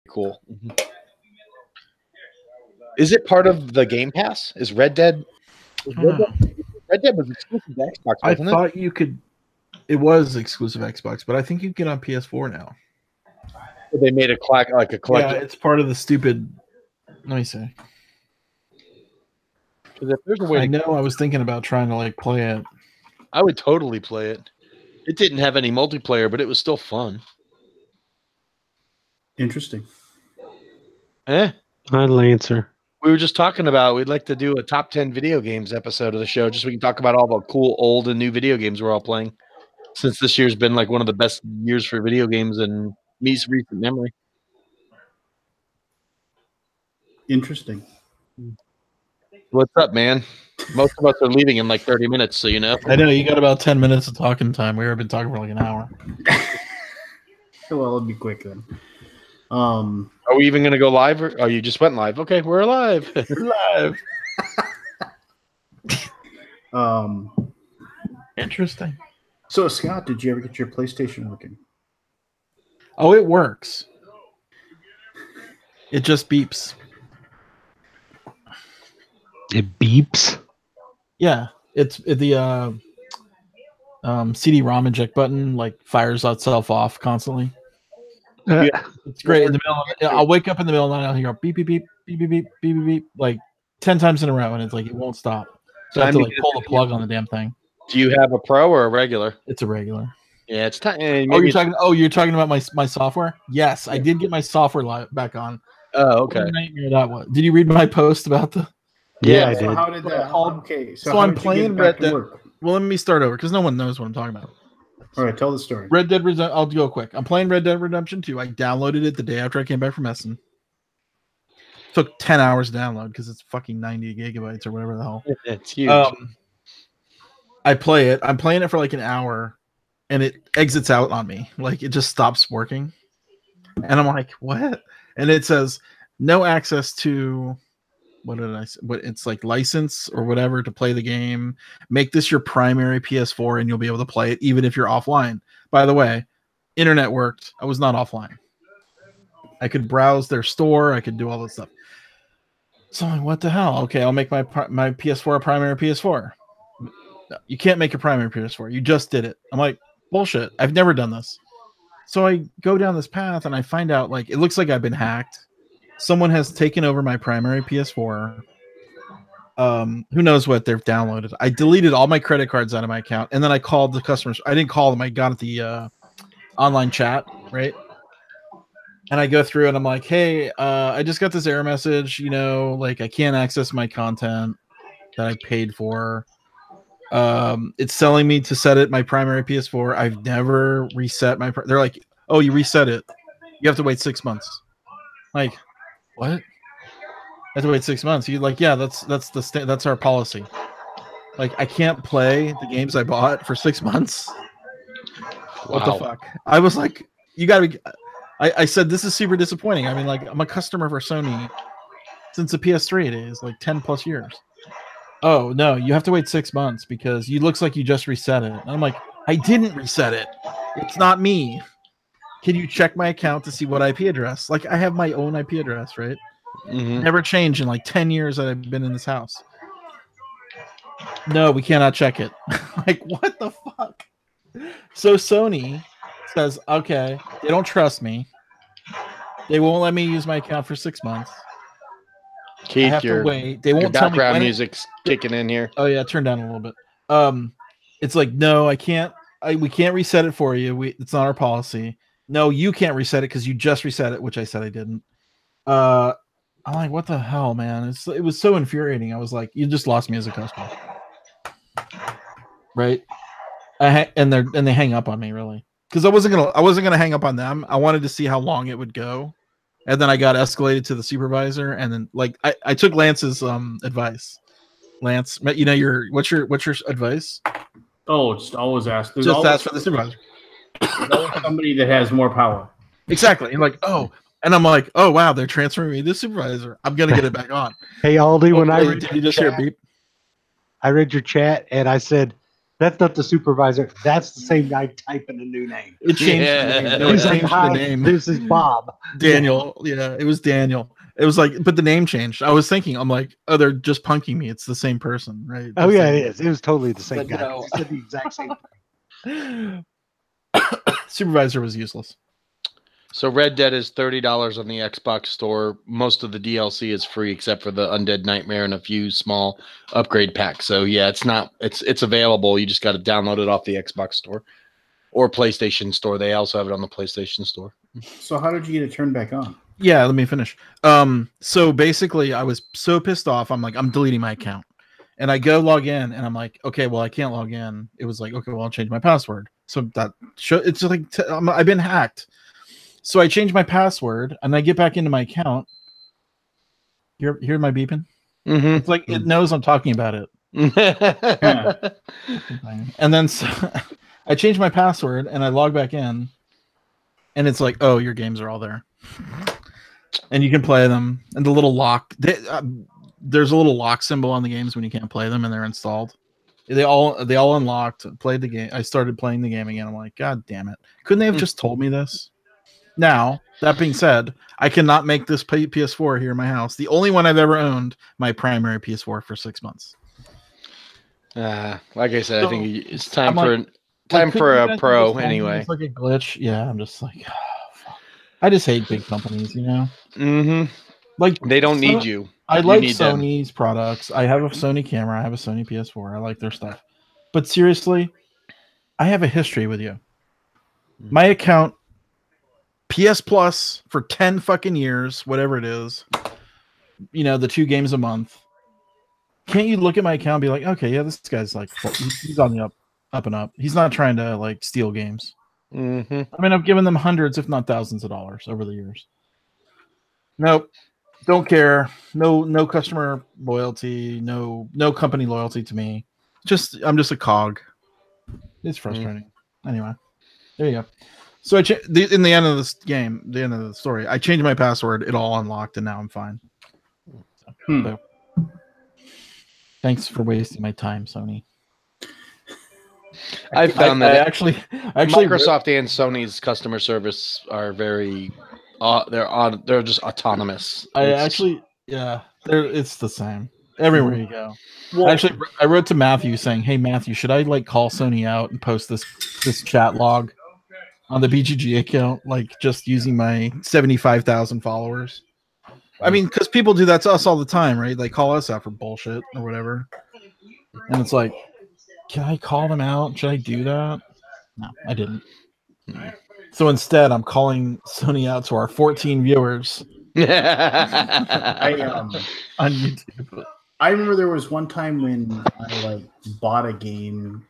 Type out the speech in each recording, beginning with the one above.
cool. Is it part of the Game Pass? Is Red Dead? Red Dead was exclusive to Xbox, wasn't I thought you could. It was exclusive Xbox, but I think you can get on PS4 now. They made a collector. Yeah, it's part of the stupid. Let me see. If there's a way, I know. I was thinking about trying to like play it. I would totally play it. It didn't have any multiplayer, but it was still fun. Interesting. I'll answer. We were just talking about we'd like to do a top 10 video games episode of the show, just so we can talk about all the cool old and new video games we're all playing. Since this year's been like one of the best years for video games in me's recent memory. Interesting. What's up, man? Most of us are leaving in like 30 minutes, so you know. I know you got about 10 minutes of talking time. We've been talking for like an hour. Well, it'll be quick then. Are we even going to go live? Or you just went live? Okay, we're live. We're live. Interesting. So, Scott, did you ever get your PlayStation working? Oh, it works. It just beeps. It beeps? Yeah. It's the CD-ROM eject button like fires itself off constantly. It's great. In the middle of it, I'll wake up in the middle of the night, I'll hear beep, beep, beep, beep, beep, beep, beep, beep, beep, like 10 times in a row, and it's like it won't stop. So I have to like pull the plug on the damn thing. Do you have a pro or a regular? It's a regular. Yeah, it's time. You're talking about my software? Yes, I did get my software back on. Oh, okay. What a nightmare that was. Did you read my post about the? Yeah, I so did. How did that? Okay, so I'm playing Red Dead. Well, let me start over because no one knows what I'm talking about. All right, tell the story. Red Dead Redemption. I'll go quick. I'm playing Red Dead Redemption 2. I downloaded it the day after I came back from Essen. Took 10 hours to download because it's fucking 90 gigabytes or whatever the hell. It's huge. I play it. I'm playing it for like an hour, and it exits out on me. Like it just stops working, and I'm like, what? And it says no access to. What did I say? What it's like license or whatever to play the game. Make this your primary PS4 and you'll be able to play it even if you're offline. By the way, internet worked. I was not offline. I could browse their store. I could do all this stuff. So I'm like, what the hell? Okay, I'll make my PS4 a primary PS4. No, you can't make a primary PS4. You just did it. I'm like, bullshit. I've never done this. So I go down this path and I find out like it looks like I've been hacked. Someone has taken over my primary PS4. Who knows what they've downloaded? I deleted all my credit cards out of my account, and then I called the customers. I didn't call them. I got at the online chat, right? And I go through, and I'm like, "Hey, I just got this error message. You know, like I can't access my content that I paid for. It's telling me to set it my primary PS4. I've never reset my. They're like, oh, you reset it. You have to wait 6 months. Like." What? I have to wait 6 months. You like, yeah, that's our policy. Like, I can't play the games I bought for 6 months. What the fuck? I was like, you gotta be. I said this is super disappointing. I mean, like, I'm a customer for Sony since the PS3 days, like 10 plus years. Oh no, you have to wait 6 months because you looks like you just reset it. And I'm like, I didn't reset it. It's not me. Can you check my account to see what IP address? Like, I have my own IP address, right? Mm-hmm. Never changed in like 10 years that I've been in this house. No, we cannot check it. Like, what the fuck? So Sony says, okay, they don't trust me. They won't let me use my account for 6 months. Keith, I have to wait. They won't tell me background music's kicking in here. Oh yeah, turn down a little bit. It's like, no, I can't. We can't reset it for you. It's not our policy. No, you can't reset it because you just reset it, which I said I didn't. I'm like, what the hell, man? It was so infuriating. I was like, you just lost me as a customer, right? And they hang up on me really because I wasn't gonna hang up on them. I wanted to see how long it would go, and then I got escalated to the supervisor, and then like I took Lance's advice. Lance, you know what's your advice? Oh, just always ask. Just ask for the supervisor. Somebody that has more power. Exactly. And like, oh, and I'm like, oh wow, they're transferring me to the supervisor. I'm gonna get it back on. Hey Aldi, when I read did you just hear a beep? I read your chat and I said, That's not the supervisor. That's the same guy typing a new name. It changed the Yeah. name. No, it He's like, changed the "Hi, name. this is Bob." Daniel. Yeah, it was Daniel. It was like, but the name changed. I was thinking, I'm like, oh, they're just punking me. It's the same person, right? Oh Just yeah, like- it is. It was totally the same But guy. no. He said the exact same thing. Supervisor was useless. So Red Dead is $30 on the Xbox store. Most of the DLC is free except for the Undead Nightmare and a few small upgrade packs. So yeah, it's available. You just got to download it off the Xbox store or PlayStation store. They also have it on the PlayStation store. So how did you get it turned back on? Yeah, let me finish. So basically I was so pissed off, I'm like, I'm deleting my account. And I go log in and I'm like, okay, well, I can't log in. It was like, okay, well, I'll change my password. So that it's just like I've been hacked. So I changed my password and I get back into my account. You hear my beeping? Mm-hmm. It's like it knows I'm talking about it. And then so, I changed my password and I log back in, and it's like, oh, your games are all there, and you can play them. And the little lock, there's a little lock symbol on the games when you can't play them and they're installed. They all unlocked. Played the game. I started playing the game again. I'm like, God damn it! Couldn't they have just told me this? Now, that being said, I cannot make this PS4 here in my house. The only one I've ever owned, my primary PS4 for 6 months. Like I said, So, I think it's time I'm like, for couldn't you a guys pro just tell me anyway. It's like a glitch. Yeah, I'm just like, oh, fuck. I just hate big companies, you know? Mm-hmm. Like They don't need you. I You like need them. Sony's products. I have a Sony camera. I have a Sony PS4. I like their stuff. But seriously, I have a history with you. My account, PS Plus for 10 fucking years, whatever it is, you know, the 2 games a month. Can't you look at my account and be like, okay, yeah, this guy's like, he's on the up and up. He's not trying to like steal games. Mm-hmm. I mean, I've given them hundreds, if not thousands of dollars over the years. Nope. Don't care. No customer loyalty, no company loyalty to me. I'm just a cog. It's frustrating. Anyway, there you go. So in the end of this game, the end of the story, I changed my password. It all unlocked, and now I'm fine. So, thanks for wasting my time, Sony. I found that I actually Microsoft and Sony's customer service are very they're just autonomous. it's the same everywhere you go. Well, actually, I wrote to Matthew saying, "Hey Matthew, should I like call Sony out and post this chat log on the BGG account, like just using my 75,000 followers?" I mean, because people do that to us all the time, right? They call us out for bullshit or whatever, and it's like, can I call them out? Should I do that? No, I didn't. So instead, I'm calling Sony out to our 14 viewers on YouTube. I remember there was one time when I like bought a game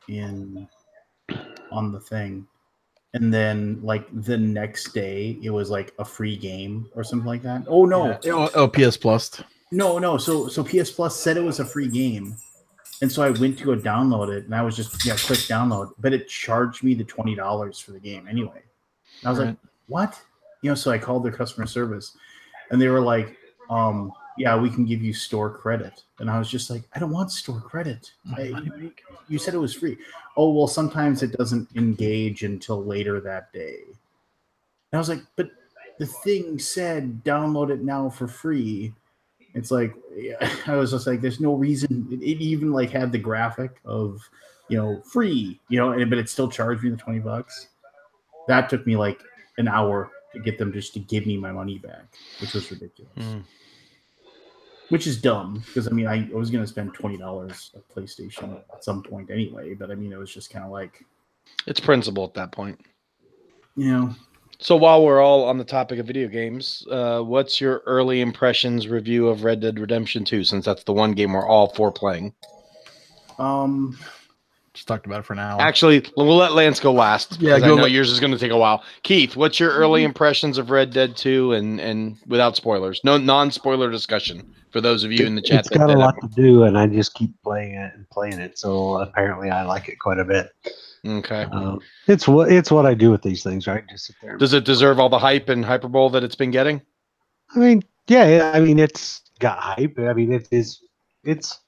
on the thing, and then like the next day it was like a free game or something like that. Oh no! Yeah. Oh, PS Plus. No. So PS Plus said it was a free game, and so I went to go download it, and I was just click download, but it charged me the $20 for the game anyway. And I was like, what? So I called their customer service, and they were like, yeah, we can give you store credit. And I was just like, I don't want store credit. You said it was free. Oh, well, sometimes it doesn't engage until later that day. And I was like, but the thing said download it now for free. It's like, I was just like, there's no reason. It even like had the graphic of, free, but it still charged me the $20. That took me like an hour to get them just to give me my money back, which was ridiculous. Which is dumb because I was going to spend $20 at PlayStation at some point anyway, but it was just kind of like it's principle at that point. So while we're all on the topic of video games, what's your early impressions review of Red Dead Redemption 2? Since that's the one game we're all for playing. Just talked about it for an hour. Actually, we'll let Lance go last. Yeah, I know yours is going to take a while. Keith, what's your early impressions of Red Dead 2 and without spoilers? No non-spoiler discussion for those of you in the chat. It's got a lot to do, and I just keep playing it. So apparently, I like it quite a bit. Okay, it's what I do with these things, right? Just sit there. Does it deserve all the hype and hyperbole that it's been getting? I mean, yeah. I mean, it's got hype. I mean, it's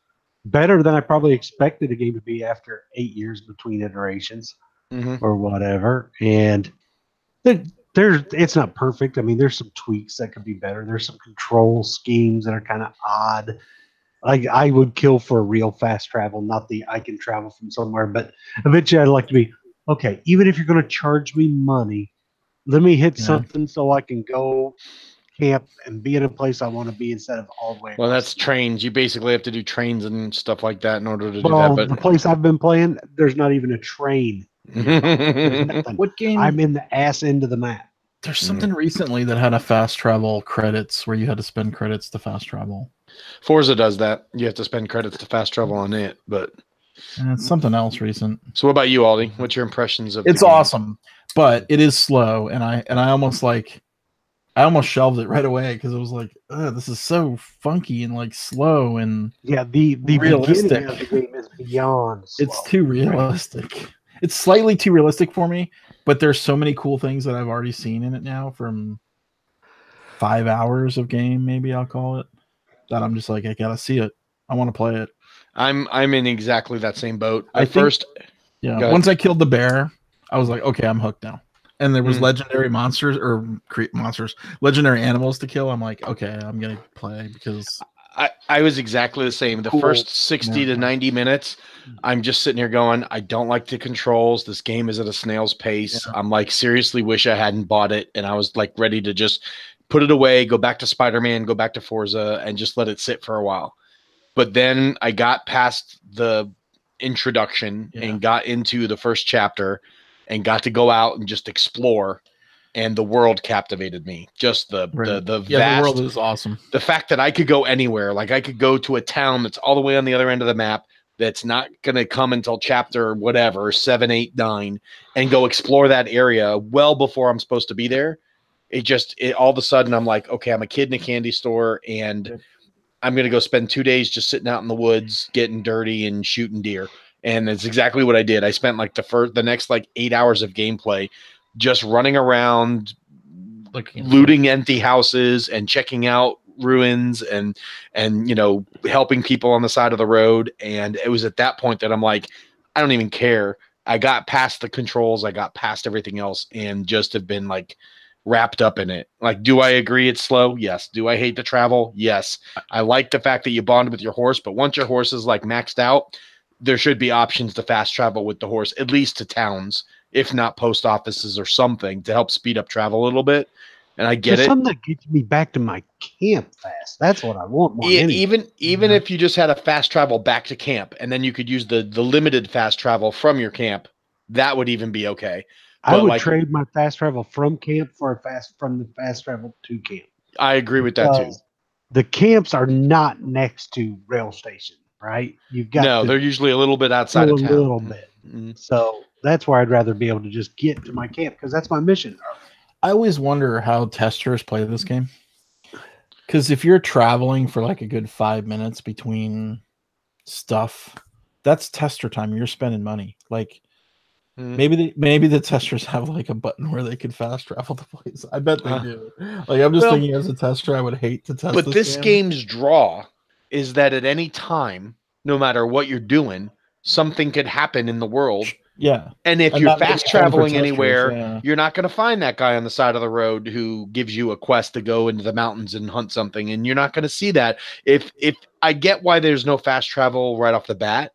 better than I probably expected a game to be after 8 years between iterations or whatever. And there's it's not perfect. I mean, there's some tweaks that could be better. There's some control schemes that are kind of odd. Like I would kill for a real fast travel, not the I can travel from somewhere. But eventually, I'd like to be okay. Even if you're going to charge me money, let me hit something so I can go camp and be in a place I want to be instead of all the way. Well, that's trains. You basically have to do trains and stuff like that in order to do Well, that. the But place I've been playing, there's not even a train. There's nothing. What game? I'm in the ass end of the map. There's something recently that had a fast travel credits where you had to spend credits to fast travel. Forza does that. You have to spend credits to fast travel on it. But it's something else recent. So what about you, Aldi? What's your impressions of It's awesome, but it is slow, and I almost shelved it right away because it was like, this is so funky and like slow and the realistic. beginning of the game is beyond slow. It's too realistic. Right? It's slightly too realistic for me, but there's so many cool things that I've already seen in it now from 5 hours of game, maybe I'll call it, that I'm just like, I gotta see it. I want to play it. I'm in exactly that same boat. Once I killed the bear, I was like, okay, I'm hooked now. And there was legendary monsters or legendary animals to kill. I'm like, okay, I'm gonna play because I was exactly the same. The first 60 to 90 minutes, I'm just sitting here going, I don't like the controls. This game is at a snail's pace. Yeah. I'm like, seriously wish I hadn't bought it. And I was like ready to just put it away, go back to Spider-Man, go back to Forza, and just let it sit for a while. But then I got past the introduction and got into the first chapter and got to go out and just explore. And the world captivated me. Just the vast, the world is awesome. The fact that I could go anywhere, like I could go to a town that's all the way on the other end of the map that's not going to come until chapter whatever 7, 8, 9, and go explore that area well before I'm supposed to be there. It all of a sudden I'm like, okay, I'm a kid in a candy store and I'm going to go spend 2 days just sitting out in the woods, getting dirty and shooting deer. And that's exactly what I did. I spent like the next 8 hours of gameplay just running around, looting empty houses and checking out ruins and helping people on the side of the road. And it was at that point that I'm like, I don't even care. I got past the controls. I got past everything else and just have been wrapped up in it. Do I agree it's slow? Yes. Do I hate the travel? Yes. I like the fact that you bond with your horse, but once your horse is maxed out, there should be options to fast travel with the horse, at least to towns, if not post offices or something, to help speed up travel a little bit. And I get it. Something that gets me back to my camp fast. That's what I want more. Even if you just had a fast travel back to camp, and then you could use the limited fast travel from your camp, that would even be okay. But I would trade my fast travel from camp for from the fast travel to camp. I agree with that too. The camps are not next to rail station, right? They're usually a little bit outside of town. A little bit. Mm-hmm. So that's where I'd rather be able to just get to my camp because that's my mission. I always wonder how testers play this game. Because if you're traveling for a good 5 minutes between stuff, that's tester time. You're spending money. Maybe the testers have a button where they could fast travel the place. I bet they do. I'm just thinking as a tester, I would hate to test. But this game's draw is that at any time, no matter what you're doing, something could happen in the world. Yeah. And if you're fast traveling anywhere, you're not going to find that guy on the side of the road who gives you a quest to go into the mountains and hunt something. And you're not going to see that. If I get why there's no fast travel right off the bat,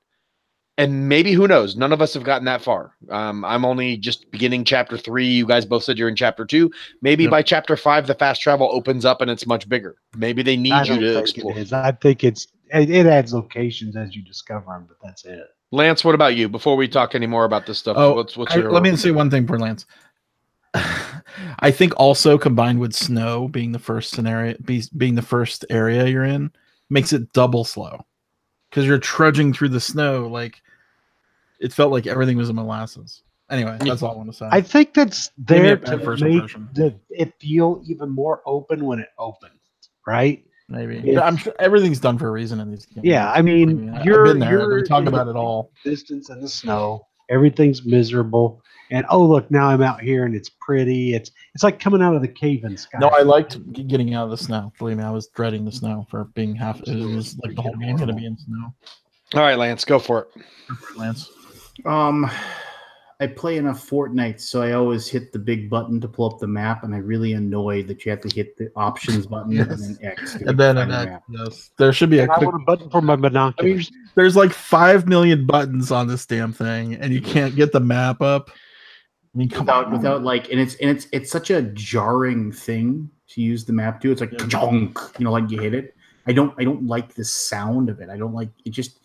and maybe, who knows, none of us have gotten that far. I'm only just beginning chapter 3. You guys both said you're in chapter 2. Maybe by chapter 5, the fast travel opens up and it's much bigger. Maybe they need you to explore. I think it adds locations as you discover them, but that's it. Lance, what about you? Before we talk any more about this stuff, let me say one thing for Lance. I think also combined with snow being the first scenario, being the first area you're in, makes it double slow because you're trudging through the snow. It felt like everything was in molasses. Anyway, that's all I want to say. I think that's there to make it feel even more open when it opens, right? Maybe. I'm sure everything's done for a reason in these games. Yeah, I mean, I've been there. We talk about it all. Distance in the snow. Everything's miserable. And look, now I'm out here and it's pretty. It's like coming out of the cave in sky. No, I liked getting out of the snow. Believe me, I was dreading the snow for being half. It was the whole game going to be in snow. All right, Lance, go for it. Lance. I play enough Fortnite, so I always hit the big button to pull up the map, and I really annoyed that you have to hit the options button and then X. And then an X. Yes, there should be a I quick want a button for my binoculars. I mean, there's like 5 million buttons on this damn thing, and you can't get the map up. I mean, without like, and it's such a jarring thing to use the map too. It's like ka-chonk, like you hit it. I don't like the sound of it. I don't like it. Just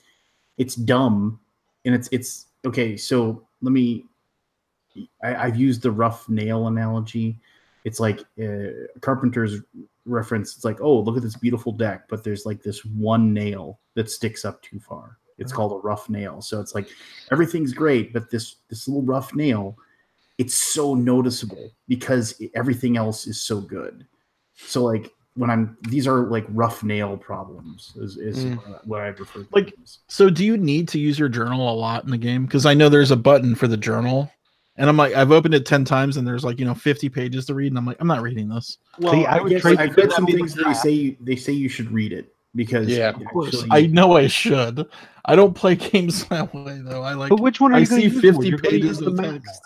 it's dumb, and it's okay. So let me. I've used the rough nail analogy. It's like Carpenter's reference. It's like, oh, look at this beautiful deck, but there's like this one nail that sticks up too far. It's called a rough nail. So it's like everything's great, but this little rough nail, it's so noticeable because everything else is so good. So like these are like rough nail problems is what I refer to. Like, so do you need to use your journal a lot in the game? Because I know there's a button for the journal. And I'm like, I've opened it 10 times, and there's like 50 pages to read, and I'm like, I'm not reading this. Well, see, I've read some things that they say you should read it because of course I know I should. I don't play games that way though. I like. But which one are you see 50 pages of text.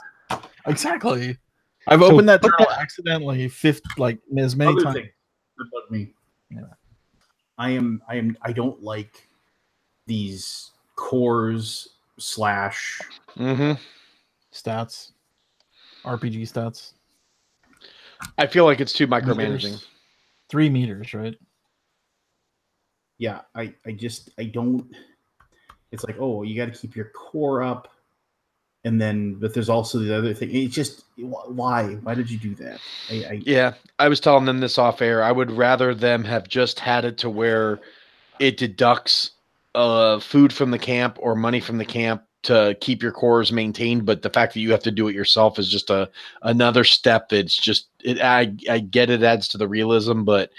Exactly. I've opened that journal accidentally as many times. About me. Yeah. I don't like these cores / stats, RPG stats. I feel like it's too micromanaging. 3 meters, right? Yeah, I don't. It's like, oh, you got to keep your core up, but there's also the other thing. It's just why did you do that? Yeah, I was telling them this off air. I would rather them have just had it to where it deducts food from the camp or money from the camp to keep your cores maintained, but the fact that you have to do it yourself is just another step. It's just I get it adds to the realism, but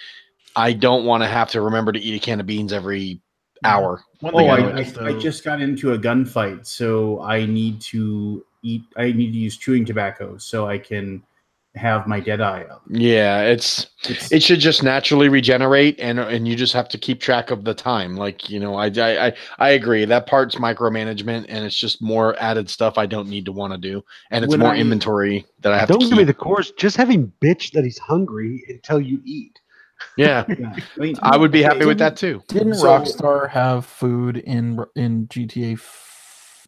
I don't want to have to remember to eat a can of beans every hour. I just got into a gunfight, so I need to use chewing tobacco so I can have my dead eye up. Yeah, it should just naturally regenerate, and you just have to keep track of the time. Like, I agree that part's micromanagement, and it's just more added stuff I don't need to want to do, and it's more inventory that I have to keep. Don't give me the course. Just have him bitch that he's hungry until you eat. Yeah, I would be happy with that too. Didn't Rockstar have food in GTA?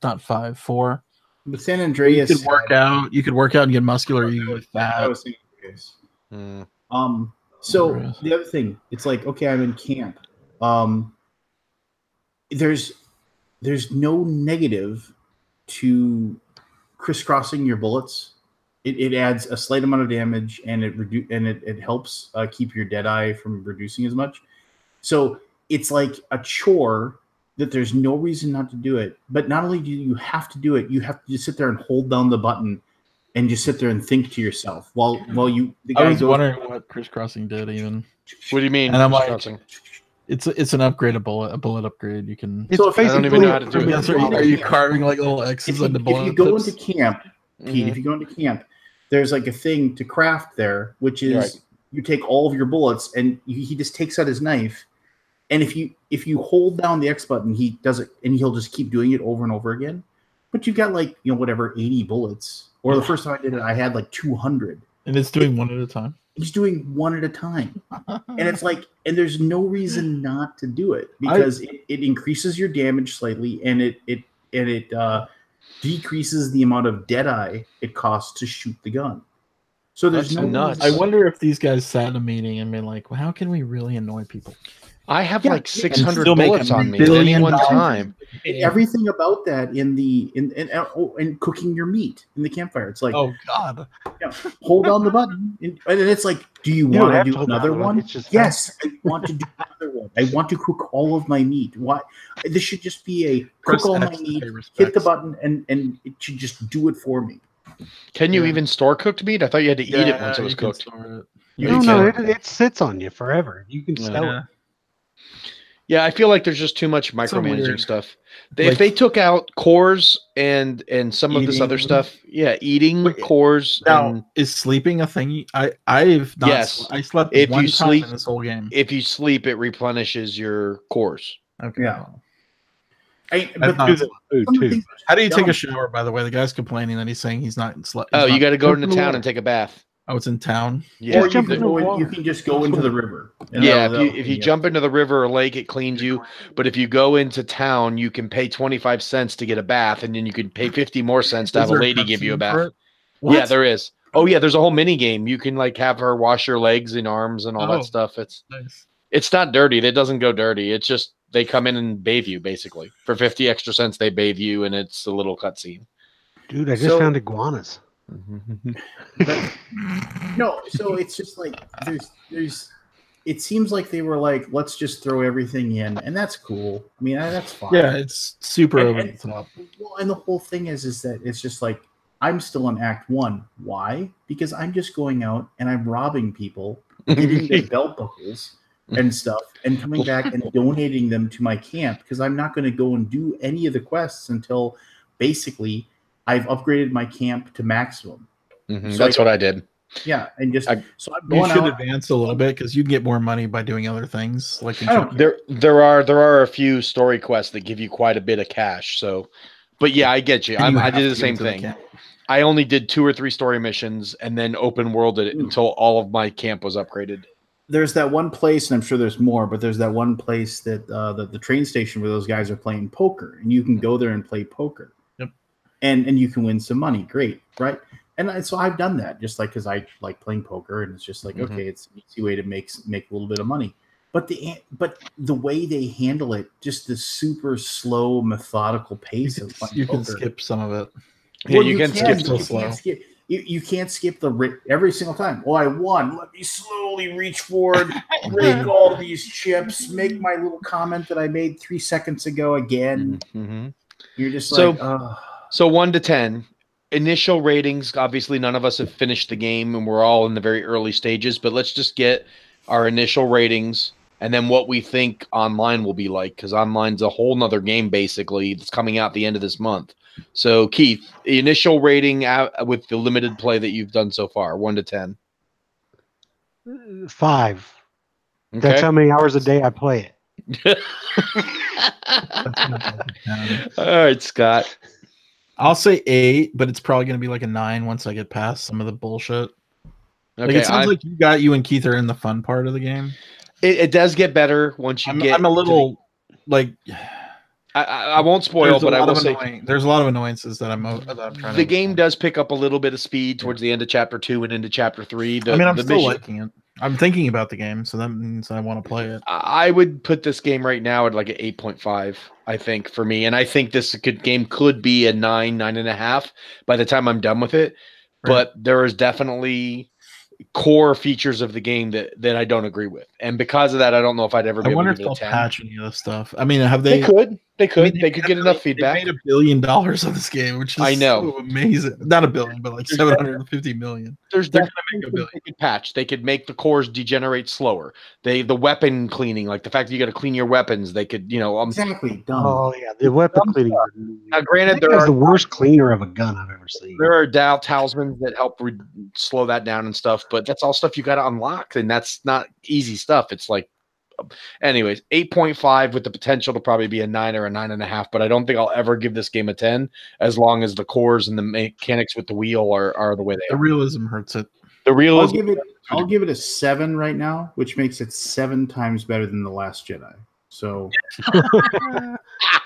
Not 5, 4. But San Andreas, you could work out and get muscular. You get fat. I was thinking So the other thing, it's like, okay, I'm in camp. There's no negative to crisscrossing your bullets. It adds a slight amount of damage, and it helps keep your dead eye from reducing as much. So it's like a chore that there's no reason not to do it. But not only do you have to do it, you have to just sit there and hold down the button and just sit there and think to yourself while you. I was wondering what crisscrossing did even. What do you mean? And I'm like, it's an upgrade, a bullet upgrade. You can. So I don't even know how to do it. Are you carving like little X's on the bullet? If you go into camp, Pete, if you go into camp, there's like a thing to craft there, which is you take all of your bullets and he just takes out his knife. And if you hold down the X button, he does it, and he'll just keep doing it over and over again. But you've got 80 bullets. Or the first time I did it, I had 200. And it's doing one at a time. He's doing one at a time, and it's like, and there's no reason not to do it because it increases your damage slightly, and it decreases the amount of dead eye it costs to shoot the gun. So there's no nuts. I wonder if these guys sat in a meeting and been like, well, how can we really annoy people? I have 600 bullets on me at any one time. Everything about that in cooking your meat in the campfire. It's like, oh god, hold on the button, and it's like, do you want to do another one? Yes, I want to do another one. I want to cook all of my meat. Why? This should just be a cook all my meat, hit the button, and it should just do it for me. Can you even store cooked meat? I thought you had to eat it once it was cooked. No, it sits on you forever. You can sell it. Yeah, I feel like there's just too much micromanaging stuff. If they took out cores and some of this other stuff, eating cores. Now, is sleeping a thing? I've not. Yes, I slept if one you time sleep in this whole game. If you sleep, it replenishes your cores. Okay. Yeah. But Do the food too. How do you take a shower? By the way, the guy's complaining that he's saying he's not. Oh, you got to go into town and take a bath. Oh, it's in town. Yeah. Or you can just go into the river. Yeah, if you jump into the river or lake, it cleans you. But if you go into town, you can pay 25 cents to get a bath, and then you can pay 50 more cents to have a lady give you a bath. Yeah, there is. Oh yeah, there's a whole mini game. You can like have her wash your legs and arms and all that stuff. It's nice. It's not dirty. It doesn't go dirty. It's just they come in and bathe you basically for 50 extra cents. They bathe you, and it's a little cutscene. Dude, I just found iguanas. No, so it's just like there's. It seems like they were like, let's just throw everything in, and that's cool. I mean, that's fine. Yeah, it's super over the top. Well, and the whole thing is that it's just like I'm still in Act 1. Why? Because I'm just going out and I'm robbing people, getting their belt buckles and stuff, and coming back and donating them to my camp because I'm not going to go and do any of the quests until basically I've upgraded my camp to maximum. So that's what I did. Yeah, and just so I'm you going should out. advance a little bit because you can get more money by doing other things. Like there are a few story quests that give you quite a bit of cash. So, but yeah, I get you. I did the same thing. I only did 2 or 3 story missions and then open worlded it until all of my camp was upgraded. There's that one place, and I'm sure there's more, but there's that one place that the train station where those guys are playing poker, and you can go there and play poker. Yep. And you can win some money. Great, right? And so I've done that just like because I like playing poker, and it's just like okay, it's an easy way to make a little bit of money. But the way they handle it, just the super slow, methodical pace of playing you poker. can skip some of it. Yeah, you can skip so slow. You can't skip every single time. Oh, I won. Let me slowly reach forward, break all these chips, make my little comment that I made 3 seconds ago again. You're just so 1 to 10. Initial ratings, obviously none of us have finished the game and we're all in the very early stages, but let's just get our initial ratings and then what we think online will be like, because online's a whole nother game basically that's coming out the end of this month. So Keith, the initial rating with the limited play that you've done so far, 1 to 10. 5. Okay. That's how many hours a day I play it. All right, Scott. I'll say 8, but it's probably going to be like a 9 once I get past some of the bullshit. Okay, like it sounds like you and Keith are in the fun part of the game. It does get better once you get. I'm a little like. I won't spoil, but I will say there's a lot of annoyances that I'm trying. The game does pick up a little bit of speed towards the end of Chapter 2 and into Chapter 3. I'm still liking it. I'm thinking about the game, so that means I want to play it. I would put this game right now at like an 8.5, I think, for me. And I think this game could be a 9.5 by the time I'm done with it. Right. But there is definitely core features of the game that I don't agree with. And because of that, I don't know if I'd ever be able to give it a 10. I wonder if they'll patch any of this stuff. I mean, have they? They could get enough feedback. They made $1 billion on this game, which is so amazing. Not $1 billion, but like 750 million. There's definitely they could patch. They could make the cores degenerate slower. The weapon cleaning, like the fact that you got to clean your weapons, they could, exactly done. Oh yeah, the weapon cleaning. Now, granted, there is the worst cleaner of a gun I've ever seen. There are talismans that help slow that down and stuff, but that's all stuff you got to unlock, and that's not easy stuff. It's like. Anyways, 8.5 with the potential to probably be a 9 or a 9.5, but I don't think I'll ever give this game a 10 as long as the cores and the mechanics with the wheel are the way they are. The realism hurts it. The realism. I'll give it a 7 right now, which makes it 7 times better than The Last Jedi. So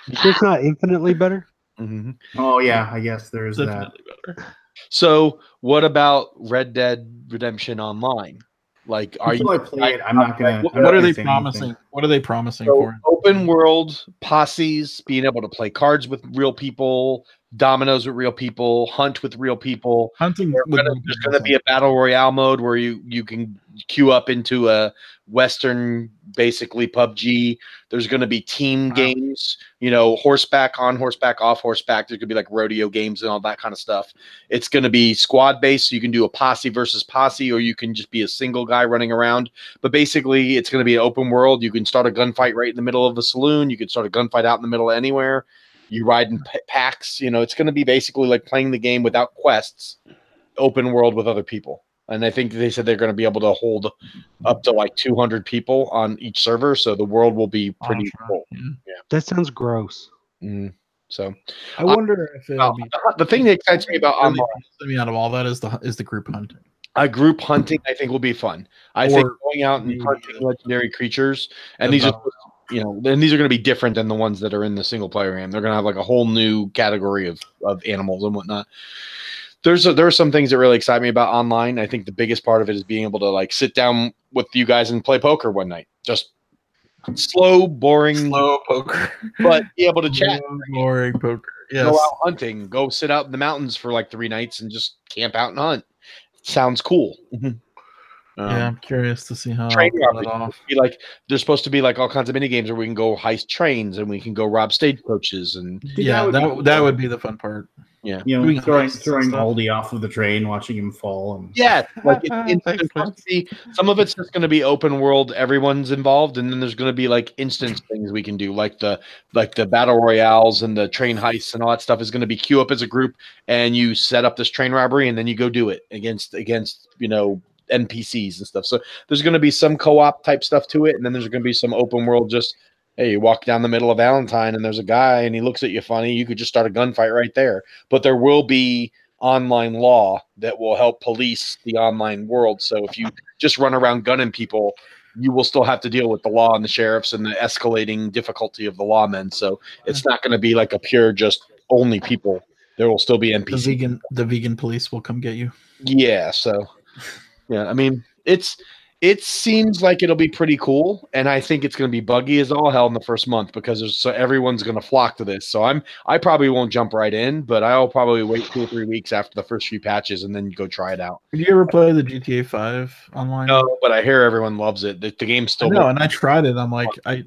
it's not infinitely better. Mm-hmm. Oh yeah, I guess there is that. Better. So what about Red Dead Redemption Online? Like, until I play it, I'm not gonna. What are they promising? Anything. What are they promising for? Open world posses, being able to play cards with real people, dominoes with real people, hunt with real people. Hunting. There's going to be a battle royale mode where you can queue up into a Western, basically PUBG. There's going to be team games, horseback, on horseback, off horseback. There's going to be like rodeo games and all that kind of stuff. It's going to be squad based, so you can do a posse versus posse, or you can just be a single guy running around. But basically, it's going to be an open world. You can start a gunfight right in the middle of a saloon. You can start a gunfight out in the middle of anywhere. You ride in packs. It's going to be basically like playing the game without quests, open world with other people. And I think they said they're going to be able to hold up to like 200 people on each server, so the world will be pretty full. Yeah. That sounds gross. So I wonder if it'll be the thing that excites me about really online out of all that is the group hunting. Group hunting, I think, will be fun. I think going out and hunting legendary creatures, and these are, and these are going to be different than the ones that are in the single player game. They're going to have like a whole new category of animals and whatnot. There are some things that really excite me about online. I think the biggest part of it is being able to like sit down with you guys and play poker one night. Just slow poker, but be able to chat. Boring poker. Yes. Go out hunting. Go sit out in the mountains for like 3 nights and just camp out and hunt. Sounds cool. Yeah, I'm curious to see how train I'll pull it off. There's supposed to be like all kinds of mini games where we can go heist trains and we can go rob stagecoaches and that would be the fun part. Yeah, throwing Aldi off of the train, watching him fall, and like some of it's just going to be open world. Everyone's involved, and then there's going to be like instance things we can do, like the battle royales and the train heists and all that stuff is going to be queue up as a group, and you set up this train robbery, and then you go do it against NPCs and stuff. So there's going to be some co-op type stuff to it, and then there's going to be some open world. Just hey, you walk down the middle of Valentine and there's a guy and he looks at you funny. You could just start a gunfight right there. But there will be online law that will help police the online world. So if you just run around gunning people, you will still have to deal with the law and the sheriffs and the escalating difficulty of the lawmen. So it's not going to be like a pure just only people. There will still be NPCs. The vegan police will come get you. Yeah. So. Yeah, I mean, it seems like it'll be pretty cool, and I think it's going to be buggy as all hell in the first month because everyone's going to flock to this. So I probably won't jump right in, but I'll probably wait 2 or 3 weeks after the first few patches and then go try it out. Did you ever play the GTA 5 online? No, but I hear everyone loves it. The game's still. No, and I tried it. I'm like, I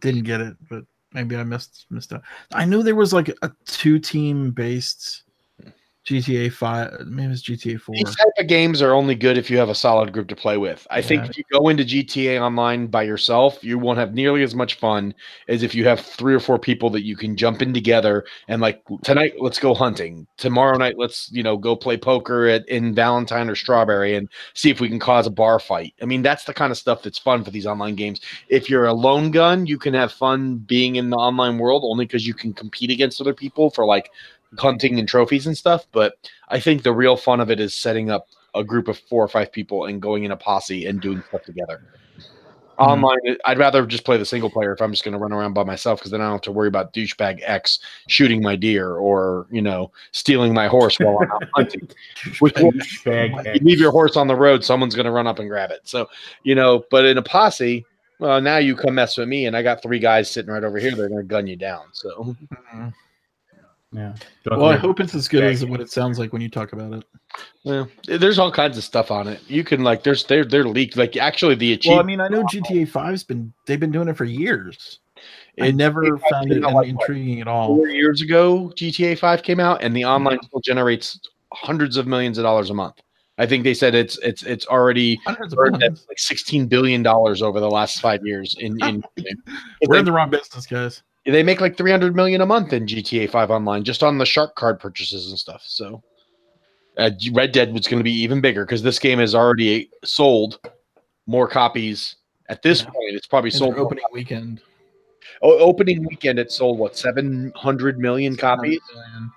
didn't get it, but maybe I missed it. I knew there was like a 2-team based GTA 5, maybe it's GTA 4. These type of games are only good if you have a solid group to play with. I think if you go into GTA Online by yourself, you won't have nearly as much fun as if you have 3 or 4 people that you can jump in together and like tonight, let's go hunting. Tomorrow night, let's go play poker in Valentine or Strawberry and see if we can cause a bar fight. I mean, that's the kind of stuff that's fun for these online games. If you're a lone gun, you can have fun being in the online world only because you can compete against other people for like hunting and trophies and stuff, but I think the real fun of it is setting up a group of 4 or 5 people and going in a posse and doing stuff together. Online, I'd rather just play the single player if I'm just going to run around by myself because then I don't have to worry about douchebag X shooting my deer or stealing my horse while I'm out hunting. You leave your horse on the road, someone's going to run up and grab it. So but in a posse, well, now you come mess with me, and I got 3 guys sitting right over here. They're going to gun you down. So. Yeah. Well, I hope it's as good as what it sounds like when you talk about it. Well, there's all kinds of stuff on it. You can they're leaked. Like actually, the achievement. Well, I mean, I know GTA 5's they've been doing it for years. I never found it intriguing at all. 4 years ago, GTA 5 came out, and the online still generates hundreds of millions of dollars a month. I think they said it's already earned like $16 billion over the last 5 years. We're in the wrong business, guys. They make like $300 million a month in GTA 5 online just on the shark card purchases and stuff. So Red Dead was going to be even bigger because this game has already sold more copies at this point. It's probably sold opening weekend. Opening weekend, it sold 700 million copies,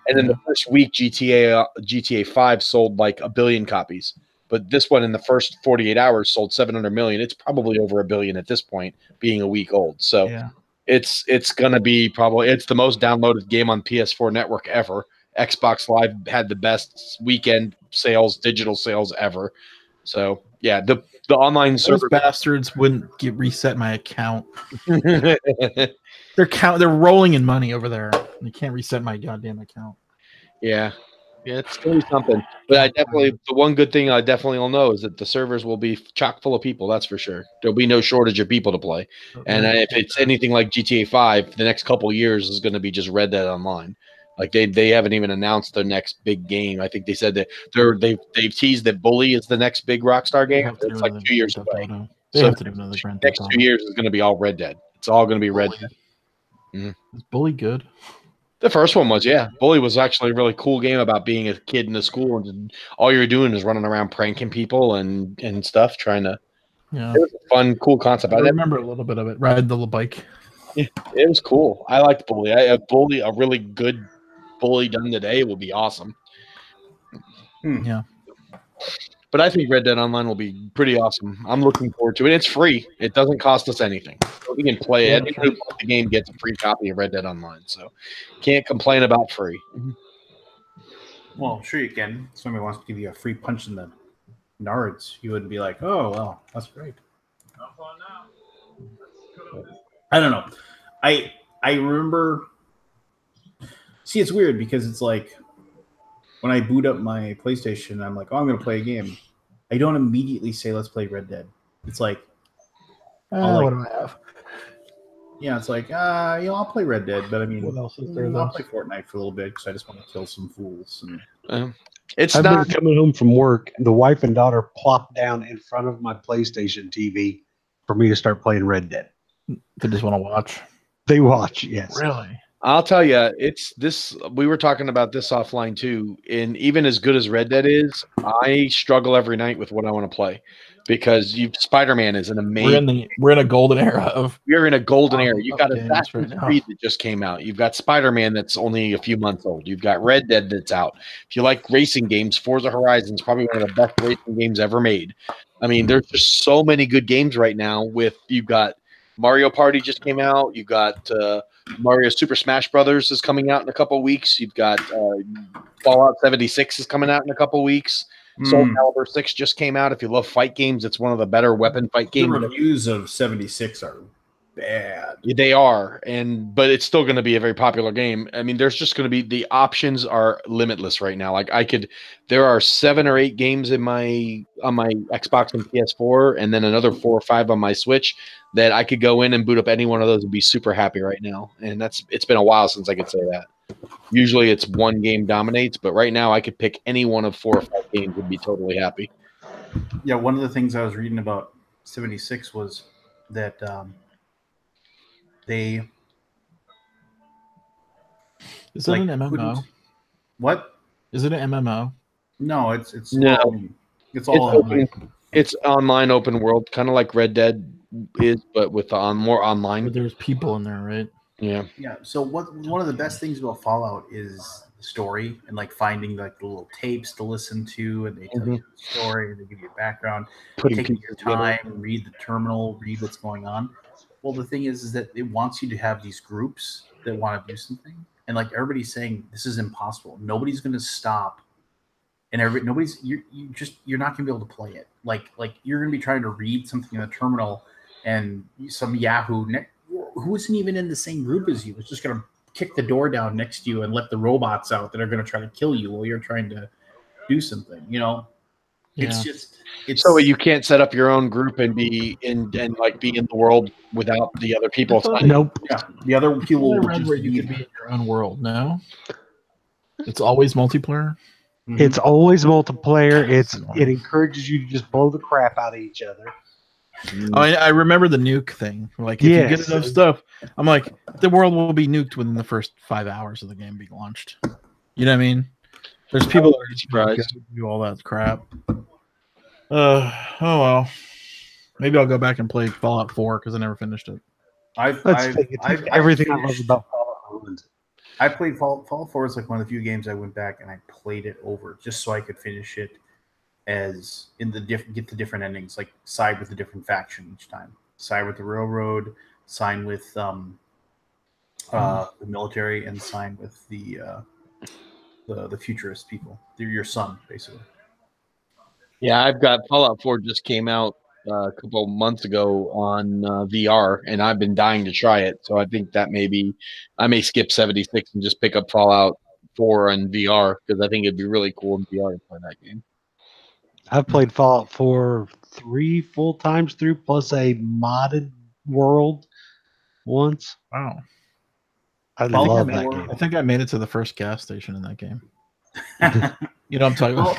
and in the first week, GTA 5 sold like 1 billion copies. But this one in the first 48 hours sold 700 million. It's probably over 1 billion at this point, being a week old. So. Yeah. It's gonna be it's the most downloaded game on PS4 network ever. Xbox Live had the best weekend sales, digital sales ever. So yeah, the online server bastards wouldn't reset my account. They're rolling in money over there. They can't reset my goddamn account. Yeah. Yeah, it's gonna be something. But the one good thing I definitely will know is that the servers will be chock full of people. That's for sure. There'll be no shortage of people to play. And if it's anything like GTA 5, the next couple of years is going to be just Red Dead Online. Like they haven't even announced their next big game. I think they said that they've teased that Bully is the next big Rockstar game. It's like 2 years away. They have to do another Grand Theft Auto. Next 2 years is going to be all Red Dead. It's all going to be Red Dead. Is Bully good? The first one was, yeah. Bully was actually a really cool game about being a kid in the school and all you're doing is running around pranking people and stuff, trying to. Yeah, it was a fun, cool concept. I remember a little bit of it. Ride the little bike. Yeah, it was cool. I liked Bully. A really good Bully done today would be awesome. Yeah. But I think Red Dead Online will be pretty awesome. I'm looking forward to it. It's free. It doesn't cost us anything. So we can play it. Anyone who bought the game gets a free copy of Red Dead Online. So can't complain about free. Well, sure you can. If somebody wants to give you a free punch in the nards, you wouldn't be like, oh, well, that's great. I don't know. I remember. See, it's weird because it's like when I boot up my PlayStation, I'm like, oh, I'm going to play a game. I don't immediately say, let's play Red Dead. It's like, what do I have? yeah, it's like, I'll play Red Dead, but I mean, What else is there? I'll play Fortnite for a little bit because I just want to kill some fools. And I've been coming home from work, and the wife and daughter plop down in front of my PlayStation TV for me to start playing Red Dead. They just want to watch. They watch, yes. Really? I'll tell you, it's this. We were talking about this offline too, and even as good as Red Dead is, I struggle every night with what I want to play because Spider-Man is an amazing. We're in a golden era of. We're in a golden era. You've got games Assassin's Creed that just came out. You've got Spider-Man that's only a few months old. You've got Red Dead that's out. If you like racing games, Forza Horizon is probably one of the best racing games ever made. I mean, there's just so many good games right now. You've got Mario Party just came out. You've got Mario Super Smash Brothers is coming out in a couple weeks. You've got Fallout 76 is coming out in a couple weeks. Soul Calibur 6 just came out. If you love fight games, it's one of the better weapon fight games. The reviews of 76 are bad. They are, but it's still going to be a very popular game. I mean, there's just going to be the options are limitless right now. Like there are 7 or 8 games on my Xbox and PS4, and then another 4 or 5 on my Switch that I could go in and boot up any one of those and be super happy right now. And it's been a while since I could say that. Usually it's one game dominates, but right now I could pick any one of 4 or 5 games and be totally happy. Yeah, one of the things I was reading about 76 was that they is it an MMO? What? Is it an MMO? No, it's no. It's all online. It's online open world, kind of like Red Dead is, but with more online. But there's people in there, right? Yeah. Yeah. So one of the best things about Fallout is the story and like finding like the little tapes to listen to, and they tell you the story, and they give you a background, taking your time, read the terminal, read what's going on. Well, the thing is that it wants you to have these groups that want to do something, and like everybody's saying, this is impossible. Nobody's going to stop, and you're not going to be able to play it. Like you're going to be trying to read something in the terminal, and some Yahoo who isn't even in the same group as you is just going to kick the door down next to you and let the robots out that are going to try to kill you while you're trying to do something. It's so you can't set up your own group and be in the world without the other people. Nope. Yeah, the other people where you could be in your own world. No, it's always multiplayer. Mm-hmm. It's always multiplayer. It encourages you to just blow the crap out of each other. I remember the nuke thing. Like, if you get enough stuff, I'm like, the world will be nuked within the first 5 hours of the game being launched. You know what I mean? There's people that are surprised to do all that crap. Oh well. Maybe I'll go back and play Fallout 4 because I never finished it. Everything I love about Fallout. I played Fallout 4 is like one of the few games I went back and I played it over just so I could finish it. As in get the different endings, like side with a different faction each time. Side with the railroad, sign with the military, and sign with the futurist people. They're your son, basically. Yeah, I've got Fallout 4 just came out a couple of months ago on VR, and I've been dying to try it. So I think that I may skip 76 and just pick up Fallout 4 on VR because I think it'd be really cool in VR to play that game. I've played Fallout 4 3 full times through, plus a modded world once. Wow. I love that game. I think I made it to the first gas station in that game. You know what I'm talking about?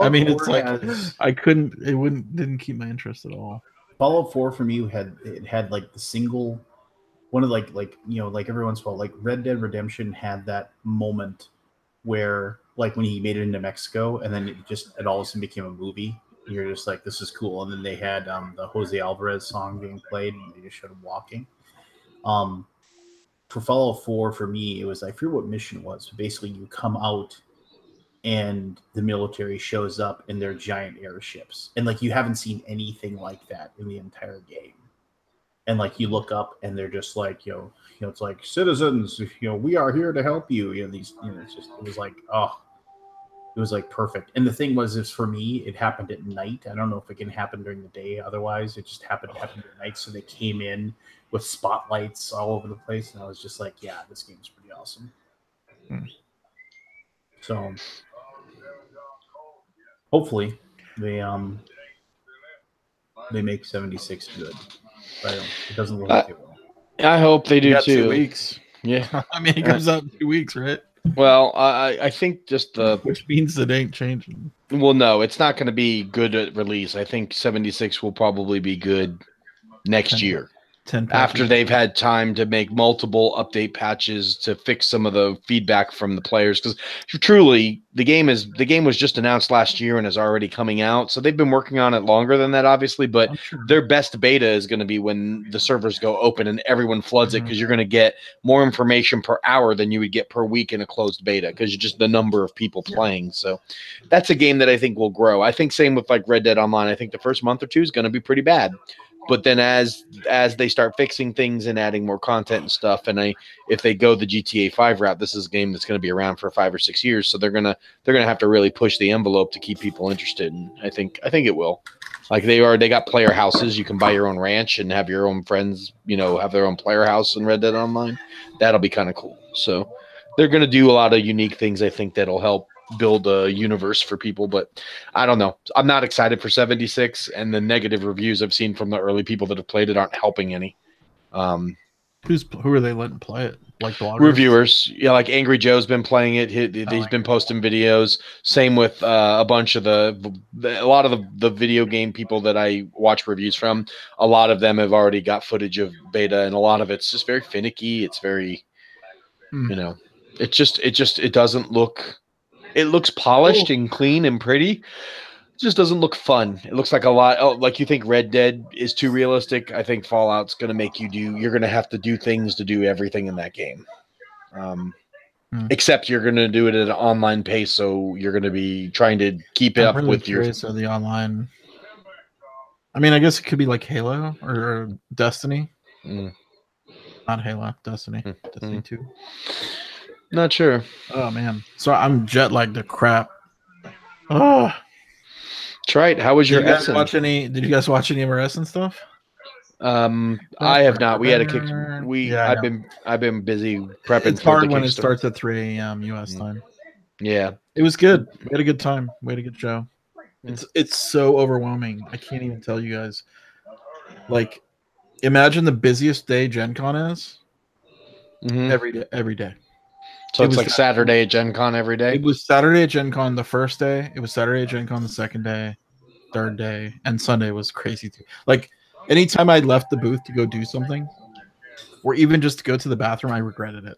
I mean, it's like I didn't keep my interest at all. Fallout 4 for me had like the single one of like everyone's fault. Like Red Dead Redemption had that moment where like when he made it into Mexico and then it all of a sudden became a movie. You're just like, this is cool. And then they had the Jose Alvarez song being played and they just showed him walking. For Fallout 4, for me, it was, I forget what mission it was, but basically you come out and the military shows up in their giant airships, and like you haven't seen anything like that in the entire game. And like you look up and they're just like, it's like, citizens, we are here to help you. It was like, oh, it was like perfect. And the thing was, is for me, it happened at night. I don't know if it can happen during the day. Otherwise, it just happened at night. So they came in with spotlights all over the place, and I was just like, yeah, this game's pretty awesome. So hopefully they make 76 good. But it doesn't look like it will. I hope they do too. 2 weeks. Yeah. I mean, it comes out in 2 weeks, right? Well, I think just which means it ain't changing. Well, no, it's not going to be good at release. I think 76 will probably be good next year. 10 after they've had time to make multiple update patches to fix some of the feedback from the players, because truly the game was just announced last year and is already coming out, so they've been working on it longer than that, obviously, but their best beta is going to be when the servers go open and everyone floods it, because you're going to get more information per hour than you would get per week in a closed beta, because just the number of people playing. So that's a game that I think will grow. I think same with like Red Dead Online. I think the first month or two is going to be pretty bad. But then as they start fixing things and adding more content and stuff, and if they go the GTA 5 route, this is a game that's going to be around for 5 or 6 years. So they're gonna have to really push the envelope to keep people interested. And I think it will. Like they got player houses. You can buy your own ranch and have your own friends, have their own player house in Red Dead Online. That'll be kind of cool. So they're going to do a lot of unique things, I think, that'll help build a universe for people. But I don't know. I'm not excited for 76, and the negative reviews I've seen from the early people that have played it aren't helping any. Who are they letting play it? Like bloggers? Reviewers. Yeah, like Angry Joe's been playing it. He's been posting videos. Same with a bunch of a lot of the video game people that I watch reviews from. A lot of them have already got footage of beta, and a lot of it's just very finicky. It's very, it doesn't look. It looks polished and clean and pretty. It just doesn't look fun. It looks like a lot. Oh, like you think Red Dead is too realistic. I think Fallout's going to make you're going to have to do things to do everything in that game. Except you're going to do it at an online pace. So you're going to be trying to keep up with your. Of the online. I mean, I guess it could be like Halo or Destiny. Not Halo, Destiny. Destiny 2. Not sure. Oh man, so I'm jet lagged to crap. Oh, Trite. How was your Essen? Did you guys watch any of our Essen stuff? I have not. We had a kick. I've been busy prepping. It's hard when it starts at 3 a.m. U.S. time. Yeah, it was good. We had a good time. We had a good show. It's so overwhelming. I can't even tell you guys. Like, imagine the busiest day Gen Con is. Every day. So it's like Saturday at Gen Con every day? It was Saturday at Gen Con the first day. It was Saturday at Gen Con the second day, third day, and Sunday was crazy too. Like, anytime I left the booth to go do something, or even just to go to the bathroom, I regretted it.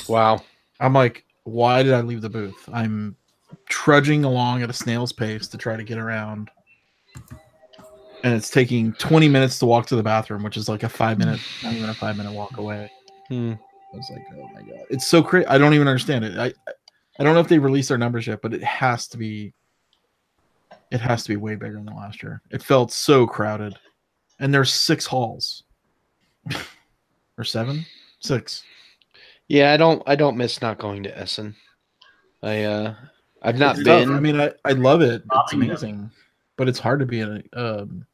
Wow. I'm like, why did I leave the booth? I'm trudging along at a snail's pace to try to get around. And it's taking 20 minutes to walk to the bathroom, which is like not even a 5-minute walk away. I was like, oh my god, it's so crazy. I don't even understand it. I don't know if they released their numbers yet, but it has to be way bigger than last year. It felt so crowded, and there's 6 halls or 7, 6. Yeah, I don't miss not going to Essen. I've not been. Tough. I mean, I love it. It's amazing, but it's hard to be an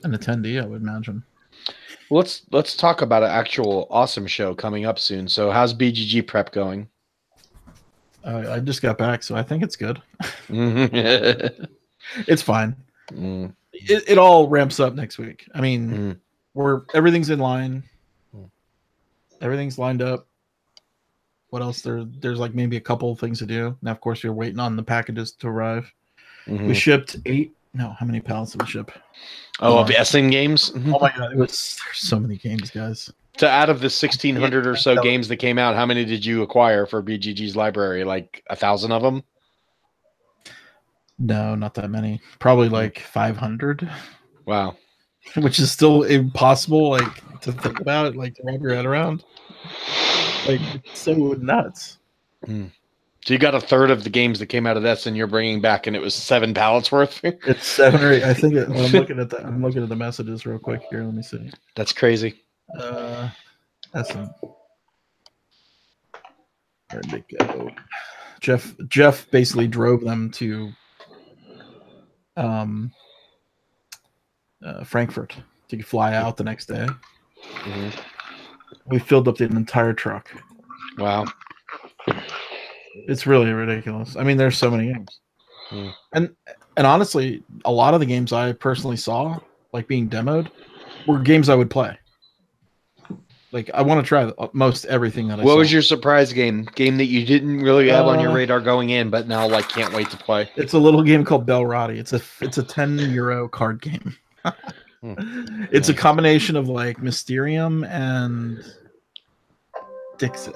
attendee, I would imagine. Well, let's talk about an actual awesome show coming up soon. So how's BGG prep going? I just got back, so I think it's good. It's fine. It all ramps up next week. I mean, everything's in line. Everything's lined up. What else? There's like maybe a couple of things to do. Now, of course, you're waiting on the packages to arrive. We shipped 8. No, how many pallets did we ship? Oh, of Essen games? Oh my god, there's so many games, guys. So out of the 1,600 or so games that came out, how many did you acquire for BGG's library? Like 1,000 of them? No, not that many. Probably like 500. Wow. which is still impossible, like to think about, like to wrap your head around. Like it's so nuts. So you got a third of the games that came out of this, and you're bringing back, and it was 7 pallets worth. It's 7 or 8. I think I'm looking at the messages real quick here. Let me see. That's crazy. Essen. Where'd they go? Jeff basically drove them to Frankfurt to fly out the next day. Mm-hmm. We filled up the entire truck. Wow. It's really ridiculous. I mean, there's so many games. And honestly, a lot of the games I personally saw, like being demoed, were games I would play. Like, I want to try most everything that I saw. What was your surprise game? Game that you didn't really have on your radar going in, but now, like, can't wait to play? It's a little game called Belrati. It's a €10 card game. It's a combination of, like, Mysterium and Dixit.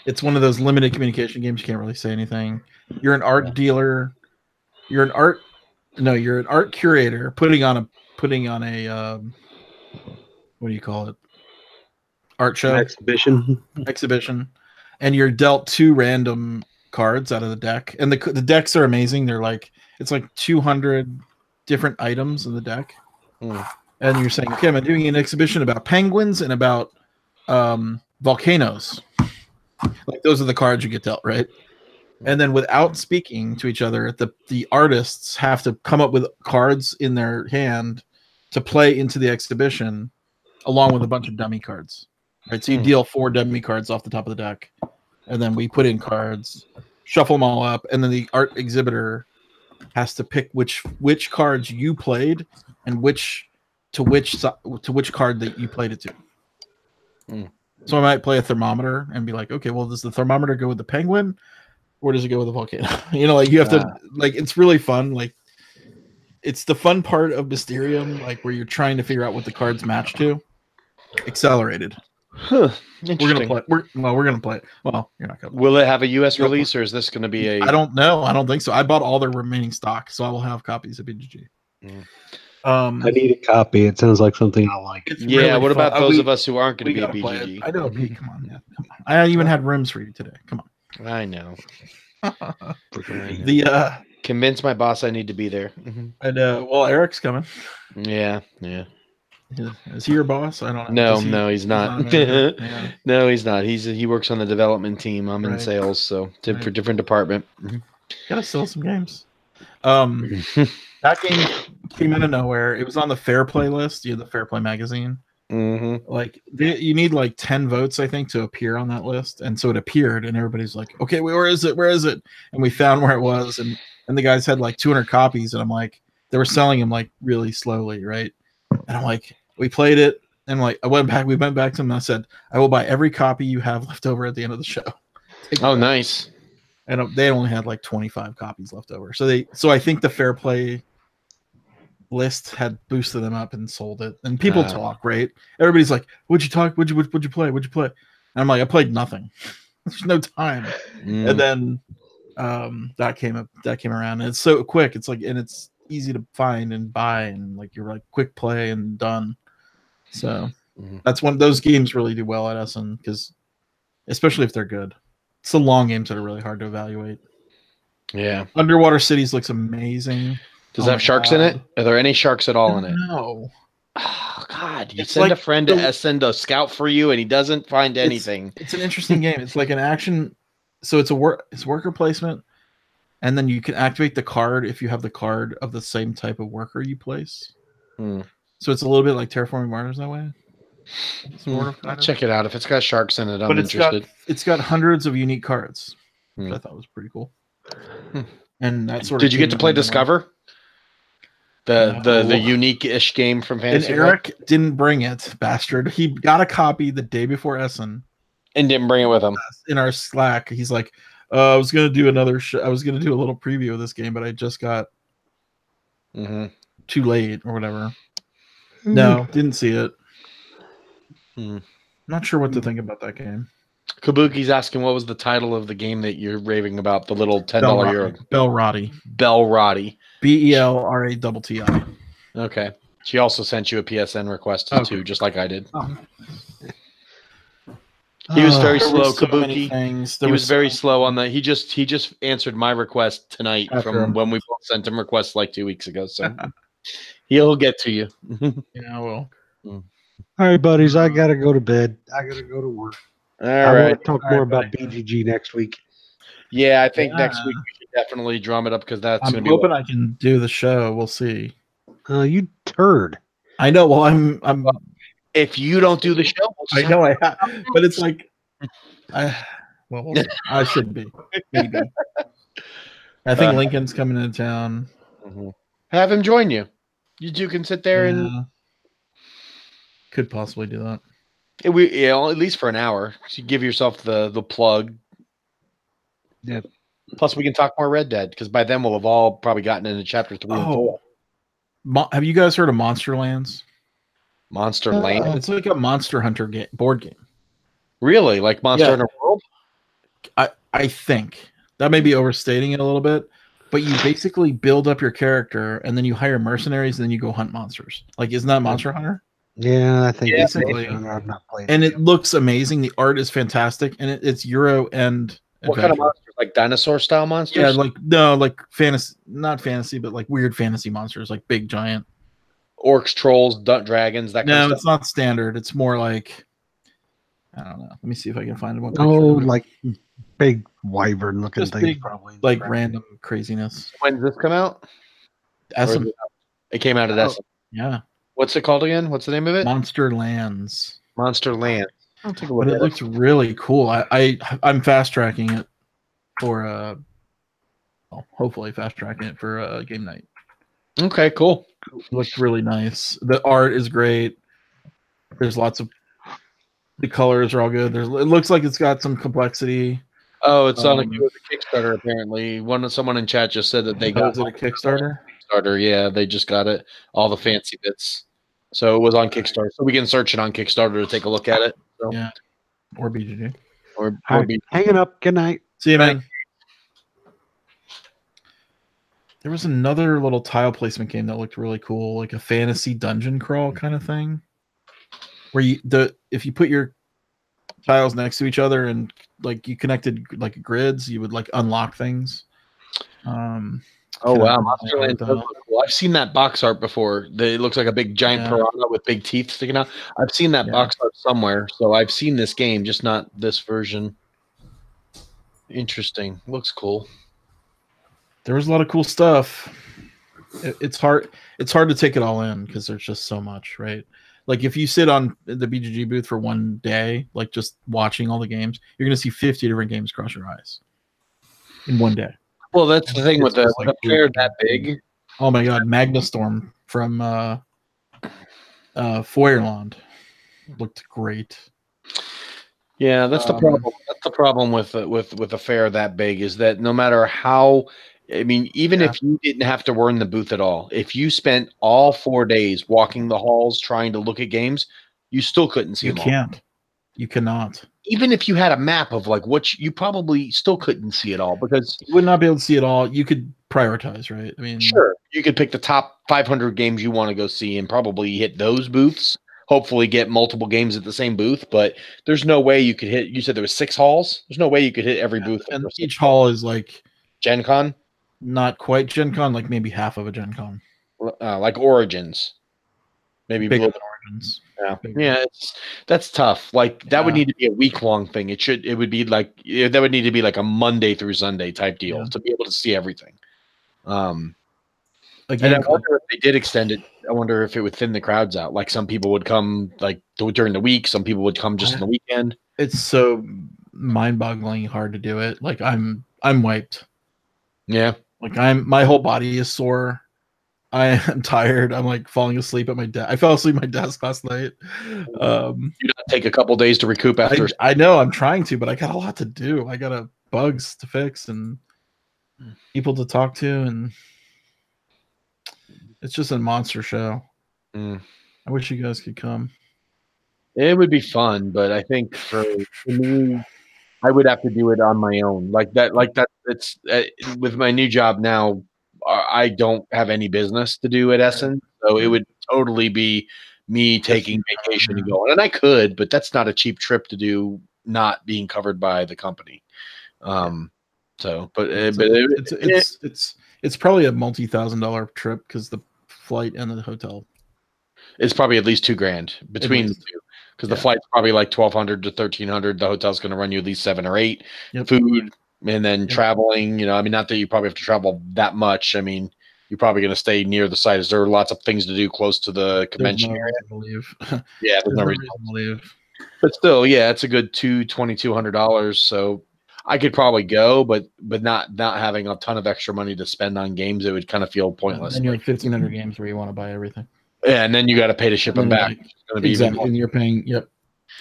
It's one of those limited communication games. You can't really say anything. You're an art dealer. You're an art curator putting on a what do you call it? Art show? Exhibition. And you're dealt 2 random cards out of the deck. And the decks are amazing. They're like, it's like 200 different items in the deck. And you're saying, okay, I'm doing an exhibition about penguins and about volcanoes. Like, those are the cards you get dealt, right? And then without speaking to each other, the artists have to come up with cards in their hand to play into the exhibition, along with a bunch of dummy cards. Right? So you deal 4 dummy cards off the top of the deck, and then we put in cards, shuffle them all up, and then the art exhibitor has to pick which cards you played and which card that you played it to. So I might play a thermometer and be like, okay, well, does the thermometer go with the penguin, or does it go with the volcano? Like, you have to, like, it's really fun. Like, it's the fun part of Mysterium, like, where you're trying to figure out what the cards match to. Accelerated. Huh. We're gonna play. We're gonna play it. Well, you're not gonna. Will it have a U.S. release, or is this going to be a? I don't know. I don't think so. I bought all their remaining stock, so I will have copies of BGG. I need a copy. It sounds like something I like. Yeah. Really what about those of us who aren't going to be BGG? I know. Pete, come on. Yeah, come on. I even had rooms for you today. Come on. I know. Convince my boss I need to be there. And well, Eric's coming. Yeah. Is he your boss? I don't know. No, he's not. Yeah. No, he's not. He works on the development team. I'm in sales, so for different department. Gotta sell some games. That game came out of nowhere. It was on the Fair Play list. You have the Fair Play magazine. Like, you need like 10 votes, I think, to appear on that list. And so it appeared, and everybody's like, okay, where is it? And we found where it was, and the guys had like 200 copies, and I'm like, they were selling them like really slowly, right? And I'm like, we played it, and like we went back to them, and I said, I will buy every copy you have left over at the end of the show. Oh, nice. And they only had like 25 copies left over. So I think the Fair Play list had boosted them up and sold it. And people talk, right? Everybody's like, what'd you talk? What'd you play? And I'm like, I played nothing. There's no time. And then that came around, and it's so quick. It's like, and it's easy to find and buy, and like, you're like quick play and done. So that's one of those games really do well at Essen, because especially if they're good. It's the long games that are really hard to evaluate. Yeah. Underwater Cities looks amazing. Does it have sharks in it? Are there any sharks at all in it? No. Oh, God. You send a friend to Essen to scout for you, and he doesn't find anything. It's an interesting game. It's like an action. So it's worker placement, and then you can activate the card if you have the card of the same type of worker you place. So it's a little bit like Terraforming Mars that way. I'll check it out. If it's got sharks in it, I'm interested. It's got hundreds of unique cards, which I thought was pretty cool. And that sort of. Did you get to play Discover? The unique-ish game from Fantasy. And Eric didn't bring it, bastard. He got a copy the day before Essen, and didn't bring it with him. In our Slack, he's like, "I was gonna do another. I was gonna do a little preview of this game, but I just got too late or whatever." No, didn't see it. Not sure what to think about that game. Kabuki's asking what was the title of the game that you're raving about, the little $10 euro. Belrati. Belrati. BELRATTI. Okay. She also sent you a PSN request too, just like I did. Oh. He was very slow, so Kabuki. He was very slow on that. He just answered my request tonight from when we both sent him requests like 2 weeks ago. So he'll get to you. Yeah, well. All right, buddies. I gotta go to bed. I gotta go to work. All I right. want to talk more about BGG next week. Yeah, I think next week we should definitely drum it up because that's going to be. I'm hoping I can do the show. We'll see. You turd. I know. Well, I'm. If you don't do the show, I know I have, but it's like, I should be. Maybe. I think Lincoln's coming into town. Have him join you. You two can sit there and could possibly do that. At least for an hour. So you give yourself the plug. Yeah. Plus, we can talk more Red Dead because by then we'll have all probably gotten into chapter 3 and 4. Have you guys heard of Monsterlands? Monsterland? It's like a Monster Hunter board game. Really? Like Monster Hunter World? I think. That may be overstating it a little bit, but you basically build up your character and then you hire mercenaries and then you go hunt monsters. Like, isn't that Monster Hunter? Yeah, I think basically. I've not played and it looks amazing. The art is fantastic, and it's Euro and what kind of monsters? Like dinosaur style monsters? Yeah, like fantasy, not fantasy, but like weird fantasy monsters, like big giant orcs, trolls, dragons. That kind of stuff. No, it's not standard. It's more like, I don't know. Let me see if I can find one. Like big wyvern looking things, big, probably like random craziness. When did this come out? It came out at Essen. Yeah. What's it called again? What's the name of it? Monsterlands. Monsterland. I'll take a look. But it looks really cool. I'm fast tracking it for hopefully fast tracking it for game night. Okay, cool. It looks really nice. The art is great. There's lots of the colors are all good. It looks like it's got some complexity. Oh, it's on a Kickstarter apparently. Someone in chat just said that they got it a Kickstarter. Kickstarter, yeah, they just got it. All the fancy bits. So it was on Kickstarter. So we can search it on Kickstarter to take a look at it. So. Yeah. Or BGG. Or BGG. Hanging up. Good night. See you, man. There was another little tile placement game that looked really cool, like a fantasy dungeon crawl kind of thing. Where if you put your tiles next to each other and like you connected like grids, you would like unlock things. Oh wow, Monsterland does look cool. I've seen that box art before. It looks like a big giant piranha with big teeth sticking out. I've seen that box art somewhere, so I've seen this game, just not this version. Interesting. Looks cool. There was a lot of cool stuff. It's hard to take it all in because there's just so much, right? Like if you sit on the BGG booth for one day, like just watching all the games, you're going to see 50 different games cross your eyes in one day. Well, that's the thing with a fair that big. Oh my God, Magnastorm from Feuerland looked great. Yeah, that's the problem. That's the problem with a fair that big is that no matter how, I mean, even if you didn't have to work in the booth at all, if you spent all 4 days walking the halls trying to look at games, you still couldn't see them all. You can't. You cannot. Even if you had a map of like you probably still couldn't see it all because you would not be able to see it all. You could prioritize, right? I mean, sure, you could pick the top 500 games you want to go see and probably hit those booths. Hopefully, get multiple games at the same booth. But there's no way you could hit. You said there was 6 halls. There's no way you could hit every booth. And each hall is like Gen Con. Not quite Gen Con, like maybe half of a Gen Con. Like Origins. Maybe bigger than Origins. Yeah, that's tough. Like that would need to be a week-long thing. That would need to be like a Monday through Sunday type deal to be able to see everything. And I wonder if they did extend it. I wonder if it would thin the crowds out. Like some people would come like during the week, some people would come just on the weekend. It's so mind-boggling hard to do it. Like I'm wiped. Yeah. Like my whole body is sore. I am tired. I'm like falling asleep at my desk. I fell asleep at my desk last night. You take a couple days to recoup after. I know I'm trying to, but I got a lot to do. I got bugs to fix and people to talk to, and it's just a monster show. I wish you guys could come. It would be fun, but I think for me, I would have to do it on my own, like that. It's with my new job now. I don't have any business to do at Essen, so it would totally be me taking vacation and going. And I could, but that's not a cheap trip to do, not being covered by the company. So, but it's probably a multi-$1,000 trip because the flight and the hotel. It's probably at least $2,000 between the two, because the flight's probably like $1,200 to $1,300. The hotel's going to run you at least $7 or $8. Food, and then traveling. I mean, not that you probably have to travel that much. I mean, you're probably going to stay near the site. There are lots of things to do close to the convention area. Yeah, there's no reason to leave. But still, yeah, it's a good $2,200. So I could probably go, but not having a ton of extra money to spend on games, it would kind of feel pointless. And you're like 1,500 games where you want to buy everything. Yeah, and then you got to pay to ship them back. Exactly, and you're paying. Yep,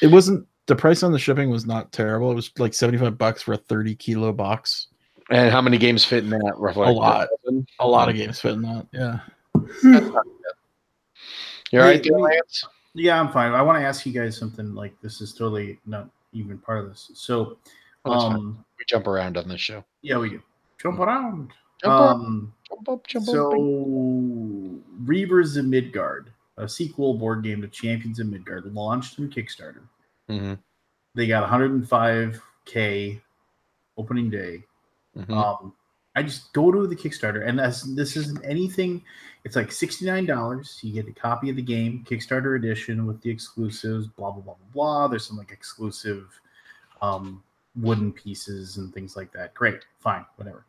it wasn't the price on the shipping was not terrible. It was like $75 for a 30-kilo box. And how many games fit in that? Roughly, a lot of games fit in that. Yeah. You all right, Lance? Yeah, I'm fine. I want to ask you guys something. Like, this is totally not even part of this. So, we jump around on this show. Yeah, we do. Jump around. Jump up. So, Reavers of Midgard, a sequel board game to Champions of Midgard, launched on Kickstarter. Mm-hmm. They got 105K opening day. Mm-hmm. I just go to the Kickstarter, and this isn't anything. It's like $69. You get a copy of the game, Kickstarter edition with the exclusives, blah, blah, blah, blah, blah. There's some like exclusive wooden pieces and things like that. Great. Fine. Whatever.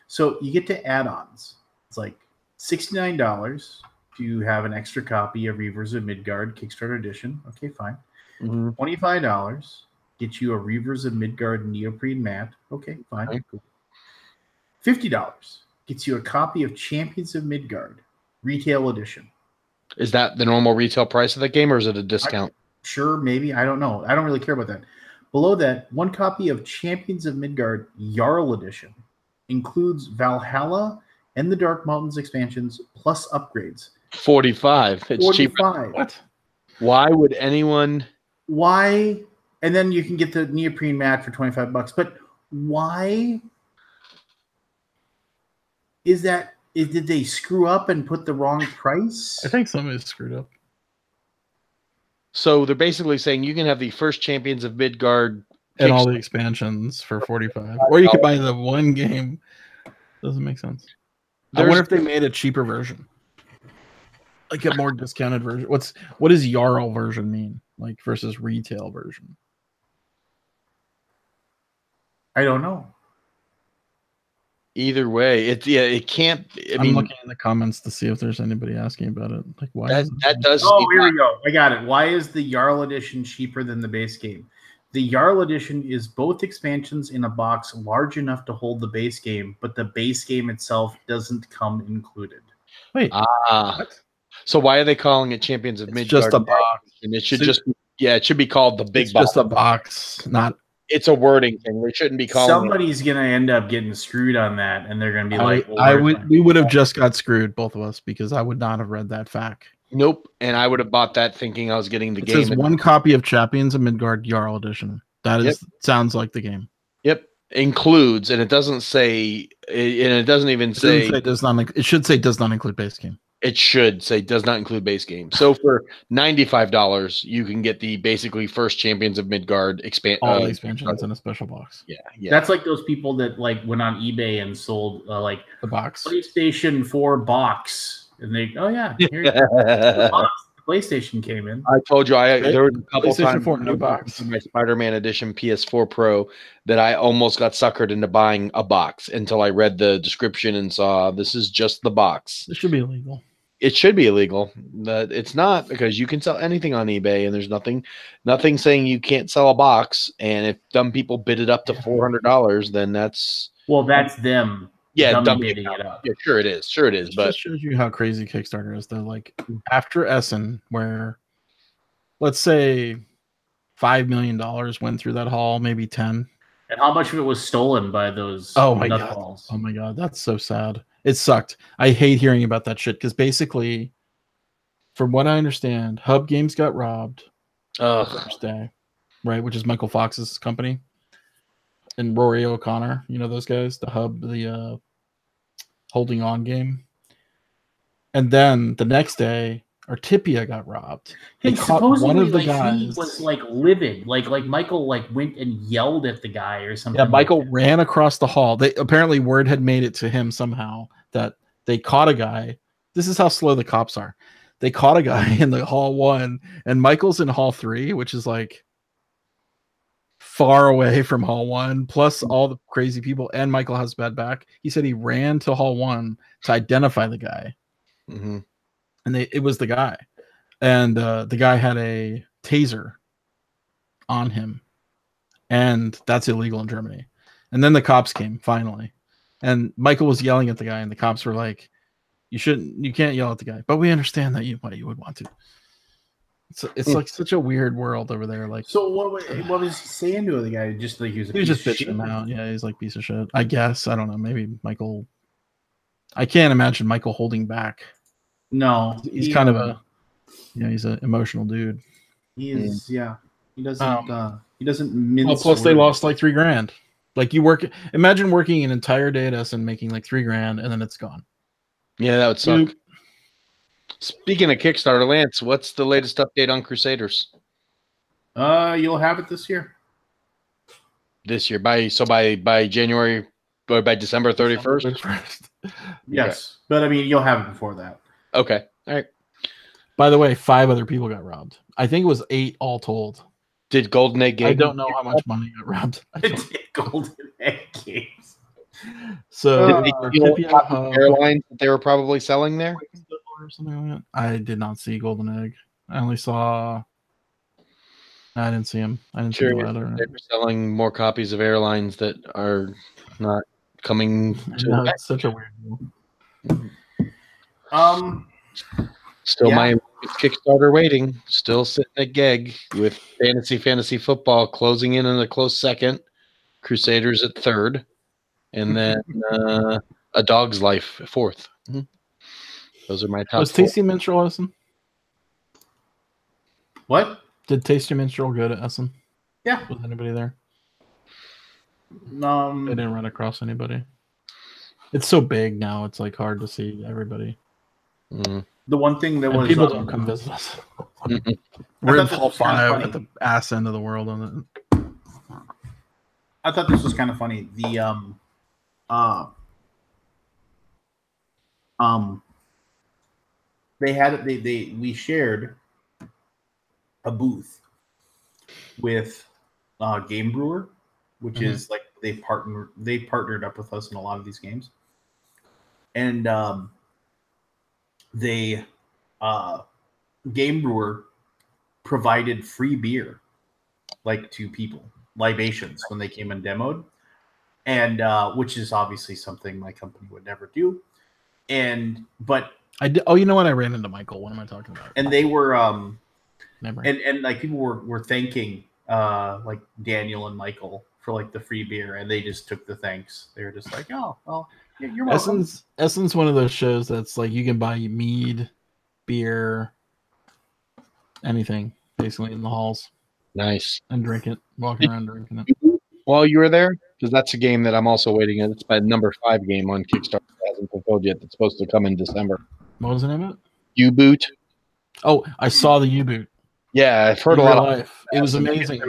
So you get to add-ons. It's like $69 to have an extra copy of Reavers of Midgard Kickstarter edition. Okay, fine. Mm-hmm. $25 gets you a Reavers of Midgard neoprene mat. Okay, fine. Okay. Cool. $50 gets you a copy of Champions of Midgard retail edition. Is that the normal retail price of the game, or is it a discount? Sure, maybe. I don't know. I don't really care about that. Below that, one copy of Champions of Midgard Jarl edition includes Valhalla and the Dark Mountains expansions plus upgrades. $45. It's 45. cheaper. What? Why would anyone? Why? And then you can get the neoprene mat for $25. But why is that? Did they screw up and put the wrong price? I think somebody screwed up. So they're basically saying you can have the first Champions of Midgard and all the expansions for $45, or you could buy the one game. Doesn't make sense. I wonder if they made a cheaper version, like a more discounted version. What does Jarl version mean, like versus retail version? I don't know. Either way, it can't. I'm looking in the comments to see if there's anybody asking about it. Like, why that does? Oh, here we go. I got it. Why is the Jarl edition cheaper than the base game? The Jarl edition is both expansions in a box large enough to hold the base game, but the base game itself doesn't come included. Wait, what? So why are they calling it Champions of Midgard? Just a box, and it should it should be called the big box. Just a box, not. It's a wording thing. They shouldn't be calling. Somebody's gonna end up getting screwed on that, and they're gonna be like, we would have just got screwed, both of us, because I would not have read that fact. Nope, and I would have bought that thinking I was getting the game. It says one copy of Champions of Midgard Jarl edition. That is sounds like the game. Yep, includes, and it doesn't say, and it doesn't even say. Does not. It should say does not include base game. It should say does not include base game. So for $95, you can get the basically first Champions of Midgard all the expansions in a special box. Yeah. That's like those people that like went on eBay and sold like the box PlayStation 4 box, and they here's the box. PlayStation came in. I told you there was a couple times new box in my Spider-Man Edition PS4 Pro that I almost got suckered into buying a box until I read the description and saw this is just the box. This should be illegal. It should be illegal. It's not, because you can sell anything on eBay, and there's nothing saying you can't sell a box. And if dumb people bid it up to $400, then that's them. Yeah, dumb bidding it up. Yeah, sure it is. It But just shows you how crazy Kickstarter is. They're like after Essen, where let's say $5 million went through that haul, maybe 10. And how much of it was stolen by those? Oh my god, that's so sad. It sucked. I hate hearing about that shit because basically, from what I understand, Hub Games got robbed the first day, right? Which is Michael Fox's company. and Rory O'Connor. You know those guys, the hub, the holding on game. And then the next day, Artipia got robbed. Hey, They caught supposedly, one of the like, guys. he was like livid. Like Michael like went and yelled at the guy or something. Yeah, Michael like that. ran across the hall. They apparently word had made it to him somehow that they caught a guy. This is how slow the cops are. They caught a guy in the hall 1, and Michael's in hall 3, which is like far away from hall 1, plus all the crazy people, and Michael has bad back. He said he ran to hall 1 to identify the guy. Mm-hmm. And it was the guy. And the guy had a taser on him. And that's illegal in Germany. And then the cops came finally. And Michael was yelling at the guy, and the cops were like, you can't yell at the guy, but we understand that you would want to. It's like such a weird world over there. Like, so what was he saying to the guy? Just like he was just bitching him out. Yeah, he's like piece of shit. I guess. I don't know. Maybe Michael. I can't imagine Michael holding back. No, he's kind of he's an emotional dude. He is. Yeah, he doesn't. He doesn't mince. Plus, they lost like $3,000. Like imagine working an entire day at us and making like $3,000, and then it's gone. Yeah, that would suck. Speaking of Kickstarter, Lance, what's the latest update on Crusaders? You'll have it this year. This year, by January or by December 31st. Yes, but I mean, you'll have it before that. Okay, all right. By the way, 5 other people got robbed. I think it was 8 all told. Did Golden Egg Games? I don't know how much money got robbed. Golden Egg Games. So did they steal airlines that they were probably selling there? Or something like that? I did not see Golden Egg. I only saw. I didn't see him. I didn't see the letter. They were selling more copies of airlines that are not coming. No, it's such a weird deal. Still my Kickstarter waiting. Still sitting at Geg with Fantasy Football closing in a close second. Crusaders at third, and then A Dog's Life at fourth. Mm-hmm. Those are my top. Was Tasty Minstrel Essen? What? Did Tasty Minstrel go to Essen? Yeah. Was anybody there? I didn't run across anybody. It's so big now; it's like hard to see everybody. Mm-hmm. The one thing that was people don't come visit us. We're in hall 5 at the ass end of the world on it. I thought this was kind of funny. The we shared a booth with Game Brewer, which is like they partnered up with us in a lot of these games, and they Game Brewer provided free beer like to people, libations, when they came and demoed, and which is obviously something my company would never do. But I did. Oh, you know what? I ran into Michael. What am I talking about? And they were never. And like people were thanking like Daniel and Michael for like the free beer, and they just took the thanks. They were just like, oh well, you're welcome. Essen's one of those shows that's like you can buy mead, beer, anything basically in the halls. Nice. And drink it, walking around drinking it. While you were there, because that's a game that I'm also waiting at. It's my number 5 game on Kickstarter. It hasn't fulfilled yet. It's supposed to come in December. What was the name of it? U-Boot. Oh, I saw the U-Boot. Yeah, I've heard a lot of life. It was amazing.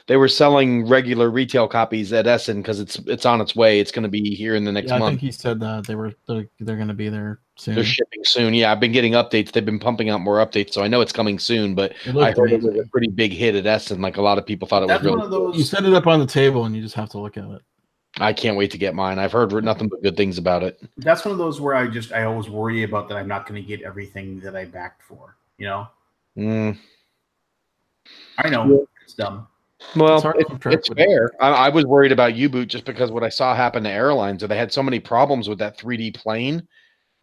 They were selling regular retail copies at Essen because it's on its way. It's going to be here in the next month. I think he said that they're going to be there soon. They're shipping soon. Yeah, I've been getting updates. They've been pumping out more updates, so I know it's coming soon. But I heard it was a pretty big hit at Essen. Like a lot of people thought it was really. One of those... You set it up on the table and you just have to look at it. I can't wait to get mine. I've heard nothing but good things about it. That's one of those where I always worry about that I'm not going to get everything that I backed for. You know. I know it's dumb. Well, it's fair. I was worried about U-Boot just because what I saw happen to airlines, or they had so many problems with that 3D plane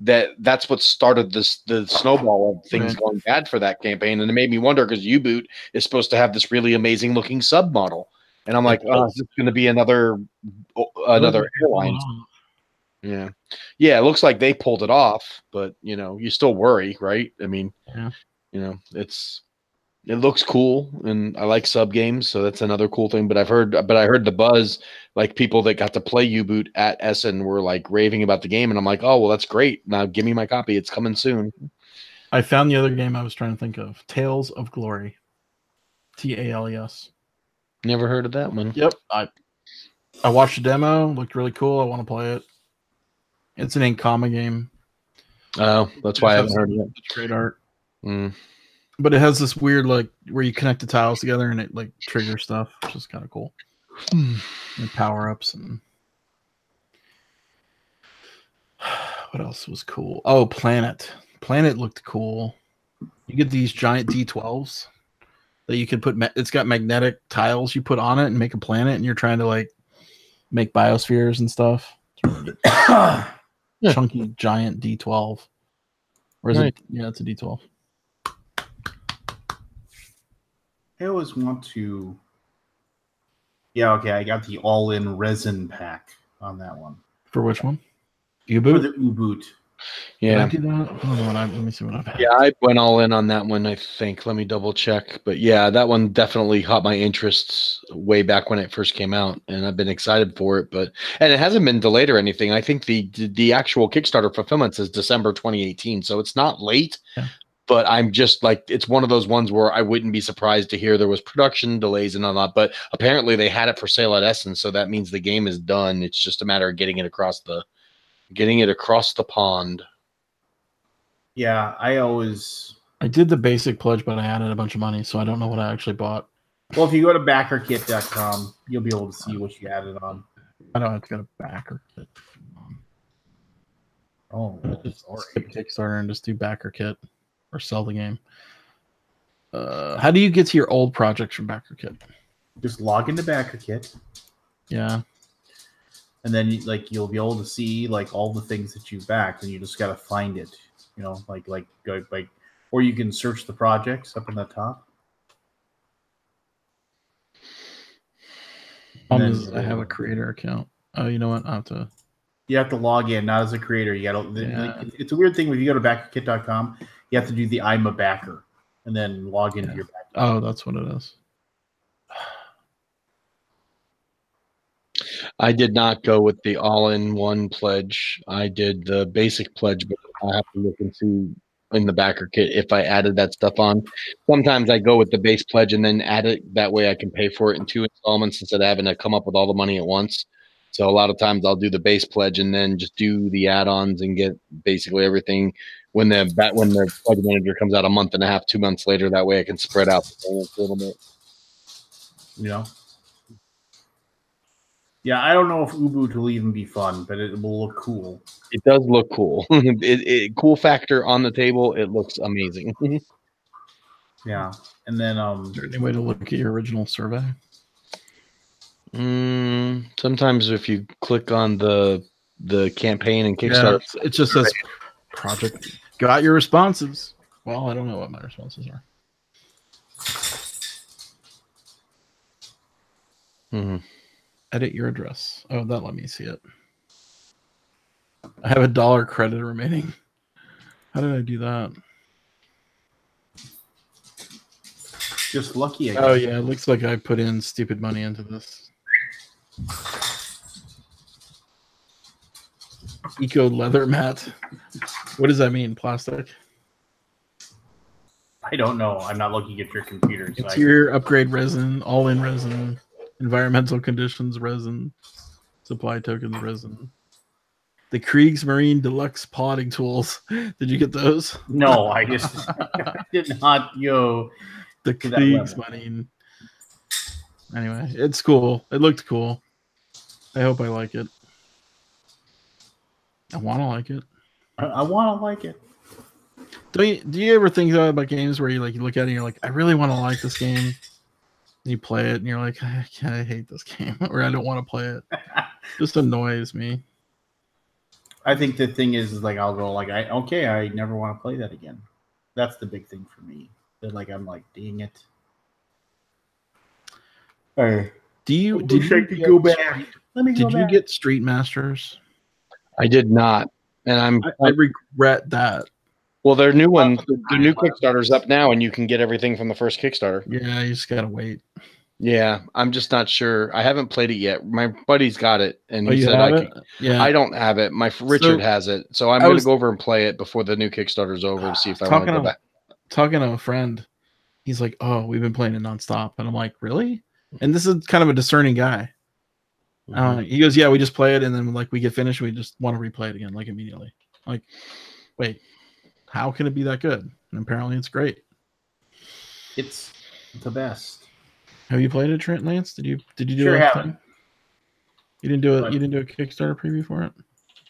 that's what started the snowball of things going bad for that campaign, and it made me wonder because U-Boot is supposed to have this really amazing looking sub model, and I'm like, oh, is this going to be another airline? Yeah, it looks like they pulled it off, but you still worry, right? I mean, it's. It looks cool, and I like sub games, so that's another cool thing. But I heard the buzz, like people that got to play U-Boot at Essen were like raving about the game, and I'm like, oh well, that's great. Now give me my copy; it's coming soon. I found the other game I was trying to think of: Tales of Glory, TALES. Never heard of that one. Yep, I watched the demo. Looked really cool. I want to play it. It's an Ankama game. Oh, that's why I haven't heard of it. It's great art. Mm. But it has this weird, like, where you connect the tiles together and it, like, triggers stuff, which is kind of cool. And power-ups and... What else was cool? Oh, Planet. Planet looked cool. You get these giant D12s that you can put... It's got magnetic tiles you put on it and make a planet, and you're trying to, like, make biospheres and stuff. Chunky, giant D12. Or is it? Yeah, it's a D12. I always want to. Yeah, okay. I got the all-in resin pack on that one. For which one? For U-Boot? the U-Boot. Yeah. Did I do that? Let me see what I've had. Yeah, I went all in on that one, I think. Let me double check. But yeah, that one definitely caught my interests way back when it first came out, and I've been excited for it. And it hasn't been delayed or anything. I think the actual Kickstarter fulfillment is December 2018, so it's not late. Yeah. But I'm just like, it's one of those ones where I wouldn't be surprised to hear there was production delays and all that. But apparently they had it for sale at Essen, so that means the game is done. It's just a matter of getting it across the pond. Yeah, I did the basic pledge, but I added a bunch of money, so I don't know what I actually bought. Well, if you go to backerkit.com, you'll be able to see what you added on. I don't have to go to BackerKit. Oh, skip Kickstarter and just do BackerKit or sell the game. How do you get to your old projects from BackerKit? Just log into BackerKit. Yeah. And then you'll be able to see like all the things that you backed, and you just gotta find it. You know, or you can search the projects up in the top. I have a creator account. Oh, you know what? I have to. You have to log in, not as a creator. You gotta. Yeah. It's a weird thing when you go to backerkit.com. You have to do the I'm a backer, and then log into your backer. Oh, that's what it is. I did not go with the all-in-one pledge. I did the basic pledge, but I have to look and see in the backer kit if I added that stuff on. Sometimes I go with the base pledge and then add it. That way I can pay for it in 2 installments instead of having to come up with all the money at once. So a lot of times I'll do the base pledge and then just do the add-ons and get basically everything when the pledge manager comes out a month and a half, 2 months later. That way I can spread out the payments a little bit. Yeah. Yeah, I don't know if U-Boot will even be fun, but it will look cool. It does look cool. Cool factor on the table. It looks amazing. Yeah, and then is there any way to look at your original survey? Sometimes if you click on the campaign and Kickstarter, it just says project. Got your responses. Well, I don't know what my responses are. Edit your address. Oh, that let me see it. I have $1 credit remaining. How did I do that? Just lucky, I guess. Oh yeah, it looks like I put in stupid money into this. Eco leather mat. What does that mean? Plastic? I don't know. I'm not looking at your computer. So Interior upgrade resin, all-in resin, environmental conditions resin, supply tokens resin. The Kriegsmarine Deluxe potting tools. Did you get those? No, I just did not go. The Kriegsmarine. Anyway, it's cool. It looked cool. I hope I like it. I want to like it. I want to like it. Do you ever think about games where you look at it and you're like, I really want to like this game? And you play it and you're like, I hate this game, or I don't want to play it. It just annoys me. I think the thing is like I'll go like I never want to play that again. That's the big thing for me. That I'm like, dang it. Hey, did you go back? Let me go back. Did you get Street Masters? I did not, and I regret that. Well, their new one, the new Kickstarter's up now, and you can get everything from the first Kickstarter. Yeah, you just gotta wait. Yeah, I'm just not sure. I haven't played it yet. My buddy's got it, and he you said have I it? could. Yeah, I don't have it. Richard has it, so I'm going to go over and play it before the new Kickstarter's over to see if I want to go back. Talking to a friend, he's like, "Oh, we've been playing it nonstop," and I'm like, "Really?" And this is kind of a discerning guy. He goes, "Yeah, we just play it, and then like we get finished, we just want to replay it again, like immediately." Like, wait, how can it be that good? And apparently, it's great. It's the best. Have you played it, Trent Lance? Did you do sure it? Haven't. You didn't do it. You didn't do a Kickstarter preview for it?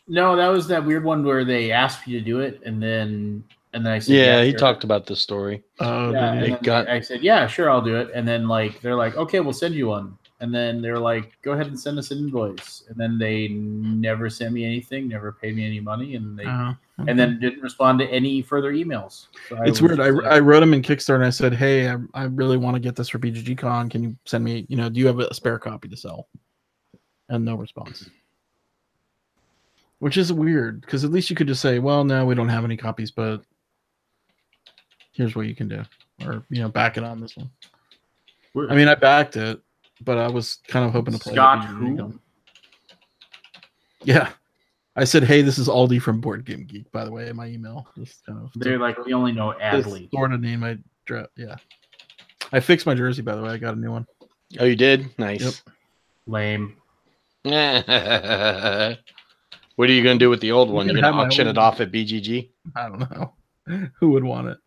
No, that was that weird one where they asked you to do it, and then I said, yeah, he talked about this story. Oh, yeah, I said, yeah, sure, I'll do it. And then like they're like, okay, we'll send you one. And then they're like, go ahead and send us an invoice. And then they never sent me anything, never paid me any money, and they and then didn't respond to any further emails. So it's weird. I wrote them in Kickstarter and I said, hey, I really want to get this for BGG-Con. Can you send me, do you have a spare copy to sell? And no response. Which is weird, because at least you could just say, well, no, we don't have any copies, but here's what you can do. Or, back it on this one. I mean, I backed it, but I was kind of hoping to play Scott who? Yeah. I said, hey, this is Aldi from Board Game Geek, by the way, in my email. Just kind of They're like, we only know Adley. Sort of name I drew. Yeah. I fixed my jersey, by the way. I got a new one. Oh, you did? Nice. Yep. Lame. What are you going to do with the old one? You're going to auction it off at BGG? I don't know. Who would want it?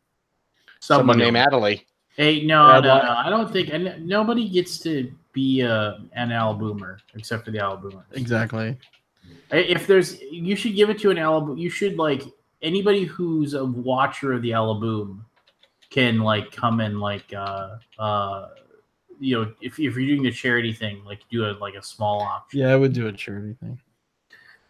Someone named Adley. Hey, no. I don't think nobody gets to be an Alaboomer except for the Alaboomers. Exactly. If you should give it to an Alaboom. You should anybody who's a watcher of the Alaboom can come and if you're doing a charity thing, do a small auction. Yeah, I would do a charity thing.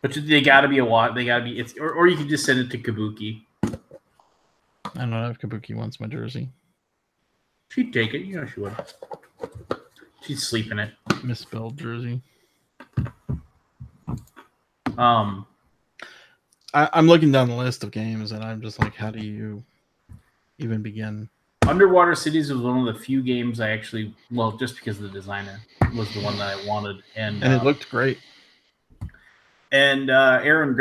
But they got to be They got to be or you can just send it to Kabuki. I don't know if Kabuki wants my jersey. She'd take it. She would. She'd sleep in it. Misspelled jersey. I'm looking down the list of games, and I'm just like, how do you even begin? Underwater Cities was one of the few games I actually, just because the designer was the one that I wanted, and it looked great. And Aaron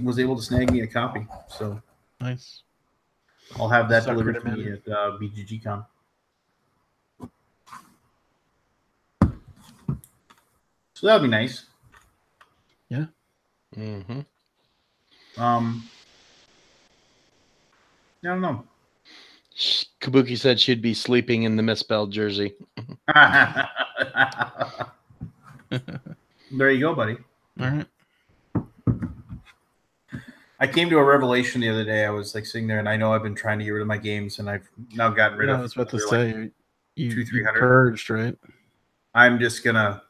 was able to snag me a copy, so nice. I'll have that delivered to me at BGG-Con. So that'd be nice. Yeah. Mm-hmm. I don't know. Kabuki said she'd be sleeping in the misspelled jersey. There you go, buddy. All right. I came to a revelation the other day. I was sitting there, and I know I've been trying to get rid of my games, and I've now gotten rid of. I was about to say, you 200-300 purged, right? I'm just gonna.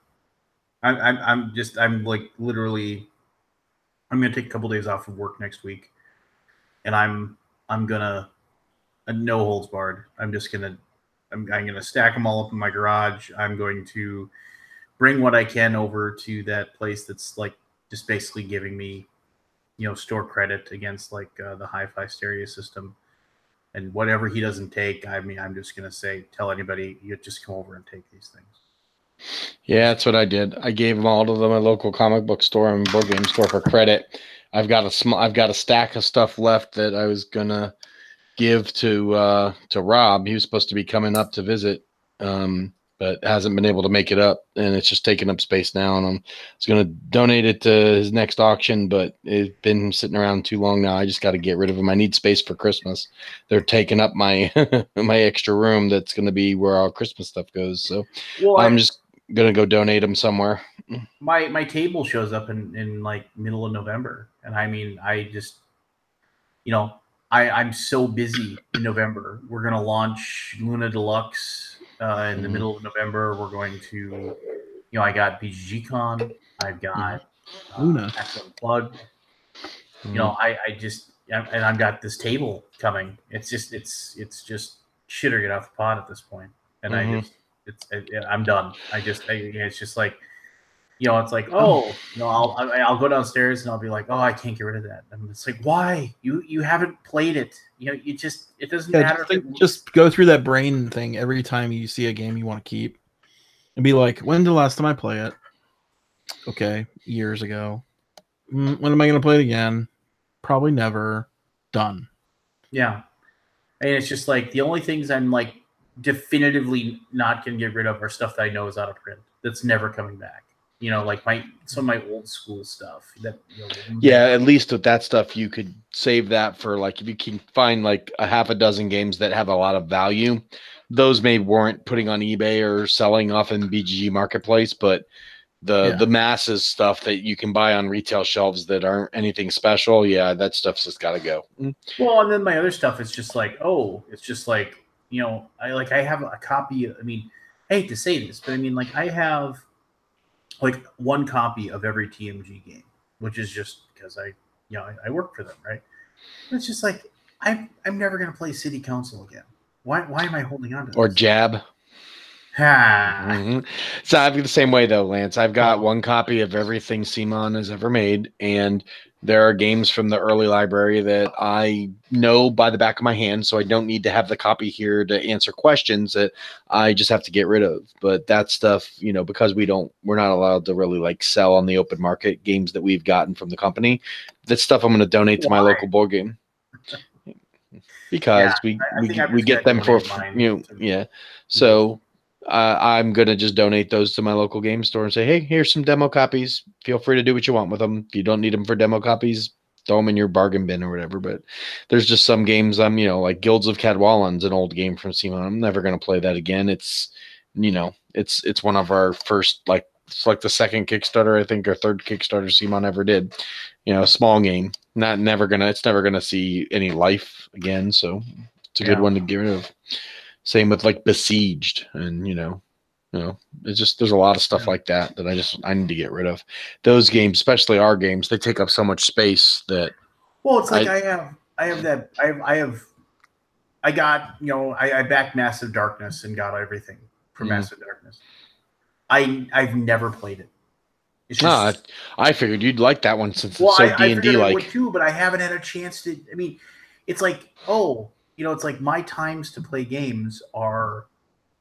I'm literally. I'm gonna take a couple days off of work next week, and I'm gonna no holds barred. I'm gonna stack them all up in my garage. I'm going to bring what I can over to that place that's just basically giving me, store credit against the hi-fi stereo system, and whatever he doesn't take. I mean, I'm just gonna tell anybody, you just come over and take these things. Yeah, that's what I did. I gave them all to my local comic book store and board game store for credit. I've got a stack of stuff left that I was gonna give to Rob. He was supposed to be coming up to visit, but hasn't been able to make it up, and it's just taking up space now. And I was gonna donate it to his next auction, but it's been sitting around too long now. I just got to get rid of them. I need space for Christmas. They're taking up my my extra room. That's gonna be where all Christmas stuff goes. So I'm just gonna go donate them somewhere. My table shows up in middle of November, and I mean, I just I'm so busy in November. We're gonna launch Luna Deluxe in the middle of November. We're going to I got BGG-Con. I've got Luna Unplugged. And I've got this table coming. It's just shit or get off the pot at this point, and I'm done. It's just It's like, oh, I'll go downstairs and I'll be like, oh, I can't get rid of that. And it's like, why? You haven't played it. It doesn't matter. Just go through that brain thing every time you see a game you want to keep, and be like, when did the last time I play it? Okay, years ago. When am I going to play it again? Probably never. Done. Yeah, and it's just like the only things I'm like definitively not going to get rid of are stuff that I know is out of print that's never coming back. Like some of my old school stuff. At least with that stuff, you could save that for like if you can find like a half a dozen games that have a lot of value. Those may warrant putting on eBay or selling off in BGG Marketplace, but the masses stuff that you can buy on retail shelves that aren't anything special, that stuff's just got to go. Well, and then my other stuff is just like, I have a copy. I mean, I hate to say this, but I mean, like I have like one copy of every TMG game, which is just because I work for them, right? But it's just like I'm never gonna play City Council again. Why am I holding on to this? Or Jab? So I've got the same way though, Lance. I've got one copy of everything CMON has ever made, and there are games from the early library that I know by the back of my hand, so I don't need to have the copy here to answer questions that I just have to get rid of. But that stuff, because we're not allowed to really like sell on the open market games that we've gotten from the company. That stuff I'm going to donate to my local board game. Because we get them for So I'm going to just donate those to my local game store and say, hey, here's some demo copies. Feel free to do what you want with them. If you don't need them for demo copies, throw them in your bargain bin or whatever. But there's just some games like Guilds of Cadwallon's an old game from CMON. I'm never going to play that again. It's, it's one of our first, it's like the second Kickstarter, I think, or third Kickstarter CMON ever did. Small game. It's never gonna see any life again. So it's a good one to get rid of. Same with like Besieged, and it's just there's a lot of stuff like that I need to get rid of. Those games, especially our games, they take up so much space that. Well, it's like I backed Massive Darkness and got everything for Massive Darkness. I've never played it. It's just, I figured you'd like that one since it's so D&D like. I would too, but I haven't had a chance to. I mean, it's like it's like my times to play games are.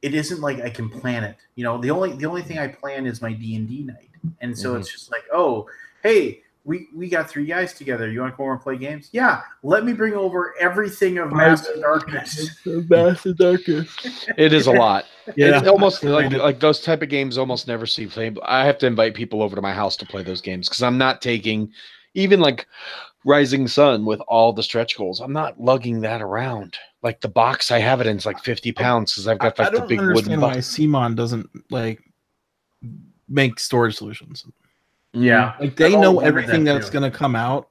It isn't like I can plan it. The only thing I plan is my D&D night, and so it's just like, oh, hey, we got 3 guys together. You want to come over and play games? Yeah, let me bring over everything of Massive Darkness. Massive Darkness. It is a lot. Yeah, it's almost like those type of games almost never see play. I have to invite people over to my house to play those games because I'm not taking even like Rising Sun with all the stretch goals. I'm not lugging that around. Like the box I have it in is like 50 pounds because I've got like the big wooden box. Why CMON doesn't like make storage solutions. Yeah, like they know everything that's going to come out.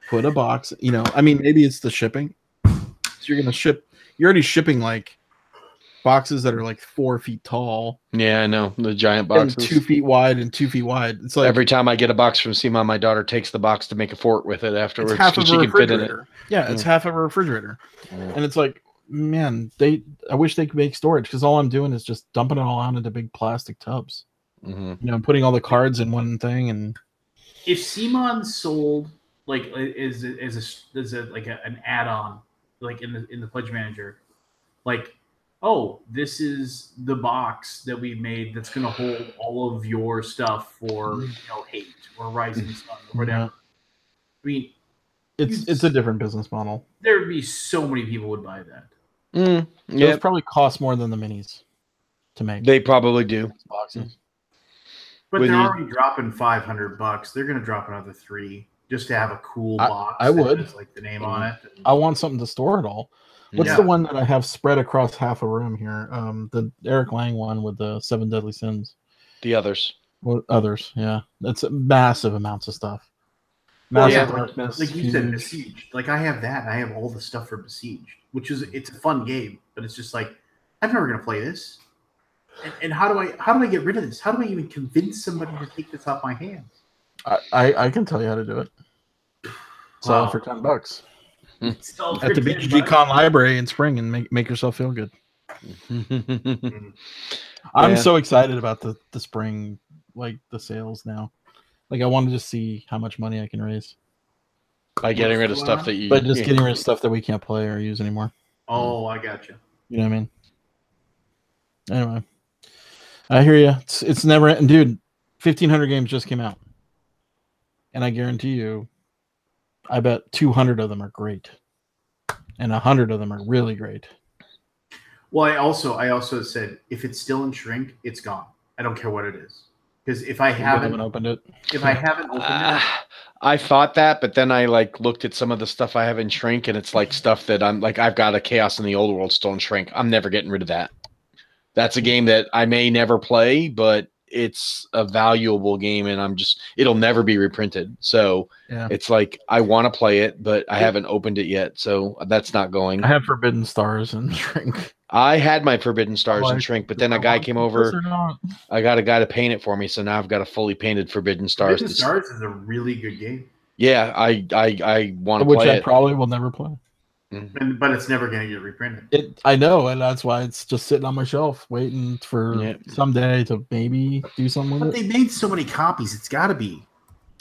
Put a box. I mean, maybe it's the shipping. So you're going to ship. You're already shipping like boxes that are like 4 feet tall. Yeah, I know the giant boxes, and 2 feet wide and 2 feet wide. It's like every time I get a box from CMON, my daughter takes the box to make a fort with it afterwards because she can fit in it. Yeah, it's half of a refrigerator, and it's like, man, I wish they could make storage because all I'm doing is just dumping it all out into big plastic tubs. I'm putting all the cards in one thing. And if CMON sold like is like an add-on, like in the Pledge Manager, like, oh, this is the box that we made that's going to hold all of your stuff for Hate or Rising Sun or whatever. I mean, it's a different business model. There would be so many people would buy that. Those probably cost more than the minis to make. They probably do. Boxes. But they're already dropping $500. They're going to drop another $3 just to have a cool box. I would has, like the name on it. I want something to store it all. What's the one that I have spread across half a room here? The Eric Lang one with the 7 Deadly Sins. The Others. Others, yeah. That's massive amounts of stuff. Darkness, like you said, Besieged. Like I have that, and I have all the stuff for Besieged, it's a fun game, but it's just like I'm never going to play this. And how do I get rid of this? How do I even convince somebody to take this off my hands? I can tell you how to do it. Sell it for $10 at the BGG Con library in spring and make yourself feel good. I'm so excited about the spring like the sales now. Like I wanted to see how much money I can raise by getting rid of stuff that you. But just getting rid of stuff that we can't play or use anymore. Oh, I got you. You know what I mean? Anyway, I hear you. It's never ending, dude. 1,500 games just came out, and I guarantee you, I bet 200 of them are great, and 100 of them are really great. Well, I also said if it's still in shrink, it's gone. I don't care what it is, because if I haven't opened it, I thought that, but then I like looked at some of the stuff I have in shrink, and it's like stuff that I'm like I've got a Chaos in the Old World still in shrink. I'm never getting rid of that. That's a game that I may never play, but it's a valuable game, and it'll never be reprinted. So it's like I want to play it, but I haven't opened it yet, so that's not going. I have Forbidden Stars and shrink. I had my Forbidden Stars and shrink, but then a guy came over. I got a guy to paint it for me, so now I've got a fully painted Forbidden Stars. Forbidden Stars is a really good game. Yeah, I want to play it. Which I probably will never play. But it's never going to get reprinted. I know, and that's why it's just sitting on my shelf, waiting for someday to maybe do something with it. But they made so many copies; it's got to be.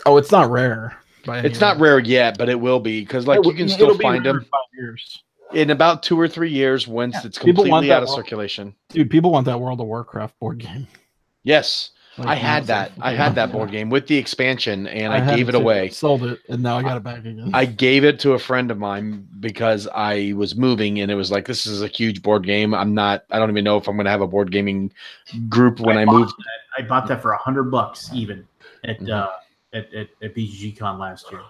Oh, it's not rare. It's not rare yet, but it will be because you can still find them. 5 years. In about 2 or 3 years, once it's completely out of circulation. Dude, people want that World of Warcraft board game. Yes. I had that. I had that board game with the expansion, and I gave it away. Sold it, and now I got it back again. I gave it to a friend of mine because I was moving, and it was like, this is a huge board game. I don't even know if I'm going to have a board gaming group when I moved. I bought that for $100 even at BGG-Con last year.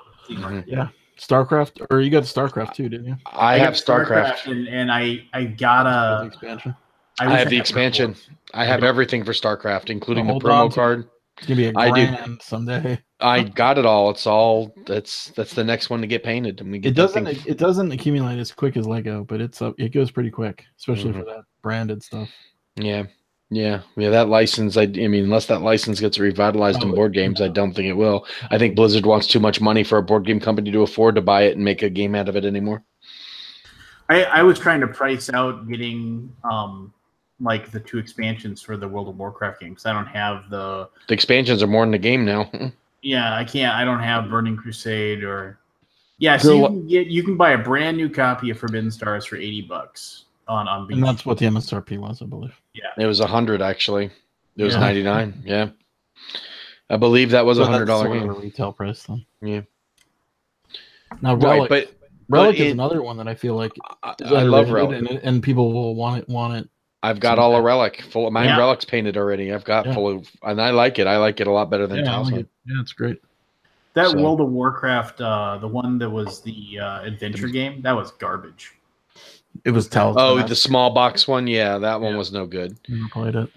Yeah. StarCraft, or you got StarCraft too, didn't you? I have StarCraft. And I got the expansion. I have the expansion. I have everything for StarCraft, including the promo card. It's gonna be a grand someday. I got it all. It's all that's the next one to get painted. And it doesn't accumulate as quick as Lego, but it goes pretty quick, especially for that branded stuff. Yeah. That license. I mean, unless that license gets revitalized in board games, I don't think it will. I think Blizzard wants too much money for a board game company to afford to buy it and make a game out of it anymore. I was trying to price out getting like the 2 expansions for the World of Warcraft game because I don't have the expansions are more in the game now. Yeah, I can't. I don't have Burning Crusade or so you can buy a brand new copy of Forbidden Stars for $80 on BGG. And that's what the MSRP was, I believe. Yeah, it was 100 actually. It was 99. Yeah, I believe that was $100 game. Retail price then. Yeah. Now Relic, Relic is another one that I feel like I love Relic, and people will want it. I've got all a Relic full. Mine Relic's painted already. I've got full of, and I like it. I like it a lot better than Talisman. Yeah, it's great. That World of Warcraft, the one that was the adventure game, that was garbage. It was Talisman. Oh, the small box one. Yeah, that one was no good. Never played it.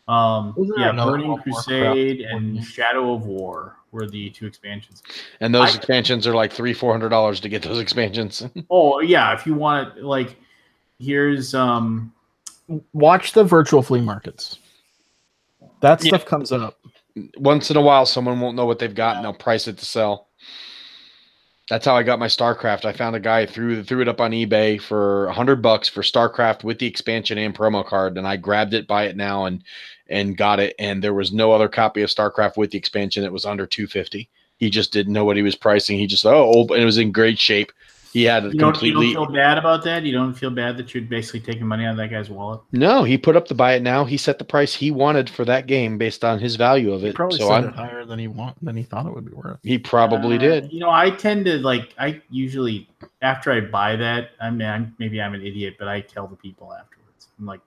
Burning Crusade and Shadow of War were the 2 expansions. And those expansions are like $300-$400 to get those expansions. Oh yeah, if you want it, like, here's watch the virtual flea markets. That stuff comes up once in a while. Someone won't know what they've got, and they'll price it to sell. That's how I got my StarCraft. I found a guy threw it up on eBay for $100 for StarCraft with the expansion and promo card, and I grabbed it, buy it now, and got it. And there was no other copy of StarCraft with the expansion that was under $250. He just didn't know what he was pricing. He just and it was in great shape. He had it completely. You don't feel bad about that? You don't feel bad that you're basically taking money out of that guy's wallet? No, he put up the buy it now. He set the price he wanted for that game based on his value of it. He probably set it higher than he thought it would be worth. He probably did. I tend to I usually after I buy that, maybe I'm an idiot, but I tell the people afterwards. I'm like,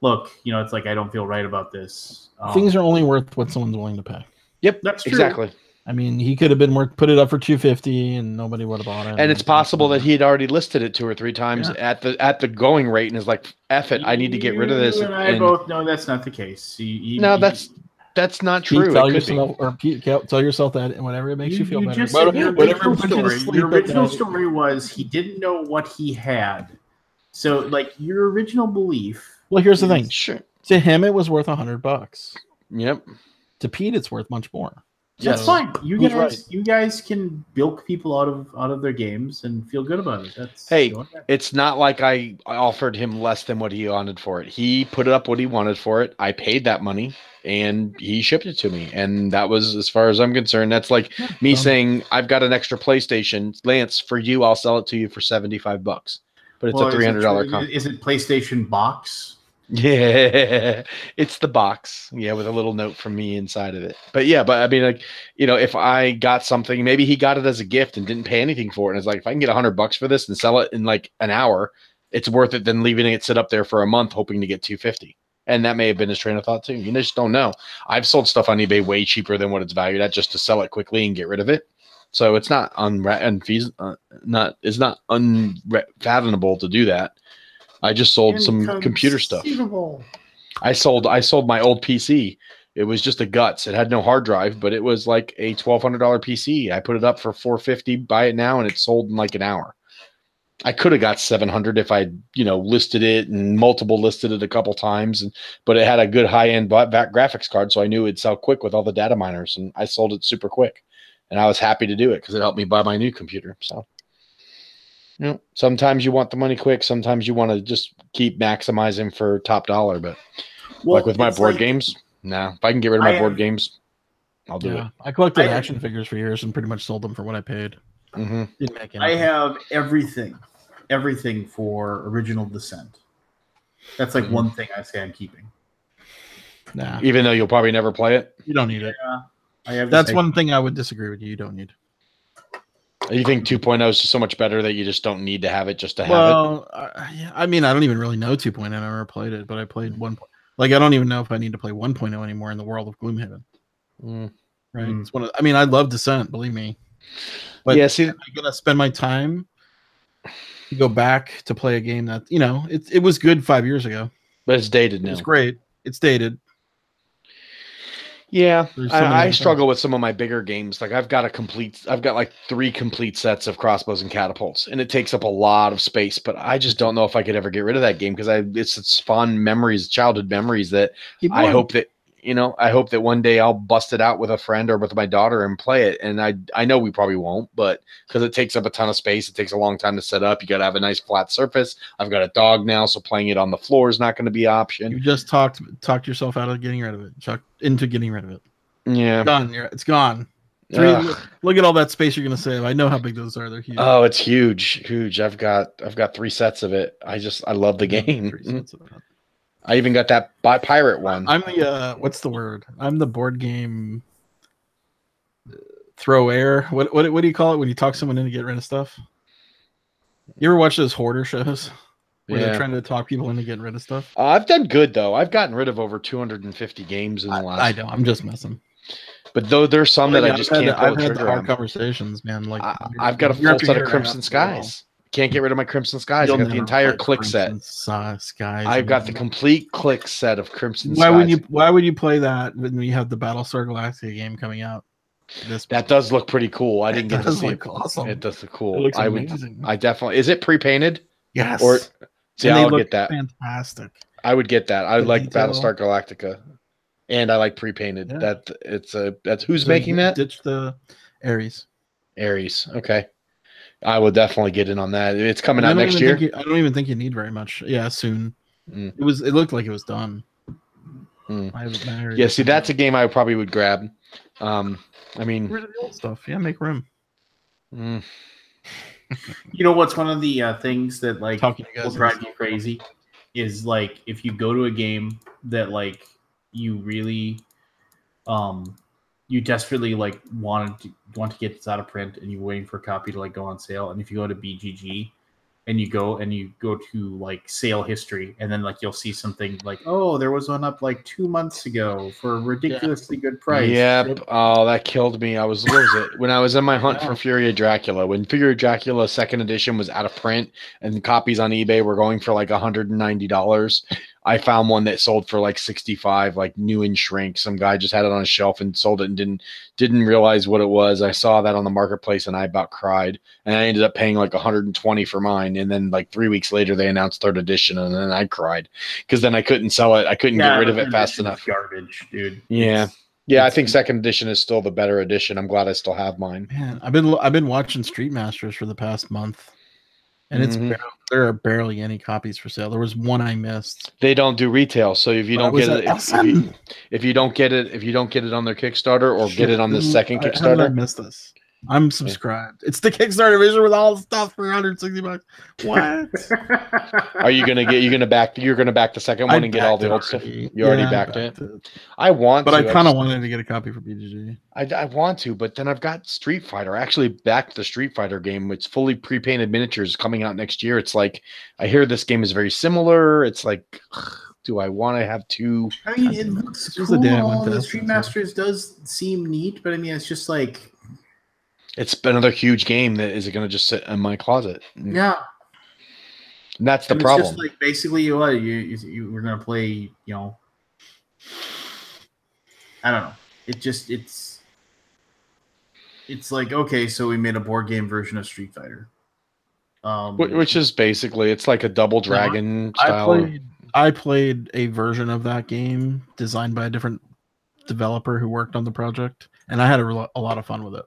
look, it's like I don't feel right about this. Things are only worth what someone's willing to pay. Yep, that's true. Exactly. I mean, he could have been put it up for $250 and nobody would have bought it. And it's possible that he had already listed it 2 or 3 times at the going rate and is like, "F it, I need to get rid of this." You and I both know that's not the case. That's not true. Tell yourself that, and whatever it makes you feel better. Your original story was he didn't know what he had. So, like, your original belief. Well, here's the thing. Sure. To him, it was worth $100. Yep. To Pete, it's worth much more. That's fine. You who's guys can bilk people out of their games and feel good about it. That's Hey, it's not like I offered him less than what he wanted for it. He put up what he wanted for it. I paid that money and he shipped it to me. And that was, as far as I'm concerned, that's like me saying, I've got an extra PlayStation. Lance, for you, I'll sell it to you for $75. But it's a $300 comp. Is it PlayStation box? Yeah, it's the box. Yeah, with a little note from me inside of it. But yeah, I mean, like, if I got something, maybe he got it as a gift and didn't pay anything for it. And it's like, if I can get $100 for this and sell it in like an hour, it's worth it than leaving it sit up there for a month hoping to get $250. And that may have been his train of thought too. You just don't know. I've sold stuff on eBay way cheaper than what it's valued at just to sell it quickly and get rid of it. So it's not unfathomable to do that. I just sold some computer stuff. I sold my old PC. It was just a guts. It had no hard drive, but it was like a $1,200 PC. I put it up for $450. Buy it now, and it sold in like an hour. I could have got $700 if I, listed it and multiple listed it a couple times, but it had a good high end graphics card, so I knew it'd sell quick with all the data miners, and I sold it super quick, and I was happy to do it because it helped me buy my new computer. So. Sometimes you want the money quick. Sometimes you want to just keep maximizing for top dollar. But like with my board games, if I can get rid of my board games, I'll do it. I collected action figures for years and pretty much sold them for what I paid. Mm-hmm. I have everything for Original Descent. That's like one thing I say I'm keeping. Nah, even though you'll probably never play it, you don't need it. Yeah, that's one thing I would disagree with you. You don't need. You think 2.0 is just so much better that you just don't need to have it just to have it? Well, I mean, I don't even really know 2.0. I never played it, but I played 1. Like, I don't even know if I need to play 1.0 anymore in the world of Gloomhaven. Right? It's one of. I mean, I love Descent, believe me. But yeah, see, I'm gonna spend my time to go back to play a game that it was good 5 years ago, but it's dated now. It's great. It's dated. Yeah, I struggle with some of my bigger games. Like I've got like 3 complete sets of crossbows and catapults, and it takes up a lot of space. But I just don't know if I could ever get rid of that game because it's fond memories, childhood memories that I hope that one day I'll bust it out with a friend or with my daughter and play it. And I know we probably won't, but because it takes up a ton of space, it takes a long time to set up. You got to have a nice flat surface. I've got a dog now, so playing it on the floor is not going to be an option. You just talked yourself out of getting rid of it. Into getting rid of it. Yeah, it's gone. Look at all that space you're going to save. I know how big those are. They're huge. Oh, it's huge. I've got 3 sets of it. I love the game. 3 sets of that. I even got that pirate one. I'm the what's the word? I'm the board game throw air. What do you call it when you talk someone into get rid of stuff? You ever watch those hoarder shows where they're trying to talk people into getting rid of stuff? I've done good though. I've gotten rid of over 250 games in the last. I know. I'm just messing. But though there's some that I just can't. I've had the hard conversations, man. Like I've got a full set of Crimson Skies. Can't get rid of my Crimson Skies. I got the entire click set. Skies. I've got the complete click set of Crimson Skies. Why would you play that when you have the Battlestar Galactica game coming out? That does look pretty cool. I didn't get to see it. Awesome. It does look cool. It looks amazing. I definitely. Is it pre-painted? Yes. Or see, I'll get that. Fantastic. I would get that. I like Battlestar Galactica, and I like pre-painted. Yeah. That's who's making that? Ditch the Ares. Okay. I will definitely get in on that. It's coming out next year. I don't even think you need very much. Yeah, soon. It looked like it was done. Yeah, see, that's a game I probably would grab. I mean, rid of the old stuff. Yeah, make room. You know what's one of the things that like will drive you crazy is like if you go to a game that like you really you desperately like want to get this out of print and you're waiting for a copy to like go on sale, and if you go to BGG and you go to like sale history, and then like you'll see something like, oh, there was one up like 2 months ago for a ridiculously good price. Yep. Oh, that killed me. What was it? When I was in my hunt for Fury of Dracula, when Fury of Dracula 2nd edition was out of print and copies on eBay were going for like $190, I found one that sold for like $65, like new in shrink. Some guy just had it on a shelf and sold it and didn't realize what it was. I saw that on the marketplace and I about cried. And I ended up paying like $120 for mine. And then like 3 weeks later, they announced 3rd edition, and then I cried because then I couldn't sell it. I couldn't get rid of it fast enough. Garbage, dude. Yeah. Yeah, I think second edition is still the better edition. I'm glad I still have mine. Man, I've been watching Street Masters for the past month, and there are barely any copies for sale. There was one I missed. They don't do retail, so if you don't get it, if you don't get it on their Kickstarter or get it on the second Kickstarter, how did I miss this? I'm subscribed. It's the Kickstarter version with all the stuff for $160. What? Are you gonna back? You're gonna back the second one and get all the old stuff. You already backed it. I want, but I kind of wanted to get a copy for BGG. I want to, but then I've got Street Fighter. I actually backed the Street Fighter game. It's fully pre-painted miniatures coming out next year. It's like I hear this game is very similar. It's like, do I want to have two? I mean, it looks cool. The Street Masters does seem neat, but I mean, it's just like. It's another huge game that is going to just sit in my closet. Yeah, and that's the problem. It's just like basically, you were going to play. You know, I don't know. It's like, okay, so we made a board game version of Street Fighter, which is basically it's like a Double Dragon style. I played a version of that game designed by a different developer who worked on the project, and I had a lot of fun with it.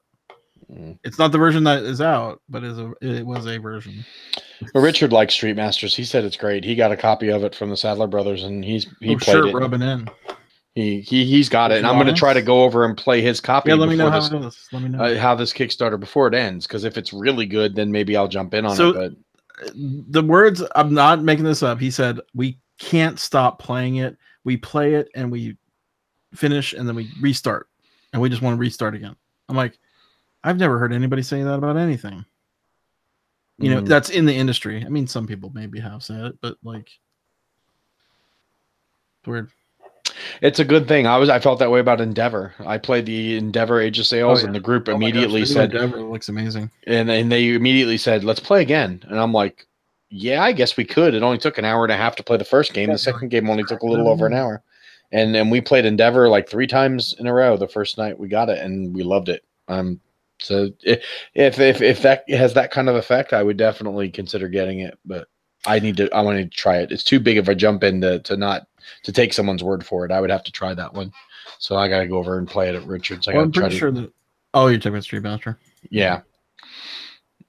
It's not the version that is out, but it was a version. But Richard likes Street Masters. He said it's great. He got a copy of it from the Sadler Brothers, and he played it. Rubbing in. He's got it, and I'm going to try to go over and play his copy. Yeah, let me know how it is. Let me know how this Kickstarter before it ends, because if it's really good, then maybe I'll jump in on it. But the words, I'm not making this up. He said we can't stop playing it. We play it and we finish, and then we restart, and we just want to restart again. I'm like, I've never heard anybody say that about anything. You know, that's in the industry. I mean, some people maybe have said it, but like, it's weird. It's a good thing. I felt that way about Endeavor. I played the Endeavor Age of Sales, and the group immediately said, Endeavor looks amazing. And they immediately said, let's play again. And I'm like, yeah, I guess we could. It only took an hour and a half to play the first game. The second game only took a little over an hour. And we played Endeavor like 3 times in a row the first night we got it, and we loved it. So if that has that kind of effect, I would definitely consider getting it. But I want to try it. It's too big of a jump in to take someone's word for it. I would have to try that one. So I got to go over and play it at Richard's. I'm pretty sure that. Oh, you're talking about Street Master? Yeah.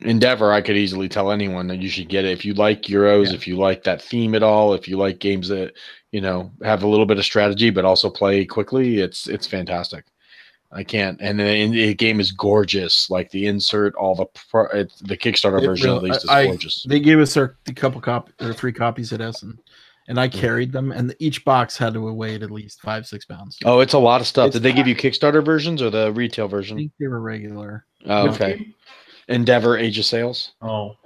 Endeavor, I could easily tell anyone that you should get it if you like Euros, if you like that theme at all, if you like games that have a little bit of strategy but also play quickly. It's fantastic. I can't, and the game is gorgeous. Like the insert, all the Kickstarter version at least is gorgeous. They gave us a couple 3 copies at Essen, and I carried them, and each box had to weigh at least 5-6 pounds. Oh, it's a lot of stuff. Did they give you Kickstarter versions or the retail version? I think they were regular. Oh, okay. Endeavor Age of Sales. Oh,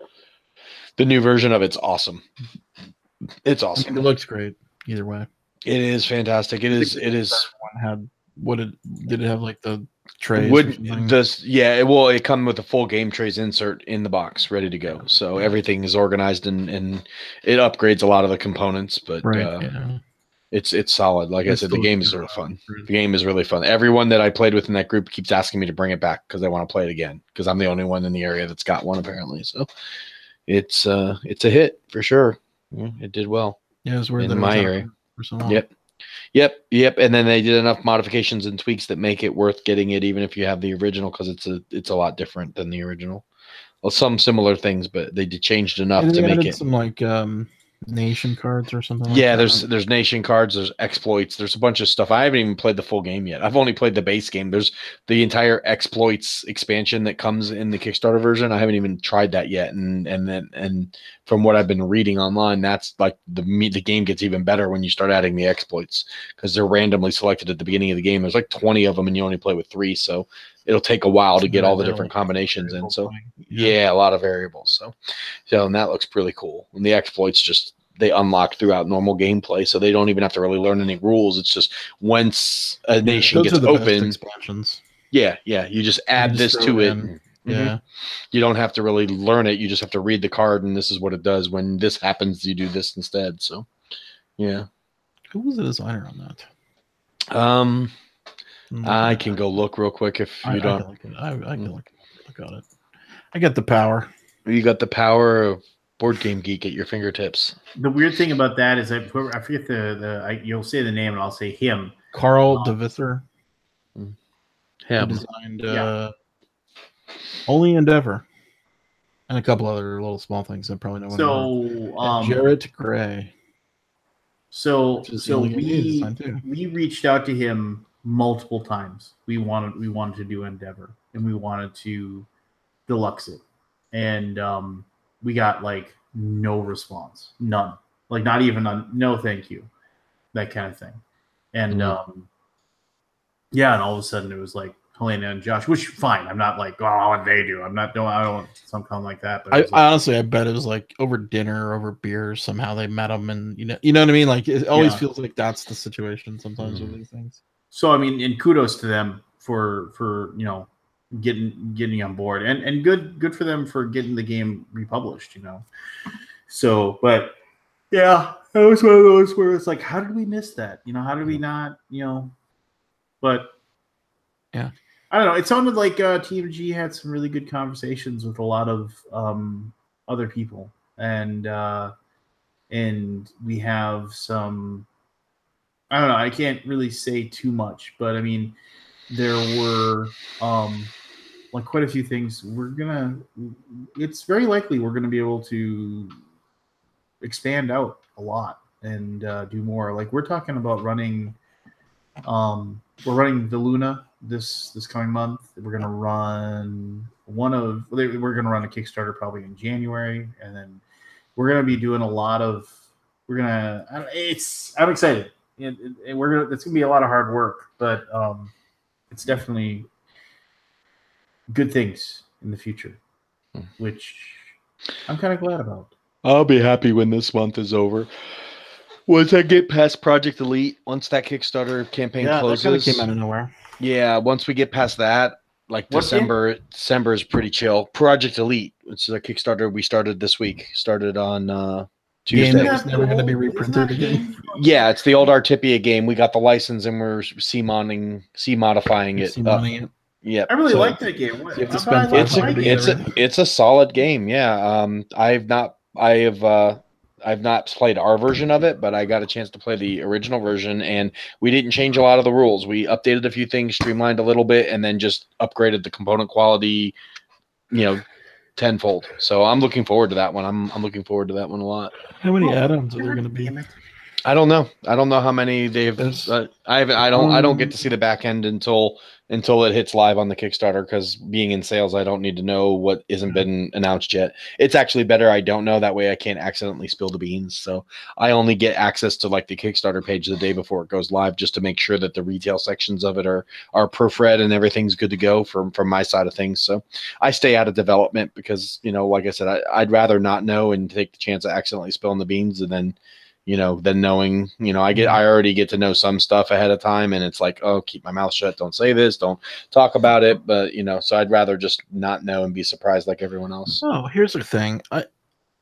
the new version of it's awesome. It's awesome. I mean, it looks great either way. It is fantastic. It is. One had. Did it have like the trays? It come with a full game trays insert in the box, ready to go. So everything is organized and it upgrades a lot of the components. But it's solid. Like I said, the game is sort of fun. The game is really fun. Everyone that I played with in that group keeps asking me to bring it back because they want to play it again. Because I'm the only one in the area that's got one apparently. So it's a hit for sure. Yeah, it did well. Yeah, it was weird in my area. For so long. Yep. And then they did enough modifications and tweaks that make it worth getting it, even if you have the original, because it's a lot different than the original. Well, some similar things, but they changed enough to make it some like nation cards or something. There's nation cards, there's exploits, there's a bunch of stuff. I haven't even played the full game yet. I've only played the base game. There's the entire exploits expansion that comes in the Kickstarter version. I haven't even tried that yet. And from what I've been reading online, that's like the game gets even better when you start adding the exploits, because they're randomly selected at the beginning of the game. There's like 20 of them and you only play with 3, so it'll take a while to get all the different combinations in. So a lot of variables. So and that looks pretty cool. And the exploits they unlock throughout normal gameplay, so they don't even have to really learn any rules. It's just once a nation gets open, expansions. Yeah, you just add this to it. Yeah, you don't have to really learn it. You just have to read the card, and this is what it does. When this happens, you do this instead. So, yeah. Who was the designer on that? I can go look real quick if you don't. I can look at it. I got the power. You got the power of Board Game Geek at your fingertips. The weird thing about that is I forget you'll say the name and I'll say him. Carl de Visser. He designed Only Endeavor and a couple other little small things I probably know. So Jarrett Gray. So we reached out to him multiple times. We wanted to do Endeavor, and we wanted to deluxe it, and we got like no response, none, like not even no thank you, that kind of thing. And and all of a sudden it was like Helena and Josh, which fine. I'm not like, oh, what they do. I don't want something like that. But I honestly, I bet it was like over dinner, over beer. Somehow they met them, and you know what I mean. Like it always feels like that's the situation sometimes with these things. So I mean, and kudos to them for getting on board, and good for them for getting the game republished. So but yeah, that was one of those where it's like, how did we miss that? How did we not? But yeah. I don't know. It sounded like TMG had some really good conversations with a lot of other people, and we have some. I don't know. I can't really say too much, but I mean, there were like quite a few things. It's very likely we're gonna be able to expand out a lot and do more. Like we're talking about running. We're running the Luna this coming month. We're gonna run we're gonna run a Kickstarter probably in January, and then we're gonna be doing a lot of. I'm excited. It's gonna be a lot of hard work, but it's definitely good things in the future, which I'm kind of glad about. I'll be happy when this month is over. Once I get past Project Elite, once that Kickstarter campaign closes, that kind of came out of nowhere. Yeah, once we get past that, like December is pretty chill. Project Elite, which is a Kickstarter we started this week. Started on Tuesday. Game that's never going to be reprinted again. Yeah, it's the old Artipia game. We got the license and we're C-modifying it. Yeah, I really like that game. It's a solid game. Yeah, I've not played our version of it, but I got a chance to play the original version, and we didn't change a lot of the rules. We updated a few things, streamlined a little bit, and then just upgraded the component quality, tenfold. So I'm looking forward to that one. I'm looking forward to that one a lot. How many add-ons are there going to be? I don't know. I don't know how many they've. I don't get to see the back end until it hits live on the Kickstarter, because being in sales, I don't need to know what isn't been announced yet. It's actually better I don't know. That way I can't accidentally spill the beans. So I only get access to like the Kickstarter page the day before it goes live, just to make sure that the retail sections of it are proofread and everything's good to go from my side of things. So I stay out of development because, like I said, I'd rather not know and take the chance of accidentally spilling the beans, and then than knowing, I already get to know some stuff ahead of time, and it's like, oh, keep my mouth shut. Don't say this. Don't talk about it. But, so I'd rather just not know and be surprised like everyone else. Oh, here's the thing.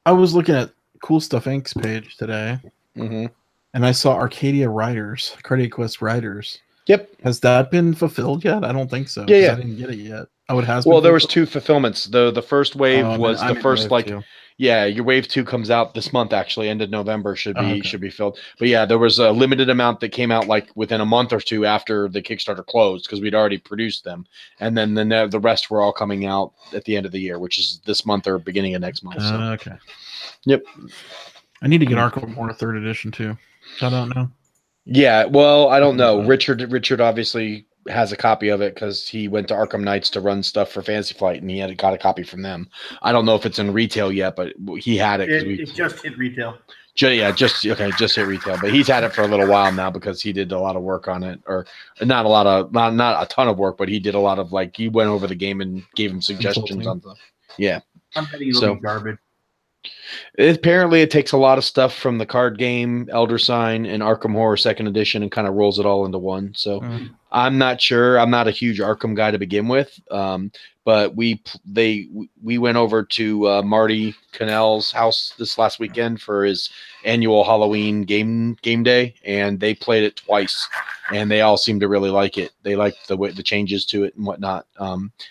I was looking at Cool Stuff Inc.'s page today, and I saw Arcadia Quest Riders. Yep. Has that been fulfilled yet? I don't think so. Yeah. I didn't get it yet. Oh, it has. Well, there was 2 fulfillments. The first wave was the first wave 2. Yeah, your wave 2 comes out this month. Actually, end of November should be filled. But yeah, there was a limited amount that came out like within a month or 2 after the Kickstarter closed, because we'd already produced them, and then the rest were all coming out at the end of the year, which is this month or beginning of next month. So. Okay. Yep. I need to get Arkham Horror 3rd edition too. I don't know. Yeah, well, I don't know. Richard obviously has a copy of it because he went to Arkham Knights to run stuff for Fantasy Flight, and he got a copy from them. I don't know if it's in retail yet, but he had it. It just hit retail. Just hit retail. But he's had it for a little while now because he did a lot of work on it, or not a ton of work, but he did a lot of he went over the game and gave him suggestions on stuff. Yeah. I'm betting it'll be garbage. Apparently, it takes a lot of stuff from the card game, Elder Sign, and Arkham Horror 2nd Edition, and kind of rolls it all into one. So I'm not sure. I'm not a huge Arkham guy to begin with, but we went over to Marty Cannell's house this last weekend for his annual Halloween game day, and they played it twice, and they all seemed to really like it. They liked the changes to it and whatnot.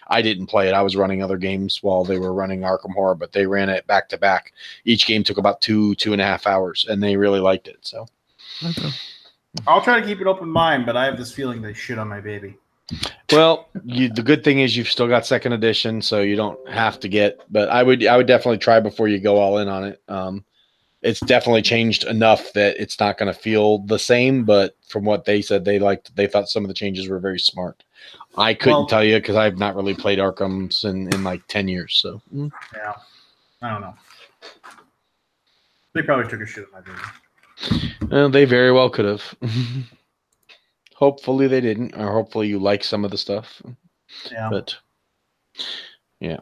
I didn't play it. I was running other games while they were running Arkham Horror, but they ran it back to back. Each game took about 2.5 hours, and they really liked it. So I'll try to keep an open mind, but I have this feeling they shit on my baby. Well, the good thing is you've still got second edition, so you don't have to get. But I would definitely try before you go all in on it. It's definitely changed enough that it's not going to feel the same. But from what they said, they thought some of the changes were very smart. I couldn't tell you because I've not really played Arkham's in like 10 years. So yeah, I don't know. They probably took a shit at my baby. Well, they very well could have. Hopefully they didn't, or hopefully you like some of the stuff. Yeah. But yeah,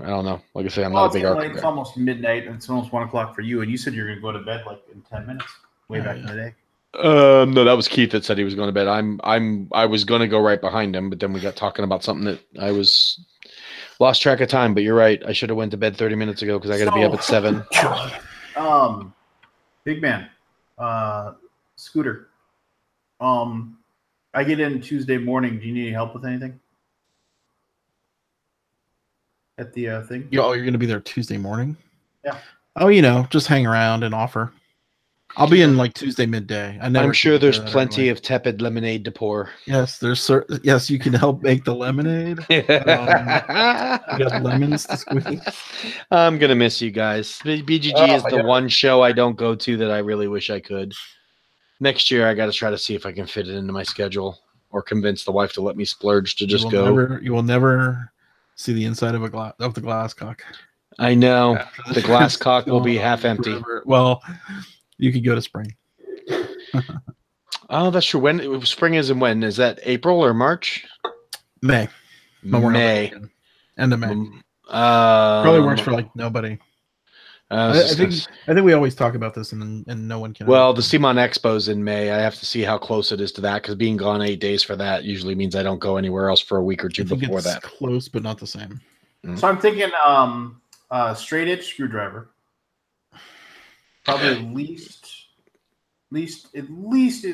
I don't know. Like I say, I'm not a big Arkham guy. It's almost midnight, and it's almost 1 o'clock for you. And you said you're going to go to bed like in 10 minutes, way back in the day. No, that was Keith that said he was going to bed. I was going to go right behind him, but then we got talking about something that I was lost track of time. But you're right. I should have went to bed 30 minutes ago because I got to be up at 7. Big man, Scooter. I get in Tuesday morning. Do you need any help with anything? At the thing? You're going to be there Tuesday morning? Yeah. Oh, just hang around and offer. I'll be in like Tuesday midday. I'm sure there's plenty of tepid lemonade to pour. Yes, yes, you can help make the lemonade. You got lemons to squeeze. I'm gonna miss you guys. BGG is the one show I don't go to that I really wish I could. Next year, I got to try to see if I can fit it into my schedule or convince the wife to let me splurge to just go. You will never see the inside of the glass cock. I know. The glass cock will be half empty. Well, you could go to spring. Oh, that's true. When spring is and when? Is that April or March? May. May. End of May. Probably works for like nobody. I think we always talk about this and no one can. Well, the CMON Expo's in May. I have to see how close it is to that because being gone 8 days for that usually means I don't go anywhere else for a week or two before that. Close, but not the same. So I'm thinking straight edge screwdriver. Probably at least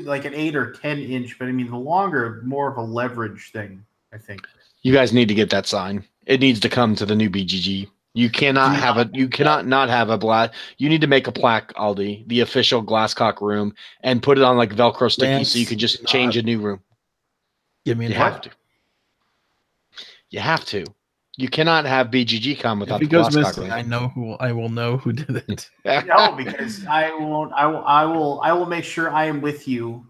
like an 8 or 10 inch, but I mean the longer, more of a leverage thing. I think you guys need to get that sign. It needs to come to the new BGG. You cannot have a. You cannot not have a black. You need to make a plaque, Aldi, the official Glasscock room, and put it on like Velcro sticky, so you can just change a new room. Give me. You have to. You have to. You cannot have BGG come without the Glasscock room. I will know who did it. No, because I won't. I will make sure I am with you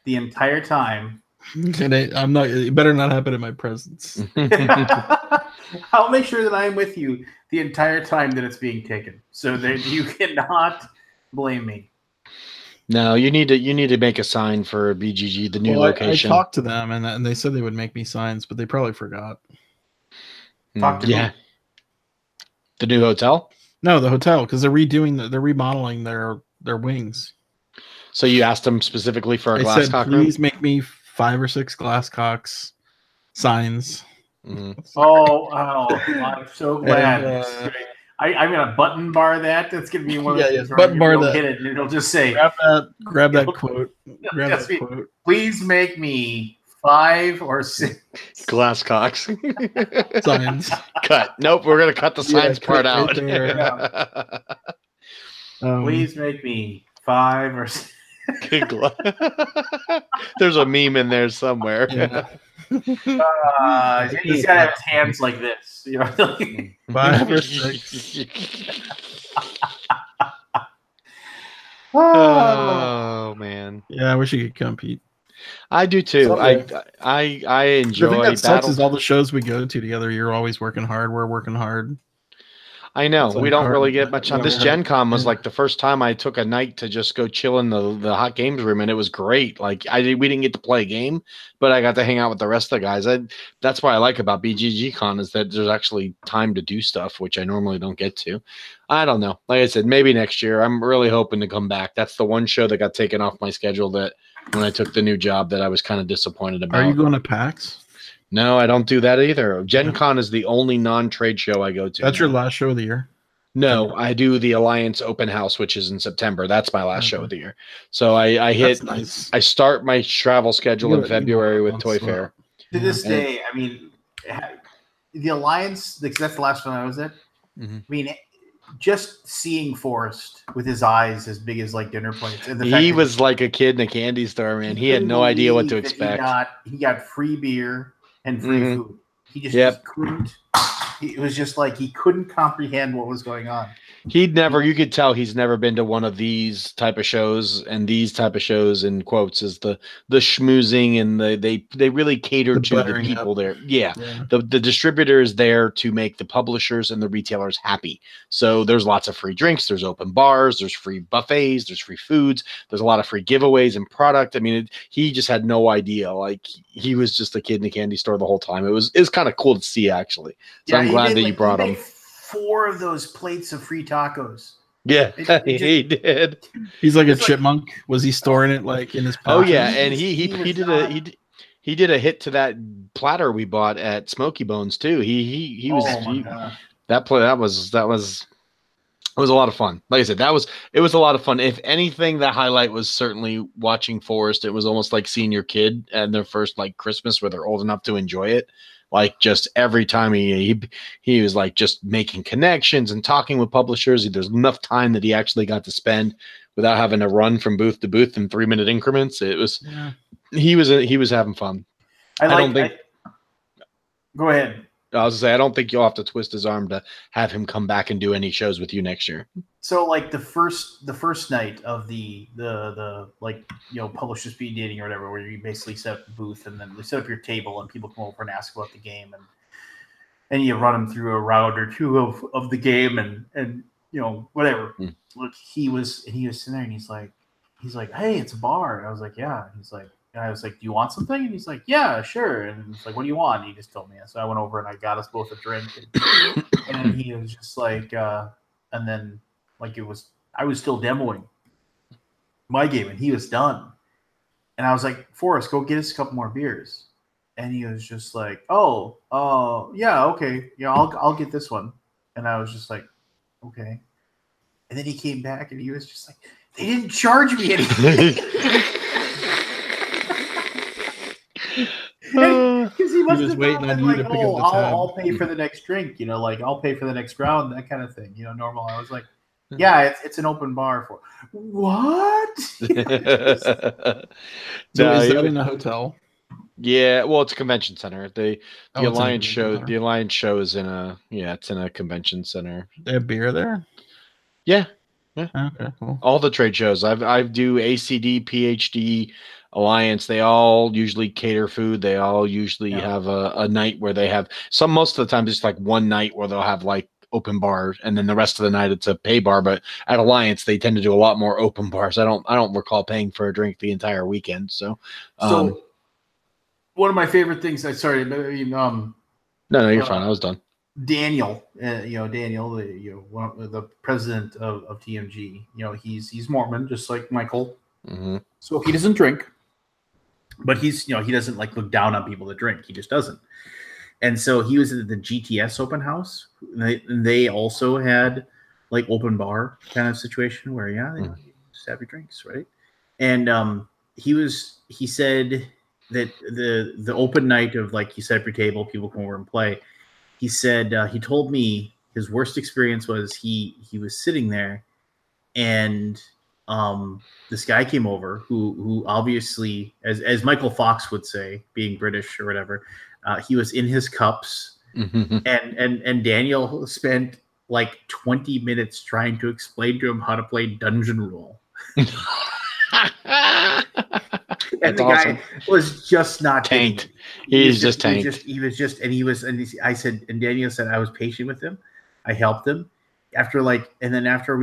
the entire time. And I'm not. It better not happen in my presence. I'll make sure that I am with you the entire time that it's being taken, so that you cannot blame me. No, you need to make a sign for BGG, the new location. I talked to them, and they said they would make me signs, but they probably forgot. Talk to me. The new hotel? No, the hotel, because they're remodeling their wings. So you asked them specifically for a Glasscock room? Please make me 5 or 6 Glasscocks signs. Mm-hmm. Oh, I'm so glad. I'm gonna button bar that. That's gonna be one of those button bar that. Hit it, and it'll just say, "Grab that quote." Quote. Please make me 5 or 6 Glasscocks signs. Cut. Nope, we're gonna cut the signs part out. Please make me 5 or 6. There's a meme in there somewhere. Yeah. He's gotta have his hands like this, 5 or 6. Oh man. Yeah, I wish you could compete. I do too. I enjoy. The thing that sucks is all the shows we go to together. You're always working hard. We're working hard. I know we don't really get much on this. Gen Con was like the first time I took a night to just go chill in the hot games room, and it was great. Like we didn't get to play a game, but I got to hang out with the rest of the guys. That's what I like about BGG Con is that there's actually time to do stuff, which I normally don't get to. I don't know. Like I said, maybe next year. I'm really hoping to come back. That's the one show that got taken off my schedule that when I took the new job that I was kind of disappointed about. Are you going to PAX? No, I don't do that either. Gen Con is the only non-trade show I go to. That's your last show of the year? No, I do the Alliance Open House, which is in September. That's my last show of the year. So I hit. Nice. I start my travel schedule in February with Toy Fair. To this day, I mean, the Alliance. That's the last one I was at. Mm-hmm. I mean, just seeing Forrest with his eyes as big as like dinner plates, and he was like a kid in a candy store, man. He had no idea what to expect. He got free beer and free food. He just he couldn't. It was just like he couldn't comprehend what was going on. You could tell he's never been to one of these type of shows, and these type of shows in quotes is the schmoozing, and they really cater to the people there. Yeah. The distributor is there to make the publishers and the retailers happy. So there's lots of free drinks, there's open bars, there's free buffets, there's free foods, there's a lot of free giveaways and product. I mean, he just had no idea. Like he was just a kid in a candy store the whole time. It was kind of cool to see, actually. So I'm glad that you brought him. 4 of those plates of free tacos. Yeah, he did. He's like a chipmunk. Was he storing it like in his pocket? Oh yeah, and he did a hit to that platter we bought at Smoky Bones too. He was that was a lot of fun. Like I said, it was a lot of fun. If anything, the highlight was certainly watching Forrest. It was almost like seeing your kid and their first like Christmas where they're old enough to enjoy it. Like just every time he was like just making connections and talking with publishers. There's enough time that he actually got to spend without having to run from booth to booth in 3-minute increments. It was he was having fun. I don't think. Go ahead. I was gonna say I don't think you'll have to twist his arm to have him come back and do any shows with you next year. So like the first night of the like publisher speed dating or whatever, where you basically set up the booth and then they set up your table and people come over and ask about the game and you run them through a round or two of the game and whatever. Look, he was sitting there and he's like, hey, it's a bar. And I was like, yeah. And I was like, do you want something? And he's like, yeah, sure. And it's like, what do you want? And he just told me. So I went over and I got us both a drink. And he was just like, and then like I was still demoing my game and he was done. And I was like, Forrest, go get us a couple more beers. And he was just like, oh, yeah, okay. Yeah, I'll get this one. And I was just like, okay. And then he came back and he was just like, they didn't charge me anything. Because he must have waiting on you to pick up the tab. I'll pay for the next drink, like I'll pay for the next round, that kind of thing. Normal. I was like, yeah, it's an open bar for what? So is that in a hotel? Yeah, well, it's a convention center. The Alliance show is in it's in a convention center. They have beer there? Yeah. Okay, cool. All the trade shows. I do ACD, PhD, Alliance. They all usually cater food. They all usually have a night where they have most of the time it's like one night where they'll have like open bar, and then the rest of the night it's a pay bar. But at Alliance they tend to do a lot more open bars. I don't recall paying for a drink the entire weekend. So one of my favorite things. No, you're fine. I was done. Daniel, Daniel, the president of TMG, he's Mormon, just like Michael. Mm-hmm. So he doesn't drink, but he doesn't like look down on people that drink. He just doesn't. And so he was at the GTS open house. They also had like open bar kind of situation where you just have your drinks, right? And he said that the open night of like you set up your table, people come over and play. He said he told me his worst experience was he was sitting there and this guy came over who obviously, as Michael Fox would say, being British or whatever, he was in his cups. Mm-hmm. And Daniel spent like 20 minutes trying to explain to him how to play Dungeon Rule. And the guy was just not tanked. He's just tanked. I said, and Daniel said, I was patient with him. I helped him. After we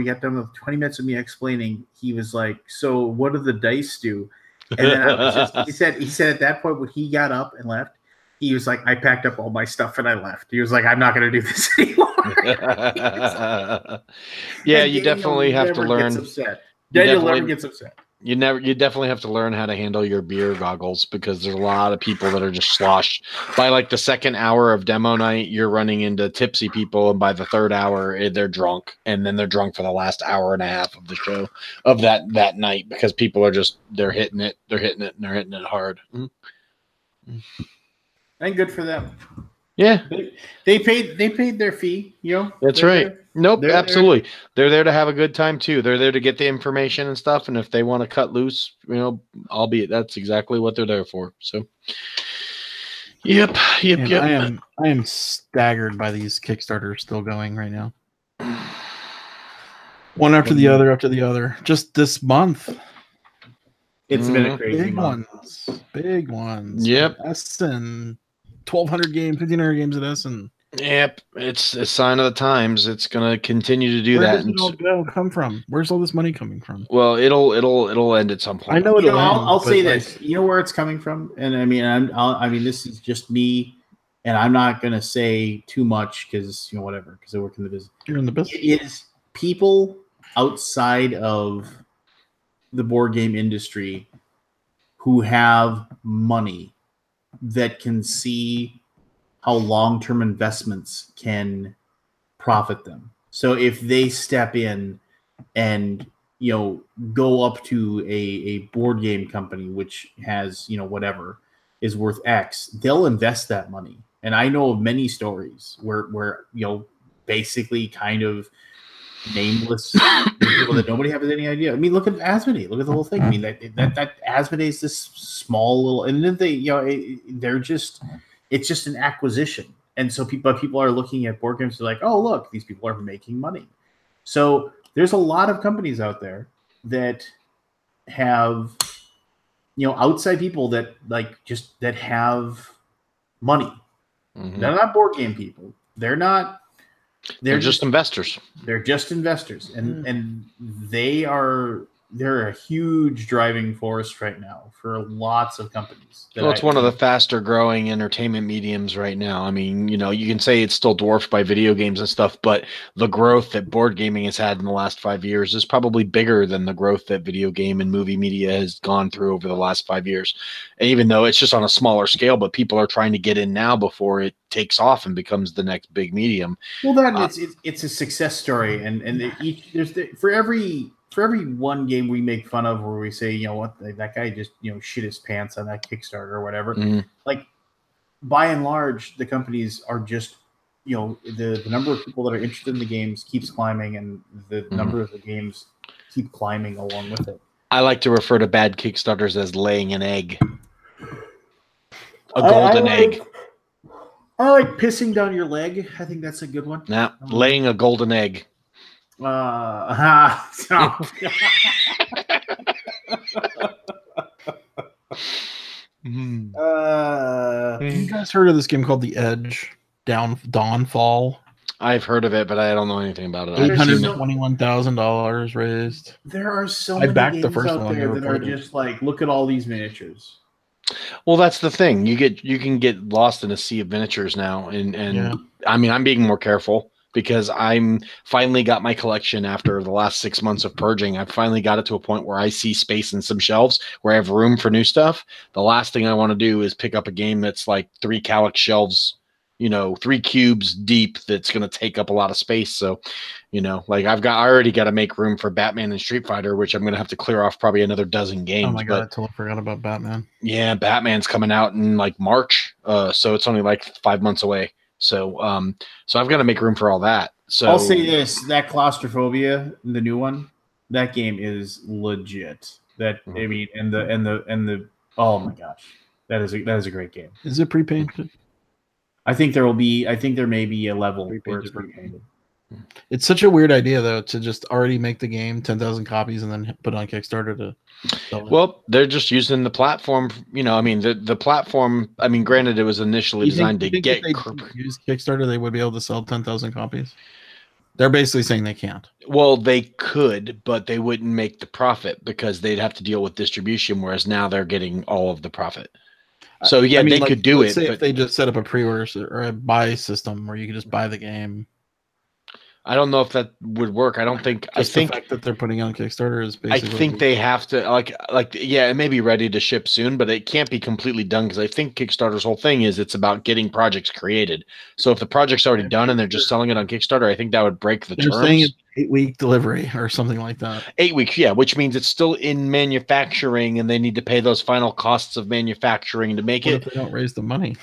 got done with 20 minutes of me explaining, he was like, so what do the dice do? And then he said at that point when he got up and left, he was like, I packed up all my stuff and I left. He was like, I'm not going to do this anymore. Yeah, you definitely have to learn. Daniel never gets upset. You definitely have to learn how to handle your beer goggles, because there's a lot of people that are just sloshed. By like the second hour of demo night, you're running into tipsy people, and by the third hour, they're drunk, and then they're drunk for the last hour and a half of the show of that night, because people are just they're hitting it hard. And good for them. Yeah, they paid their fee. You know, that's they're right. there. Nope, They're absolutely. They're there to have a good time too. They're there to get the information and stuff. And if they want to cut loose, albeit that's exactly what they're there for. So, yep. And I am staggered by these Kickstarters still going right now. One after the other. Just this month. It's been a crazy month. Big ones. Yep. Essen, 1,200 games, 1,500 games at Essen. Yep, it's a sign of the times. It's going to continue to do Where that. Does it all come from? Where's all this money coming from? Well, it'll end at some point. I know it'll end. I'll say this. You know where it's coming from, and I mean, this is just me, and I'm not going to say too much because whatever. Because I work in the business. You're in the business. It is people outside of the board game industry who have money that can see how long-term investments can profit them. So if they step in and go up to a board game company which has whatever is worth X, they'll invest that money. And I know of many stories where basically kind of nameless people that nobody has any idea. I mean, look at Asmodee. Look at the whole thing. I mean, that Asmodee is this small little, and then they're just, it's just an acquisition. And so people are looking at board games. They're like, oh, look, these people are making money. So there's a lot of companies out there that have, outside people that that have money. Mm-hmm. They're not board game people. They're not. They're just investors. They're just investors, and they're a huge driving force right now for lots of companies. Well, it's one of the faster growing entertainment mediums right now. I mean, you can say it's still dwarfed by video games and stuff, but the growth that board gaming has had in the last 5 years is probably bigger than the growth that video game and movie media has gone through over the last 5 years. And even though it's just on a smaller scale, but people are trying to get in now before it takes off and becomes the next big medium. Well, it's a success story, and for every one game we make fun of where we say, that guy just, shit his pants on that Kickstarter or whatever, like by and large, the companies are just, the number of people that are interested in the games keeps climbing, and the number of the games keep climbing along with it. I like to refer to bad Kickstarters as laying an egg. A golden egg. I like pissing down your leg. I think that's a good one. Nah, laying a golden egg. You guys heard of this game called The Edge? Dawnfall? I've heard of it, but I don't know anything about it. $821,000 raised. There are so many games out there that are just like, look at all these miniatures. Well, that's the thing. You can get lost in a sea of miniatures now, and I mean, I'm being more careful because I'm finally got my collection after the last 6 months of purging. I've finally got it to a point where I see space in some shelves where I have room for new stuff. The last thing I want to do is pick up a game that's like 3 Kallax shelves, 3 cubes deep. That's going to take up a lot of space. So, like I already got to make room for Batman and Street Fighter, which I'm going to have to clear off probably another dozen games. Oh my God, I totally forgot about Batman. Yeah, Batman's coming out in like March. So it's only like 5 months away. So I've got to make room for all that. So I'll say this, that Claustrophobia, the new one, that game is legit. I mean, and the oh my gosh. That is a great game. Is it pre-painted? I think there may be a level where it's pre-painted. It's such a weird idea, though, to just already make the game 10,000 copies and then put it on Kickstarter to sell it. Well, they're just using the platform. I mean, the platform. I mean, granted, it was initially designed to get. If they use Kickstarter, they would be able to sell 10,000 copies. They're basically saying they can't. Well, they could, but they wouldn't make the profit because they'd have to deal with distribution. Whereas now they're getting all of the profit. So yeah, they could do it. Say if they just set up a pre-order or a buy system where you could just buy the game. I don't know if that would work. I think the fact that they're putting on Kickstarter is basically. I think they have to yeah, it may be ready to ship soon, but it can't be completely done because I think Kickstarter's whole thing is it's about getting projects created. So if the project's already done and they're just selling it on Kickstarter, I think that would break the terms. They're saying it's 8-week delivery or something like that. 8 weeks, yeah, which means it's still in manufacturing and they need to pay those final costs of manufacturing to make it. What if they don't raise the money?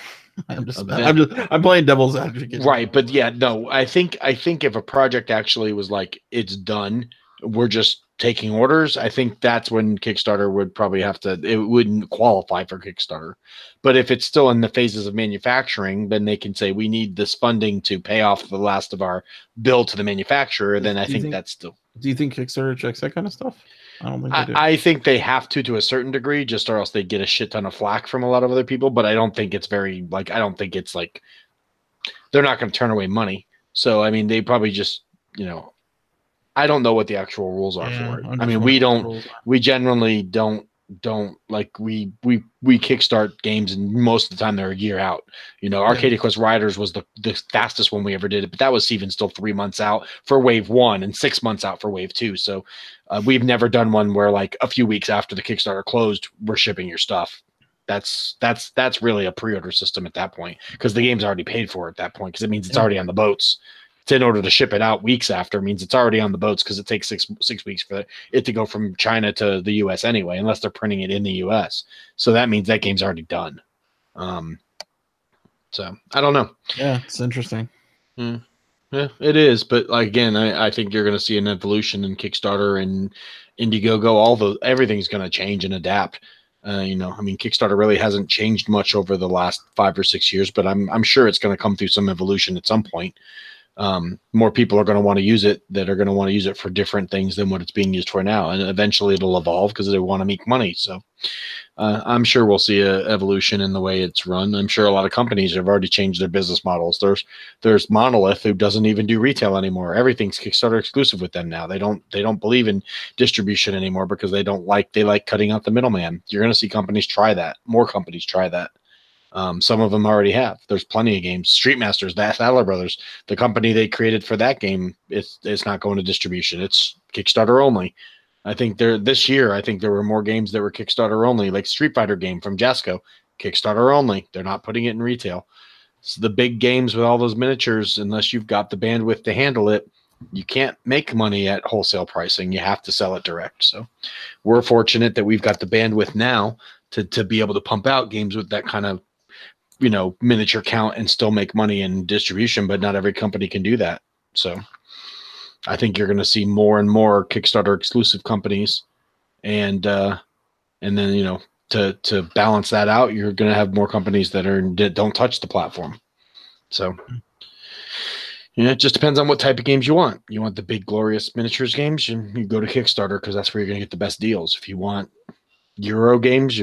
I'm playing devil's advocate. Right, but yeah, no, I think if a project actually was like it's done, we're just taking orders, I think that's when Kickstarter would probably have to, it wouldn't qualify for Kickstarter. But if it's still in the phases of manufacturing, then they can say we need this funding to pay off the last of our bill to the manufacturer, then I think that's still. Do you think Kickstarter checks that kind of stuff? I don't think they do. I think they have to a certain degree, just or else they get a shit ton of flack from a lot of other people, but I don't think it's very, like, I don't think it's like, they're not going to turn away money. So, I mean, they probably just, I don't know what the actual rules are for it. I mean, we generally don't like, we kickstart games and most of the time they're a year out. Arcadia Quest Riders was the fastest one we ever did it, but that was even still 3 months out for wave 1 and 6 months out for wave 2. So we've never done one where like a few weeks after the Kickstarter closed, we're shipping your stuff. That's really a pre-order system at that point, because the game's already paid for at that point, because it means it's already on the boats. It's in order to ship it out weeks after means it's already on the boats, because it takes six weeks for it to go from China to the US anyway, unless they're printing it in the US. So that means that game's already done. So I don't know. Yeah, it's interesting. Yeah, it is. But like, again, I think you're going to see an evolution in Kickstarter and Indiegogo. Everything's going to change and adapt. I mean, Kickstarter really hasn't changed much over the last 5 or 6 years, but I'm sure it's going to come through some evolution at some point. More people are going to want to use it that are going to want to use it for different things than what it's being used for now. And eventually it'll evolve because they want to make money. So I'm sure we'll see an evolution in the way it's run. I'm sure a lot of companies have already changed their business models. There's Monolith, who doesn't even do retail anymore. Everything's Kickstarter exclusive with them now. They don't believe in distribution anymore because they like cutting out the middleman. You're going to see companies try that. More companies try that. Some of them already have. There's plenty of games. Street Masters, the Thaler Brothers, the company they created for that game, it's not going to distribution. It's Kickstarter only. I think this year there were more games that were Kickstarter only, like Street Fighter game from Jasco, Kickstarter only. They're not putting it in retail. So the big games with all those miniatures, unless you've got the bandwidth to handle it, you can't make money at wholesale pricing. You have to sell it direct. So we're fortunate that we've got the bandwidth now to be able to pump out games with that kind of miniature count and still make money in distribution, but not every company can do that. So I think you're going to see more and more Kickstarter exclusive companies, and then to balance that out, you're going to have more companies that don't touch the platform. So it just depends on what type of games you want. You want the big glorious miniatures games, you go to Kickstarter because that's where you're going to get the best deals. If you want Euro games,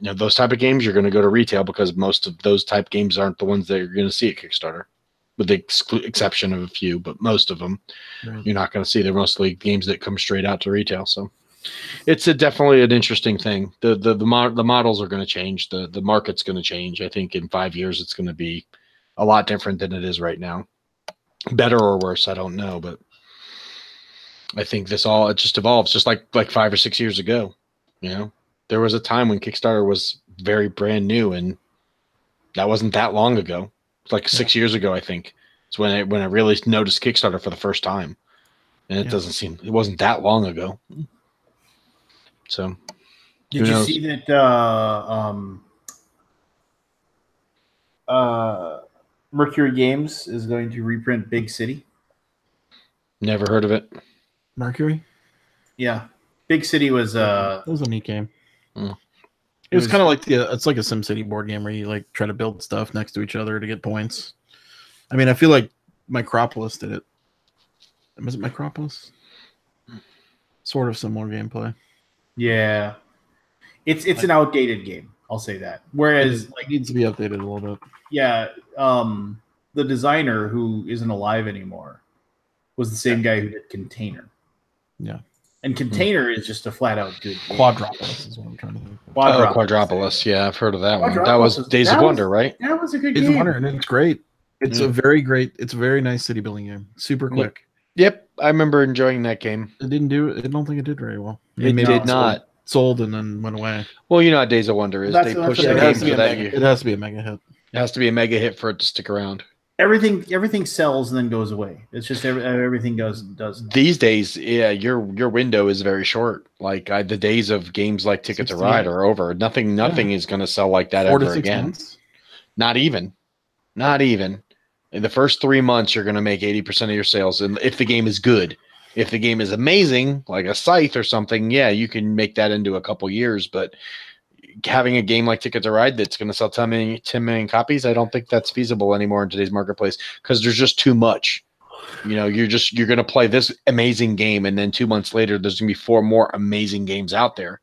those type of games, you're going to go to retail, because most of those type games aren't the ones that you're going to see at Kickstarter, with the exception of a few, but most of them you're not going to see. They're mostly games that come straight out to retail. So it's definitely an interesting thing. The models are going to change. The market's going to change. I think in 5 years, it's going to be a lot different than it is right now. Better or worse, I don't know, but I think it just evolves, just like 5 or 6 years ago. There was a time when Kickstarter was very brand new, and that wasn't that long ago. It's like 6 years ago, I think. It's when I really noticed Kickstarter for the first time. And it wasn't that long ago. So did you see that Mercury Games is going to reprint Big City? Never heard of it. Mercury? Yeah. Big City was it was a neat game. It was kind of like it's like a SimCity board game where you like try to build stuff next to each other to get points. I mean, I feel like Micropolis did it. Was it Micropolis? Sort of similar gameplay. Yeah, it's an outdated game. I'll say that. Whereas it needs to be updated a little bit. Yeah, the designer, who isn't alive anymore, was the same guy who did Container. Yeah. And Container is just a flat out good game. Quadropolis is what I'm trying to think. Quadropolis. Yeah, I've heard of that one. That was Days of Wonder, right? That was a good game. Days of Wonder, and it's great. It's a very nice city building game. Super quick. Yep, I remember enjoying that game. It didn't do it. I don't think it did very well. It did not. Sold and then went away. Well, you know how Days of Wonder is. They push the games for that year. It has to be a mega hit. It has to be a mega hit for it to stick around. everything sells and then goes away. It's just everything does. These days, yeah, your window is very short. Like the days of games like Ticket to Ride are over. Nothing is going to sell like that 4 to ever 6 again. months? Not even. In the first 3 months, you're going to make 80% of your sales, and if the game is good. If the game is amazing, like a Scythe or something, yeah, you can make that into a couple years. But having a game like Ticket to Ride that's going to sell 10 million copies, I don't think that's feasible anymore in today's marketplace because there's just too much. You know, you're going to play this amazing game, and then 2 months later, there's going to be 4 more amazing games out there.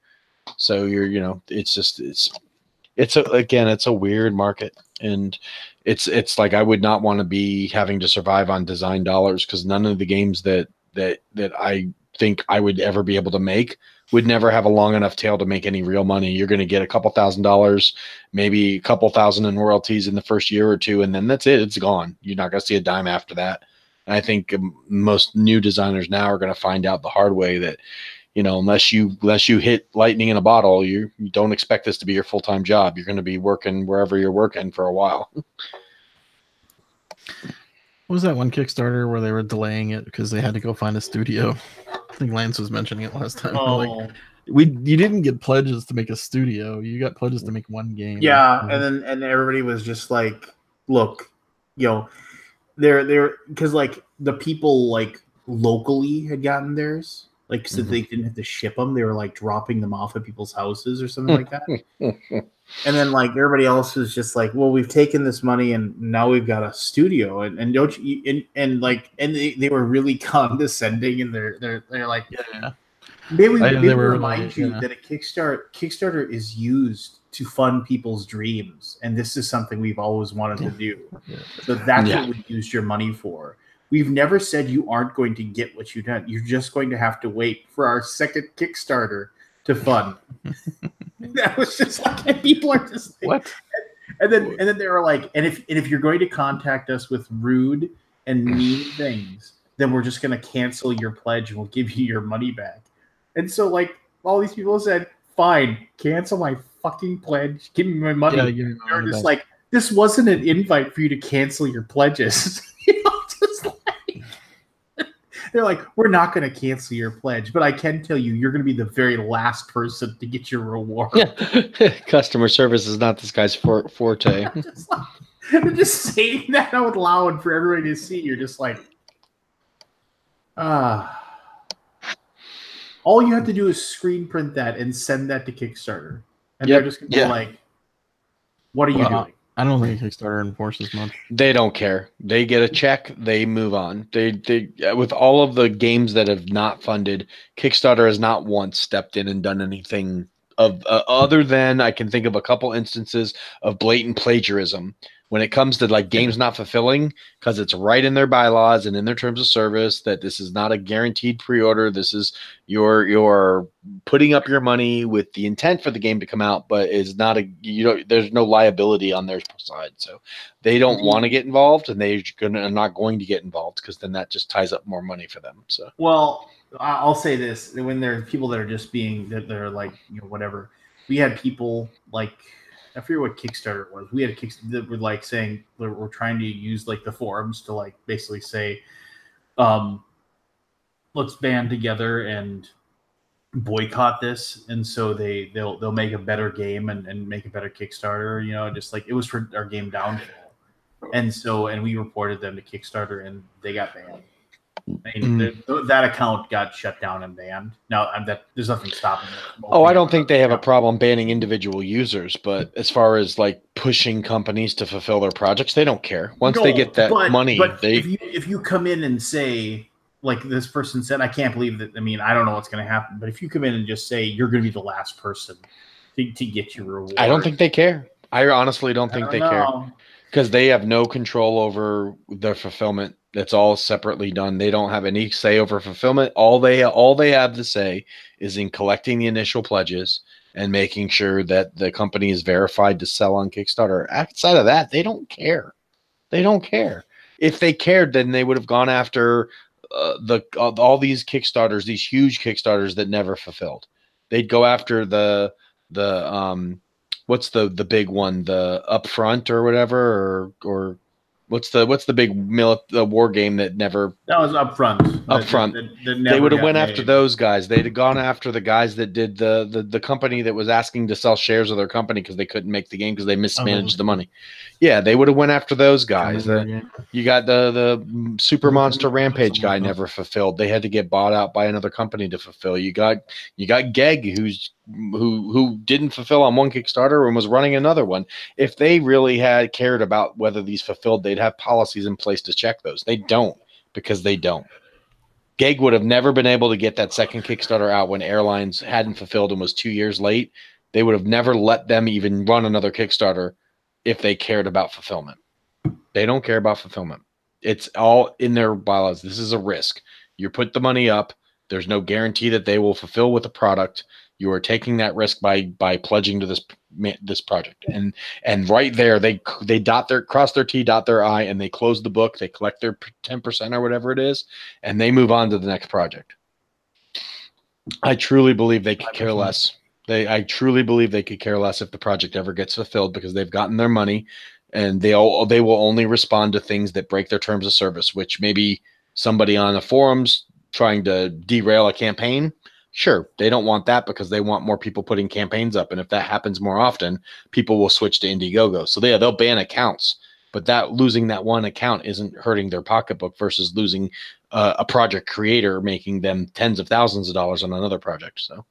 So it's a weird market, and it's like I would not want to be having to survive on design dollars because none of the games that I think I would ever be able to make would never have a long enough tail to make any real money. You're going to get a couple $1,000s, maybe a couple thousand in royalties in the first year or two, and then that's it. It's gone. You're not going to see a dime after that. And I think most new designers now are going to find out the hard way that, unless you hit lightning in a bottle, you don't expect this to be your full-time job. You're going to be working wherever you're working for a while. What was that one Kickstarter where they were delaying it because they had to go find a studio? I think Lance was mentioning it last time. Oh. Like, you didn't get pledges to make a studio. You got pledges to make one game. Yeah, and everybody was just like, look, they're because like the people like locally had gotten theirs. Like, so they didn't have to ship them. They were like dropping them off at people's houses or something like that. And then like everybody else was just like, well, we've taken this money and now we've got a studio. And don't you, and they were really condescending, and they're like, yeah. Maybe remind you that a Kickstarter is used to fund people's dreams, and this is something we've always wanted to do. Yeah. So that's what we used your money for. We've never said you aren't going to get what you've done. You're just going to have to wait for our second Kickstarter to fund. That was just like, and people are just like, what? And then they were like, and if you're going to contact us with rude and mean things, then we're just going to cancel your pledge and we'll give you your money back. And so like all these people said, fine, cancel my fucking pledge, give me my money. Yeah, they're just like, this wasn't an invite for you to cancel your pledges. Just like, they're like, we're not going to cancel your pledge, but I can tell you, you're going to be the very last person to get your reward. Yeah. Customer service is not this guy's forte. They're just saying that out loud for everybody to see. You're just like, all you have to do is screen print that and send that to Kickstarter. And they're just going to be like, what are you doing? I don't think Kickstarter enforces much. They don't care. They get a check. They move on. They with all of the games that have not funded, Kickstarter has not once stepped in and done anything of other than I can think of a couple instances of blatant plagiarism when it comes to like games not fulfilling, because it's right in their bylaws and in their terms of service that this is not a guaranteed pre-order. This is you're putting up your money with the intent for the game to come out, but it's not there's no liability on their side. So they don't want to get involved, and they're not going to get involved because then that just ties up more money for them. So, well, I'll say this: when there are people that are just they're like, whatever. We had people like, I forget what Kickstarter was. We had a Kickstarter that were like saying we're trying to use like the forums to like basically say, let's band together and boycott this. And so they'll make a better game and make a better Kickstarter, just like it was for our game Downfall. And we reported them to Kickstarter and they got banned. That account got shut down and banned. Now there's nothing stopping it. I don't think they have a problem banning individual users, but as far as like pushing companies to fulfill their projects, they don't care. Once they get that money, if you come in and say, like this person said, I can't believe that. I mean, I don't know what's going to happen, but if you come in and just say you're going to be the last person to get your reward, I don't think they care. I honestly don't think they care because they have no control over their fulfillment. That's all separately done. They don't have any say over fulfillment. All they have to say is in collecting the initial pledges and making sure that the company is verified to sell on Kickstarter. Outside of that, they don't care. They don't care. If they cared, then they would have gone after all these Kickstarters, these huge Kickstarters that never fulfilled. They'd go after the what's the big one, the Upfront or whatever, or What's the big war game that never That was Upfront. They would have went after those guys. They'd have gone after the guys that did the company that was asking to sell shares of their company because they couldn't make the game because they mismanaged the money. Yeah, they would have went after those guys. You got the Super Monster Rampage guy never fulfilled. They had to get bought out by another company to fulfill. You got Geg who didn't fulfill on one Kickstarter and was running another one. If they really had cared about whether these fulfilled, they'd have policies in place to check those. They don't, because they don't. Geg would have never been able to get that second Kickstarter out when Airlines hadn't fulfilled and was 2 years late. They would have never let them even run another Kickstarter if they cared about fulfillment. They don't care about fulfillment. It's all in their bylaws. This is a risk. You put the money up. There's no guarantee that they will fulfill with the product. You are taking that risk by pledging to this project. And right there, they cross their T, dot their I, and they close the book. They collect their 10% or whatever it is, and they move on to the next project. I truly believe they could care less. I truly believe they could care less if the project ever gets fulfilled, because they've gotten their money, and they will only respond to things that break their terms of service, which maybe somebody on the forums trying to derail a campaign. Sure, they don't want that because they want more people putting campaigns up. And if that happens more often, people will switch to Indiegogo. So they'll ban accounts, but losing that one account isn't hurting their pocketbook versus losing a project creator, making them tens of thousands of dollars on another project. So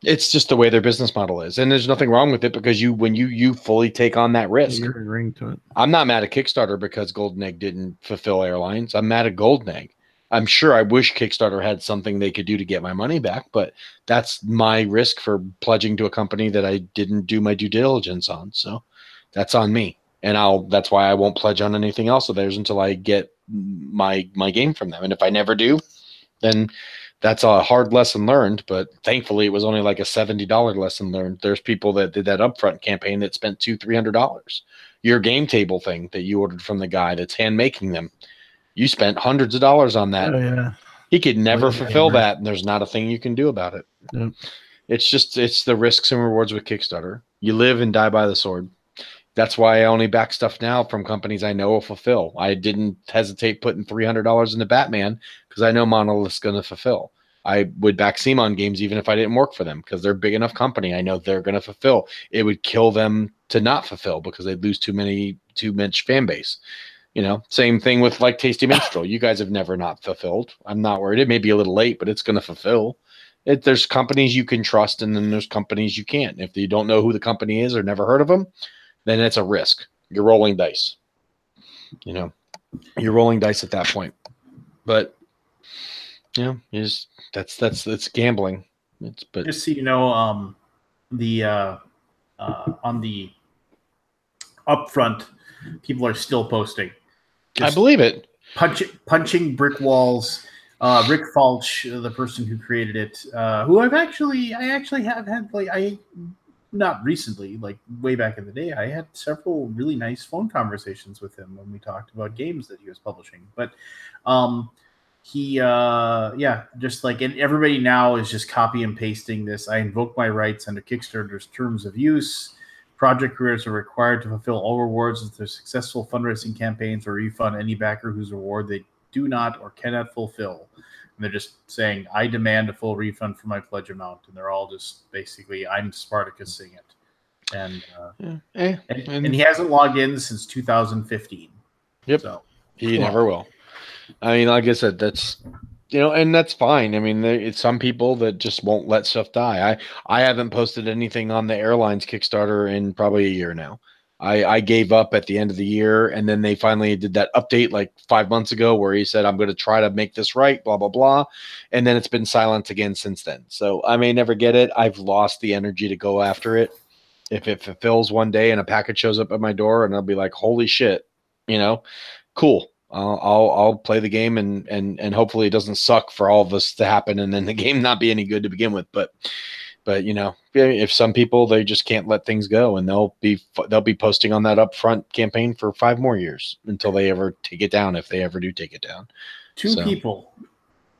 it's just the way their business model is. And there's nothing wrong with it, because when you fully take on that risk. You're agreeing to it. I'm not mad at Kickstarter because Golden Egg didn't fulfill Airlines. I'm mad at Golden Egg. I'm sure I wish Kickstarter had something they could do to get my money back, but that's my risk for pledging to a company that I didn't do my due diligence on. So that's on me. And that's why I won't pledge on anything else of theirs until I get my game from them. And if I never do, then that's a hard lesson learned. But thankfully, it was only like a $70 lesson learned. There's people that did that upfront campaign that spent $200-300. Your game table thing that you ordered from the guy that's hand making them, you spent hundreds of dollars on that. Oh, yeah. He could never fulfill that, and there's not a thing you can do about it. Yep. It's the risks and rewards with Kickstarter. You live and die by the sword. That's why I only back stuff now from companies I know will fulfill. I didn't hesitate putting $300 into Batman because I know Monolith's going to fulfill. I would back Simon Games even if I didn't work for them, because they're a big enough company. I know they're going to fulfill. It would kill them to not fulfill because they'd lose too much fan base. Same thing with like Tasty Minstrel. You guys have never not fulfilled. I'm not worried. It may be a little late, but it's going to fulfill. There's companies you can trust, and then there's companies you can't. If you don't know who the company is or never heard of them, then it's a risk. You're rolling dice. You're rolling dice at that point. But that's gambling. But just so you know, on the upfront, people are still posting. I believe it. Punching brick walls. Rick Falch, the person who created it, who I actually have had, not recently, like way back in the day, I had several really nice phone conversations with him when we talked about games that he was publishing. But he just like, and everybody now is just copy and pasting this. I invoke my rights under Kickstarter's terms of use. Project creators are required to fulfill all rewards of their successful fundraising campaigns or refund any backer whose reward they do not or cannot fulfill. And they're just saying, I demand a full refund for my pledge amount. And they're all just basically, I'm Spartacusing it. And he hasn't logged in since 2015. Yep. So he never will. I mean, like I said, that's, and that's fine. I mean, it's some people that just won't let stuff die. I haven't posted anything on the Airlines Kickstarter in probably a year now. I gave up at the end of the year, and then they finally did that update like 5 months ago where he said, I'm going to try to make this right, blah, blah, blah. And then it's been silent again since then. So I may never get it. I've lost the energy to go after it. If it fulfills one day and a package shows up at my door and I'll be like, holy shit, cool. I'll play the game and hopefully it doesn't suck for all of us to happen and then the game not be any good to begin with. But if some people, they just can't let things go, and they'll be posting on that upfront campaign for 5 more years until they ever take it down, if they ever do take it down. Two people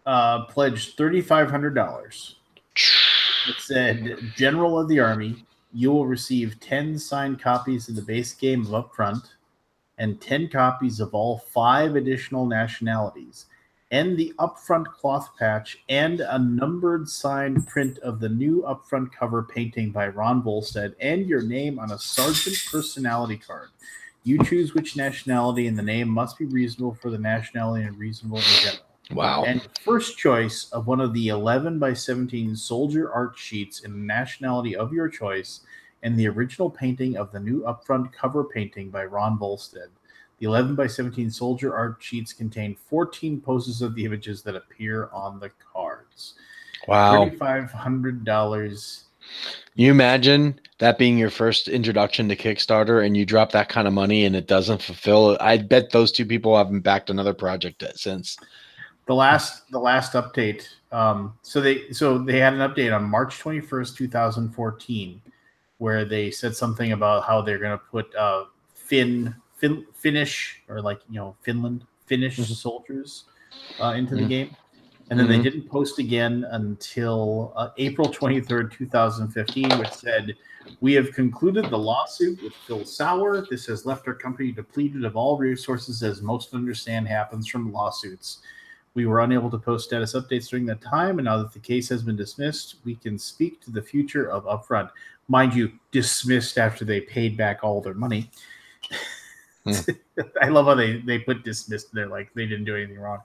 pledged $3,500. It said, General of the Army, you will receive 10 signed copies of the base game of Upfront. and 10 copies of all 5 additional nationalities, and the upfront cloth patch, and a numbered signed print of the new upfront cover painting by Ron Volstead, and your name on a Sergeant personality card. You choose which nationality, and the name must be reasonable for the nationality and reasonable in general. Wow. And first choice of one of the 11 by 17 soldier art sheets in a nationality of your choice, and the original painting of the new upfront cover painting by Ron Volstead. The 11 by 17 soldier art sheets contain 14 poses of the images that appear on the cards. Wow. $3,500. You imagine that being your first introduction to Kickstarter and you drop that kind of money and it doesn't fulfill. I bet those two people haven't backed another project since. The last update. So they had an update on March 21st, 2014, where they said something about how they're going to put Finnish or Finnish soldiers into the game. And then they didn't post again until April 23rd, 2015, which said, "We have concluded the lawsuit with Phil Sauer. This has left our company depleted of all resources, as most understand happens from lawsuits. We were unable to post status updates during that time, and now that the case has been dismissed, we can speak to the future of Upfront." Mind you, dismissed after they paid back all their money. I love how they put dismissed. They're like, they didn't do anything wrong.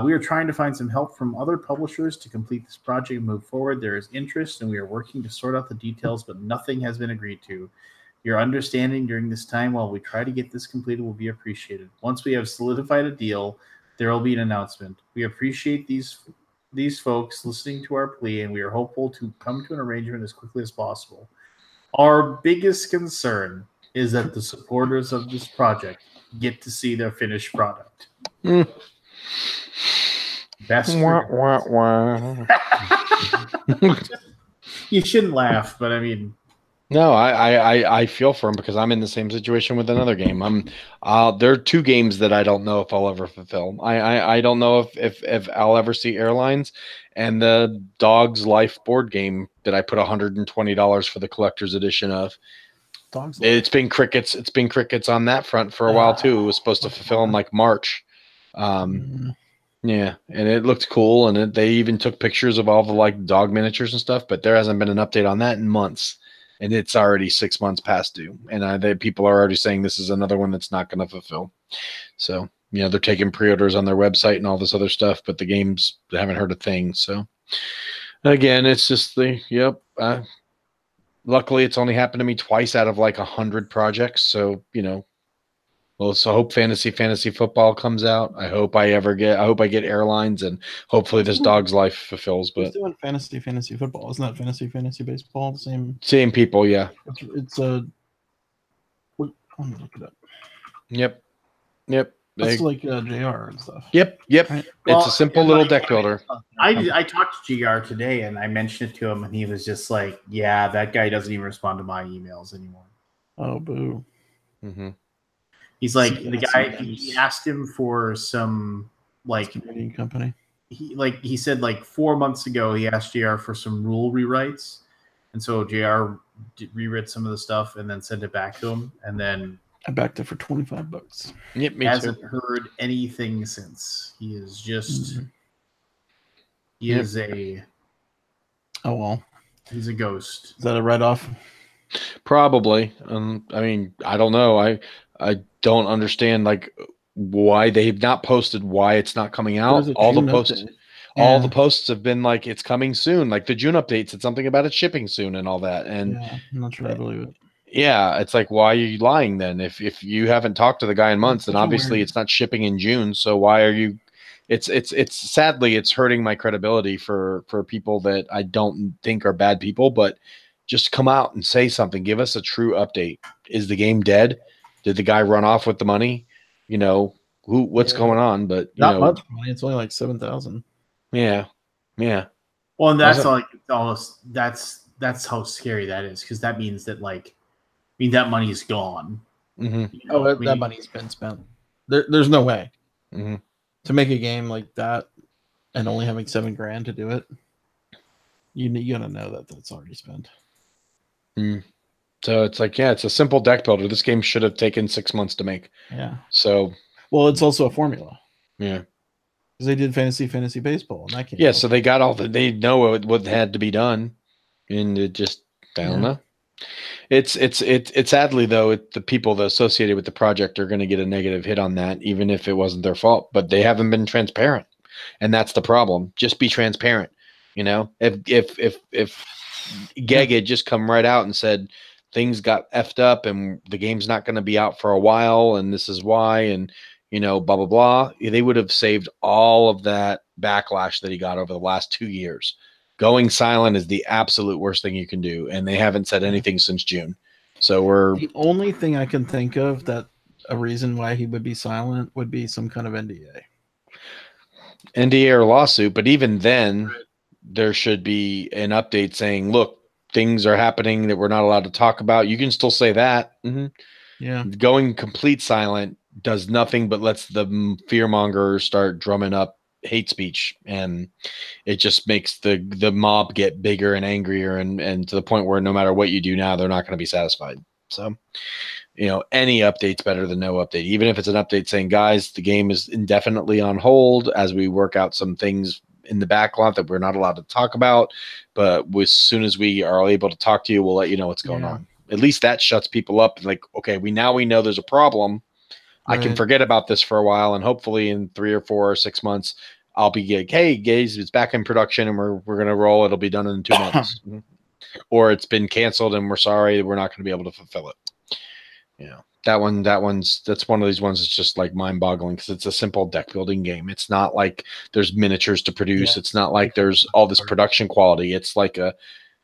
We are trying to find some help from other publishers to complete this project and move forward. There is interest, and we are working to sort out the details, but nothing has been agreed to. Your understanding during this time while we try to get this completed will be appreciated. Once we have solidified a deal, there will be an announcement. We appreciate these folks listening to our plea, and we are hopeful to come to an arrangement as quickly as possible. Our biggest concern is that the supporters of this project get to see their finished product. Best. You shouldn't laugh, but I mean, no, I feel for him because I'm in the same situation with another game. There are 2 games that I don't know if I'll ever fulfill. I don't know if I'll ever see Airlines, and the Dog's Life board game that I put $120 for the collector's edition of. It's been crickets. It's been crickets on that front for a while too. It was supposed to fulfill in like March. Yeah, and it looked cool, and they even took pictures of all the like dog miniatures and stuff. But there hasn't been an update on that in months, and it's already 6 months past due. And people are already saying this is another one that's not going to fulfill. So they're taking pre-orders on their website and all this other stuff, but the games, they haven't heard a thing. So again, it's just luckily, it's only happened to me twice out of like 100 projects. So, well, so I hope fantasy football comes out. I hope I get Airlines, and hopefully this Dog's Life fulfills. But who's doing fantasy football? Isn't that fantasy baseball the same people? Yeah. It's a. Let me look it up. Yep. That's like JR and stuff. Yep. Right? It's a simple little deck builder. I talked to GR today, and I mentioned it to him, and he was just like, "Yeah, that guy doesn't even respond to my emails anymore." Oh, boo. Mm-hmm. He's like, the guy, he asked him for some, like, Canadian company. He said like 4 months ago, he asked JR for some rule rewrites. And so JR rewrote some of the stuff and then sent it back to him. And then I backed it for $25. Yep, me hasn't too. heard anything since. He is just, he is a, oh, well, he's a ghost. Is that a write-off? Probably. I mean, I don't know. I don't understand like why they've not posted why it's not coming out. All the posts have been like it's coming soon. Like the June update said something about it shipping soon and all that. And yeah, I'm not sure I believe it. Yeah, it's like, why are you lying then? If you haven't talked to the guy in months, then obviously it's not shipping in June. So why are you? It's sadly it's hurting my credibility for people that I don't think are bad people. But just come out and say something. Give us a true update. Is the game dead? Did the guy run off with the money? What's going on? But not much money. It's only like 7,000. Yeah. Well, and that's that's how scary that is, because that means that that money is gone. Mm-hmm. That money's been spent. There's no way to make a game like that and only having $7,000 to do it. You gotta know that that's already spent. So it's like, yeah, it's a simple deck builder. This game should have taken 6 months to make. Yeah. So, well, it's also a formula. Yeah. Because they did fantasy baseball, and that came Yeah, out. so they got all the, they know what had to be done, and it just, I don't know. It's sadly though, the people associated with the project are going to get a negative hit on that, even if it wasn't their fault. But they haven't been transparent, and that's the problem. Just be transparent. You know, if Geg had just come right out and said things got effed up and the game's not going to be out for a while, and this is why, and you know, blah blah blah, they would have saved all of that backlash that he got over the last 2 years. Going silent is the absolute worst thing you can do, and they haven't said anything since June. So the only thing I can think of that a reason why he would be silent would be some kind of NDA or lawsuit. But even then, there should be an update saying, "Look, things are happening that we're not allowed to talk about." You can still say that. Yeah. Going complete silent does nothing but lets the fearmongers start drumming up hate speech, and it just makes the mob get bigger and angrier, and to the point where no matter what you do now, they're not going to be satisfied. So, you know, any update's better than no update, even if it's an update saying, guys, the game is indefinitely on hold as we work out some things in the backlog that we're not allowed to talk about, but as soon as we are able to talk to you, we'll let you know what's going on. At least that shuts people up. Like, okay, we know there's a problem. I can forget about this for a while, and hopefully in 3 or 4 or 6 months, I'll be like, hey, guys, it's back in production, and we're going to roll. It'll be done in 2 months. Or it's been canceled, and we're sorry, we're not going to be able to fulfill it. You know, that's one of these ones that's just like mind-boggling, because it's a simple deck building game. It's not like there's miniatures to produce. It's not like there's all this production quality. It's like a,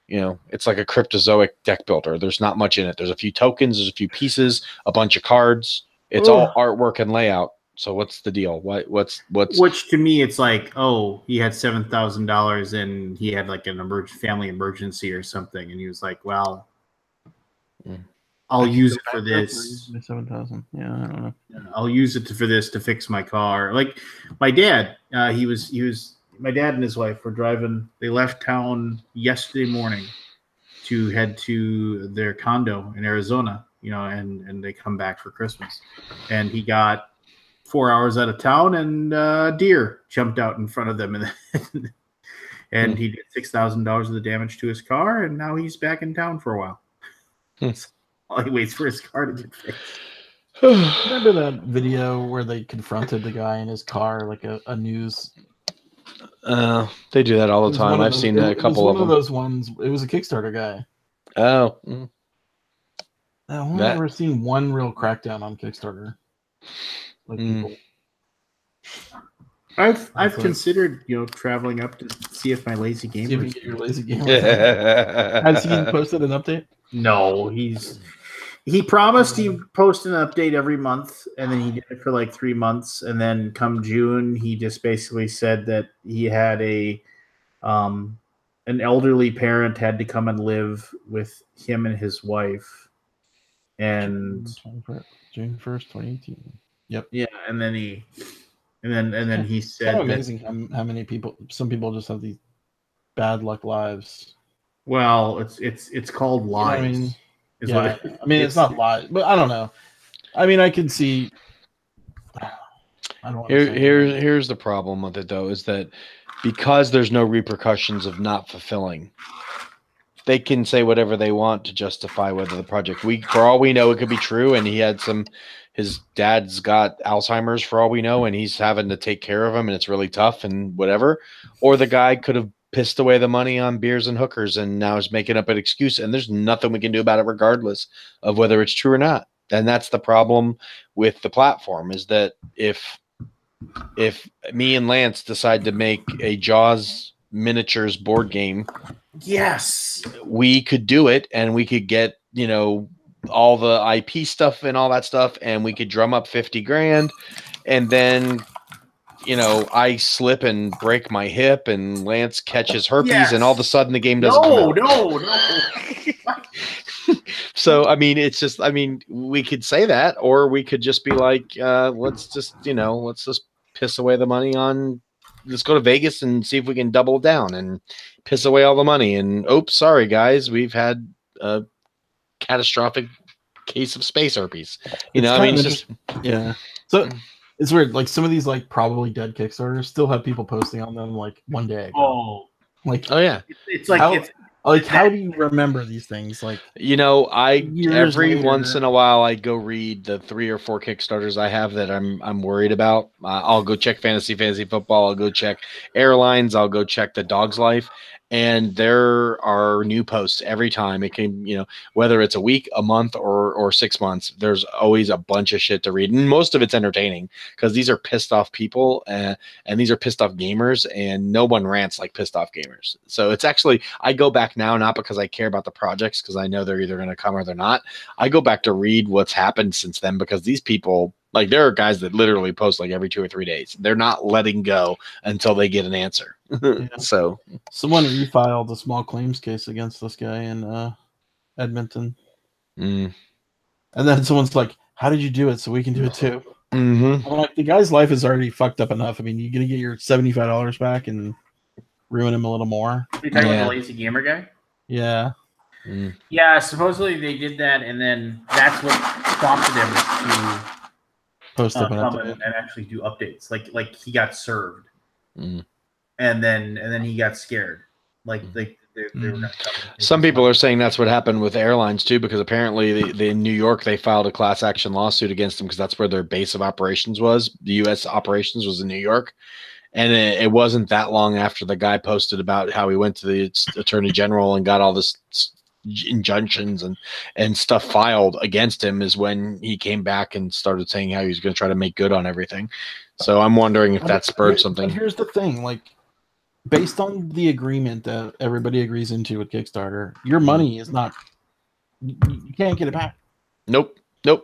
you know, it's like a cryptozoic deck builder. There's not much in it. There's a few tokens, there's a few pieces, a bunch of cards. It's all artwork and layout. So what's the deal? What's which to me it's like, oh, he had $7,000 and he had like an family emergency or something, and he was like, well, I'll use it for this. 7,000. Yeah, I don't know. I'll use it for this to fix my car. Like my dad, he was my dad and his wife were driving. They left town yesterday morning to head to their condo in Arizona, you know, and they come back for Christmas. And he got 4 hours out of town, and deer jumped out in front of them, and he did $6,000 of the damage to his car, and now he's back in town for a while. While he waits for his car to get fixed. Remember that video where they confronted the guy in his car, like a news? They do that all the time. I've seen a couple of them. One of those ones. It was a Kickstarter guy. Oh. I've never seen one real crackdown on Kickstarter. Like people. I've considered, you know, traveling up to see if my lazy gamer. See if you get your lazy gamer. Has he posted an update? No, he promised he'd post an update every month, and then he did it for like 3 months, and then come June, he just basically said that he had an elderly parent had to come and live with him and his wife, and June 1st, 2018. Yep. Yeah, and then he said, it's amazing how many people. Some people just have these bad luck lives. Well, it's called lies. You know I mean, it's not lies, but I don't know. I mean, I can see. I don't. Here's the problem with it though, is that because there's no repercussions of not fulfilling, they can say whatever they want to justify whether the project. For all we know, it could be true, and he had his dad's got Alzheimer's for all we know, and he's having to take care of him, and it's really tough and whatever. Or the guy could have pissed away the money on beers and hookers and now is making up an excuse, and there's nothing we can do about it regardless of whether it's true or not. And that's the problem with the platform, is that if me and Lance decide to make a Jaws miniatures board game, yes, we could do it, and we could get, you know, all the IP stuff and all that stuff, and we could drum up 50 grand, and then, you know, I slip and break my hip, and Lance catches herpes, and all of a sudden the game doesn't come out. No. So, I mean, it's just, I mean, we could say that, or we could just be like, let's just piss away the money on, let's go to Vegas and see if we can double down and piss away all the money. And, oops, sorry, guys, we've had catastrophic case of space herpes. It's just yeah. So it's weird. Like some of these like probably dead Kickstarters still have people posting on them like one day ago. Oh yeah. It's like how do you remember these things? Like every once in a while I go read the 3 or 4 Kickstarters I have that I'm worried about. I'll go check fantasy football. I'll go check airlines. I'll go check the Dog's Life. And there are new posts every time. It can, whether it's a week, a month, or 6 months, there's always a bunch of shit to read. And most of it's entertaining because these are pissed off people and these are pissed off gamers, and no one rants like pissed off gamers. So it's actually, I go back now, not because I care about the projects, because I know they're either going to come or they're not. I go back to read what's happened since then, because these people, like, there are guys that literally post like every 2 or 3 days. They're not letting go until they get an answer. Yeah. So someone refiled a small claims case against this guy in Edmonton. And then someone's like, how did you do it so we can do it too? I'm like, the guy's life is already fucked up enough. I mean, you're going to get your $75 back and ruin him a little more. Are you talking about the lazy gamer guy? Yeah. Yeah, supposedly they did that, and then that's what prompted him to post up and actually do updates. Like he got served, and then he got scared. Like they were gonna Some people are saying that's what happened with airlines too, because apparently in New York they filed a class action lawsuit against them because that's where their base of operations was. The U.S. operations was in New York. And it wasn't that long after the guy posted about how he went to the attorney general and got all this injunctions and stuff filed against him, is when he came back and started saying how he was going to try to make good on everything. So I'm wondering if that spurred something. But here's the thing, like, based on the agreement that everybody agrees into with Kickstarter, your money is not, you can't get it back. Nope.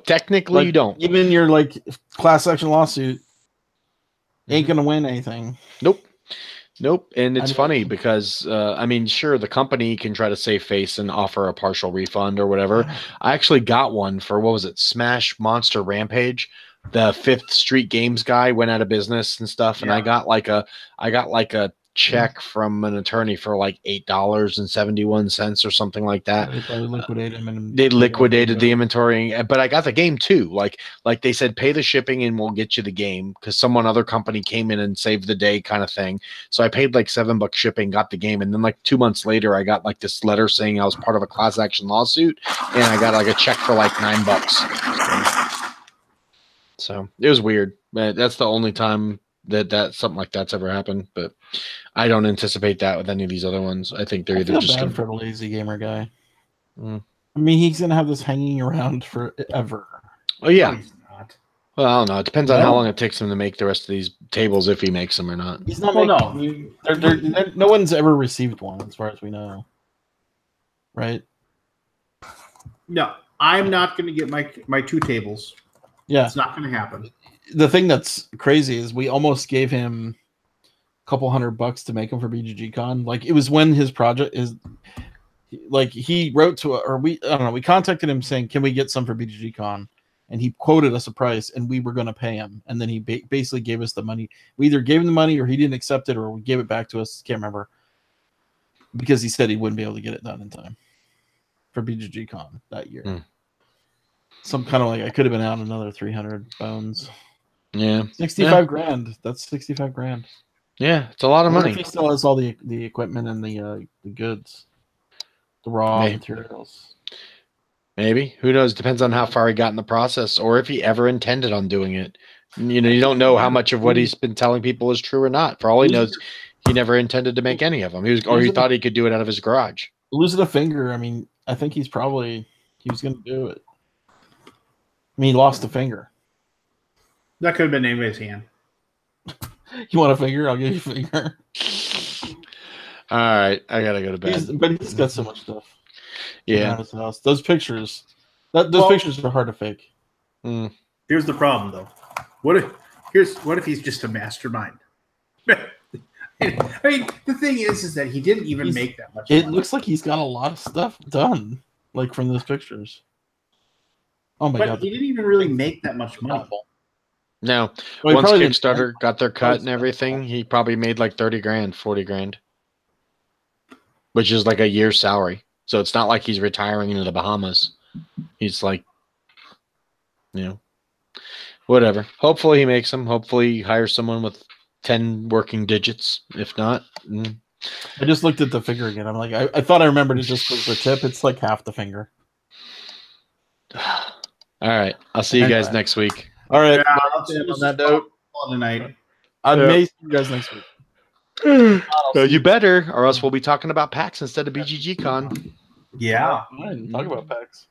Technically, you don't. Even your like class action lawsuit ain't gonna win anything. Nope. And it's funny because sure, the company can try to save face and offer a partial refund or whatever. I actually got one for, what was it, Smash Monster Rampage. The Fifth Street Games guy went out of business and stuff, and I got like a check from an attorney for like $8.71 or something like that. They probably liquidated him. They liquidated the inventory, but I got the game too. Like they said, pay the shipping and we'll get you the game, because other company came in and saved the day kind of thing. So I paid like $7 shipping, got the game, and then like 2 months later, I got like this letter saying I was part of a class action lawsuit, and I got like a check for like $9. So it was weird. That's the only time that something like that's ever happened, but I don't anticipate that with any of these other ones. I think they're either just bad for the lazy gamer guy. I mean, he's gonna have this hanging around forever. Oh yeah. No, he's not. Well, I don't know. It depends on how long it takes him to make the rest of these tables, if he makes them or not. He's not. No one's ever received one, as far as we know. Right? No, I'm not going to get my 2 tables. Yeah, it's not going to happen. The thing that's crazy is we almost gave him a couple $100 to make him for BGG Con. Like, it was when his project is like, he wrote to we contacted him saying, can we get some for BGG Con? And he quoted us a price, and we were going to pay him. And then he basically gave us the money. We either gave him the money or he didn't accept it, or we gave it back to us. Can't remember, because he said he wouldn't be able to get it done in time for BGG Con that year. Some kind of like, I could have been out another 300 bones. Yeah, 65 grand. That's 65 grand. Yeah, it's a lot of money. If he still has all the equipment and the goods, the raw materials. Maybe. Who knows? Depends on how far he got in the process, or if he ever intended on doing it. You don't know how much of what he's been telling people is true or not. For all he knows, he never intended to make any of them. He thought he could do it out of his garage. Losing a finger. I mean, I think he was going to do it. I mean, he lost a finger. That could have been anybody's hand. You want a finger? I'll give you a finger. All right, I gotta go to bed. But he's got so much stuff. Yeah, his house. Those pictures. Those pictures are hard to fake. Here's the problem, though. What if he's just a mastermind? I mean, the thing is that he didn't even make that much. It looks like he's got a lot of stuff done, like from those pictures. Oh my god! He didn't even really make that much money. No, once Kickstarter got their cut and everything, he probably made like 30 grand, 40 grand, which is like a year's salary. So it's not like he's retiring into the Bahamas. he's like, whatever. Hopefully he makes them. Hopefully he hires someone with 10 working digits. If not, I just looked at the finger again. I'm like, I thought I remembered it just was the tip. It's like half the finger. All right. I'll see you guys next week. All right. Yeah, On that note, tonight. I may see you guys next week. You better, or else we'll be talking about PAX instead of BGG Con. Yeah. Talk about PAX.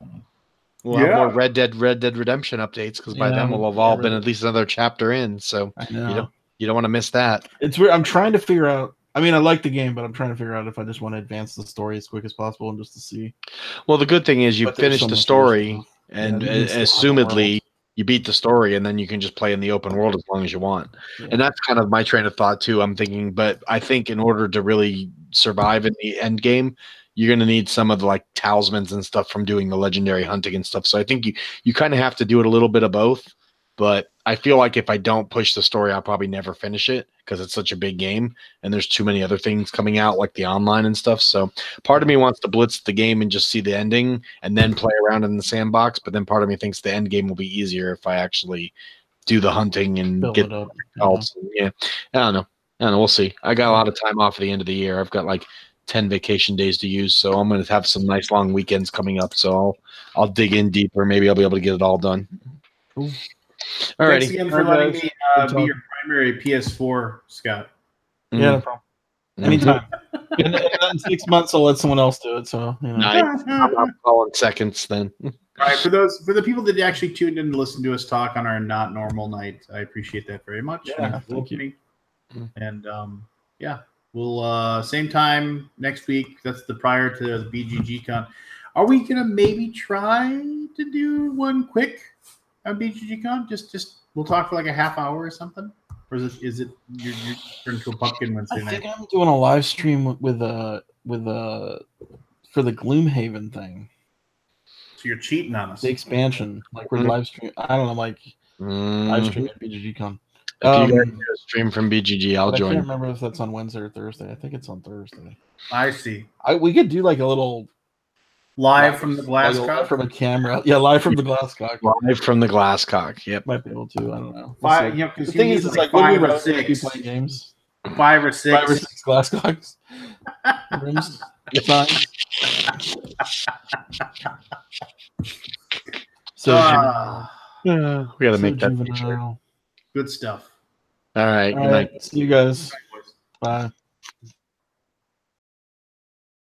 We'll have more Red Dead Redemption updates because by then we'll have all been at least another chapter in. So I know. you don't want to miss that. It's weird. I'm trying to figure out. I mean, I like the game, but I'm trying to figure out if I just want to advance the story as quick as possible and just to see. Well, the good thing is you finished the story, and assumedly you beat the story, and then you can just play in the open world as long as you want. Yeah. And that's kind of my train of thought too. I'm thinking, but I think in order to really survive in the end game, you're going to need some of the like talismans and stuff from doing the legendary hunting and stuff. So I think you kind of have to do it a little bit of both. But I feel like if I don't push the story, I'll probably never finish it because it's such a big game and there's too many other things coming out like the online and stuff. So part of me wants to blitz the game and just see the ending and then play around in the sandbox. But then part of me thinks the end game will be easier if I actually do the hunting and build get it up. results. Yeah. I don't know. We'll see. I got a lot of time off at the end of the year. I've got like 10 vacation days to use. So I'm going to have some nice long weekends coming up. So I'll dig in deeper. Maybe I'll be able to get it all done. Cool. All right. Thanks again for letting me be your primary PS4, Scott. Yeah, no problem. Anytime. in 6 months, I'll let someone else do it. So nice. I'm calling seconds then. All right, for the people that actually tuned in to listen to us talk on our not normal night, I appreciate that very much. Yeah, thank you. And we'll same time next week. That's the prior to the BGG Con. Are we gonna maybe try to do one quick on BGG Con? Just we'll talk for like a half hour or something. Or is it you're turned to a pumpkin Wednesday night? I think I'm doing a live stream with for the Gloomhaven thing. So you're cheating on us. The expansion, like we're live stream. I don't know, like live stream at BGG Con. If you guys do a stream from BGG, I'll join. I can't remember if that's on Wednesday or Thursday. I think it's on Thursday. I see. We could do like a little live from the Glasscock? From a camera. Yeah, live from the Glasscock. Live from the Glasscock. Yep. Might be able to. I don't know. The thing is, it's like 5 or 6 playing games. 5 or 6. 5 or 6 Glasscocks. Rooms. Signs. So we got to make that picture. Good stuff. All right. Good night. See you guys. Bye.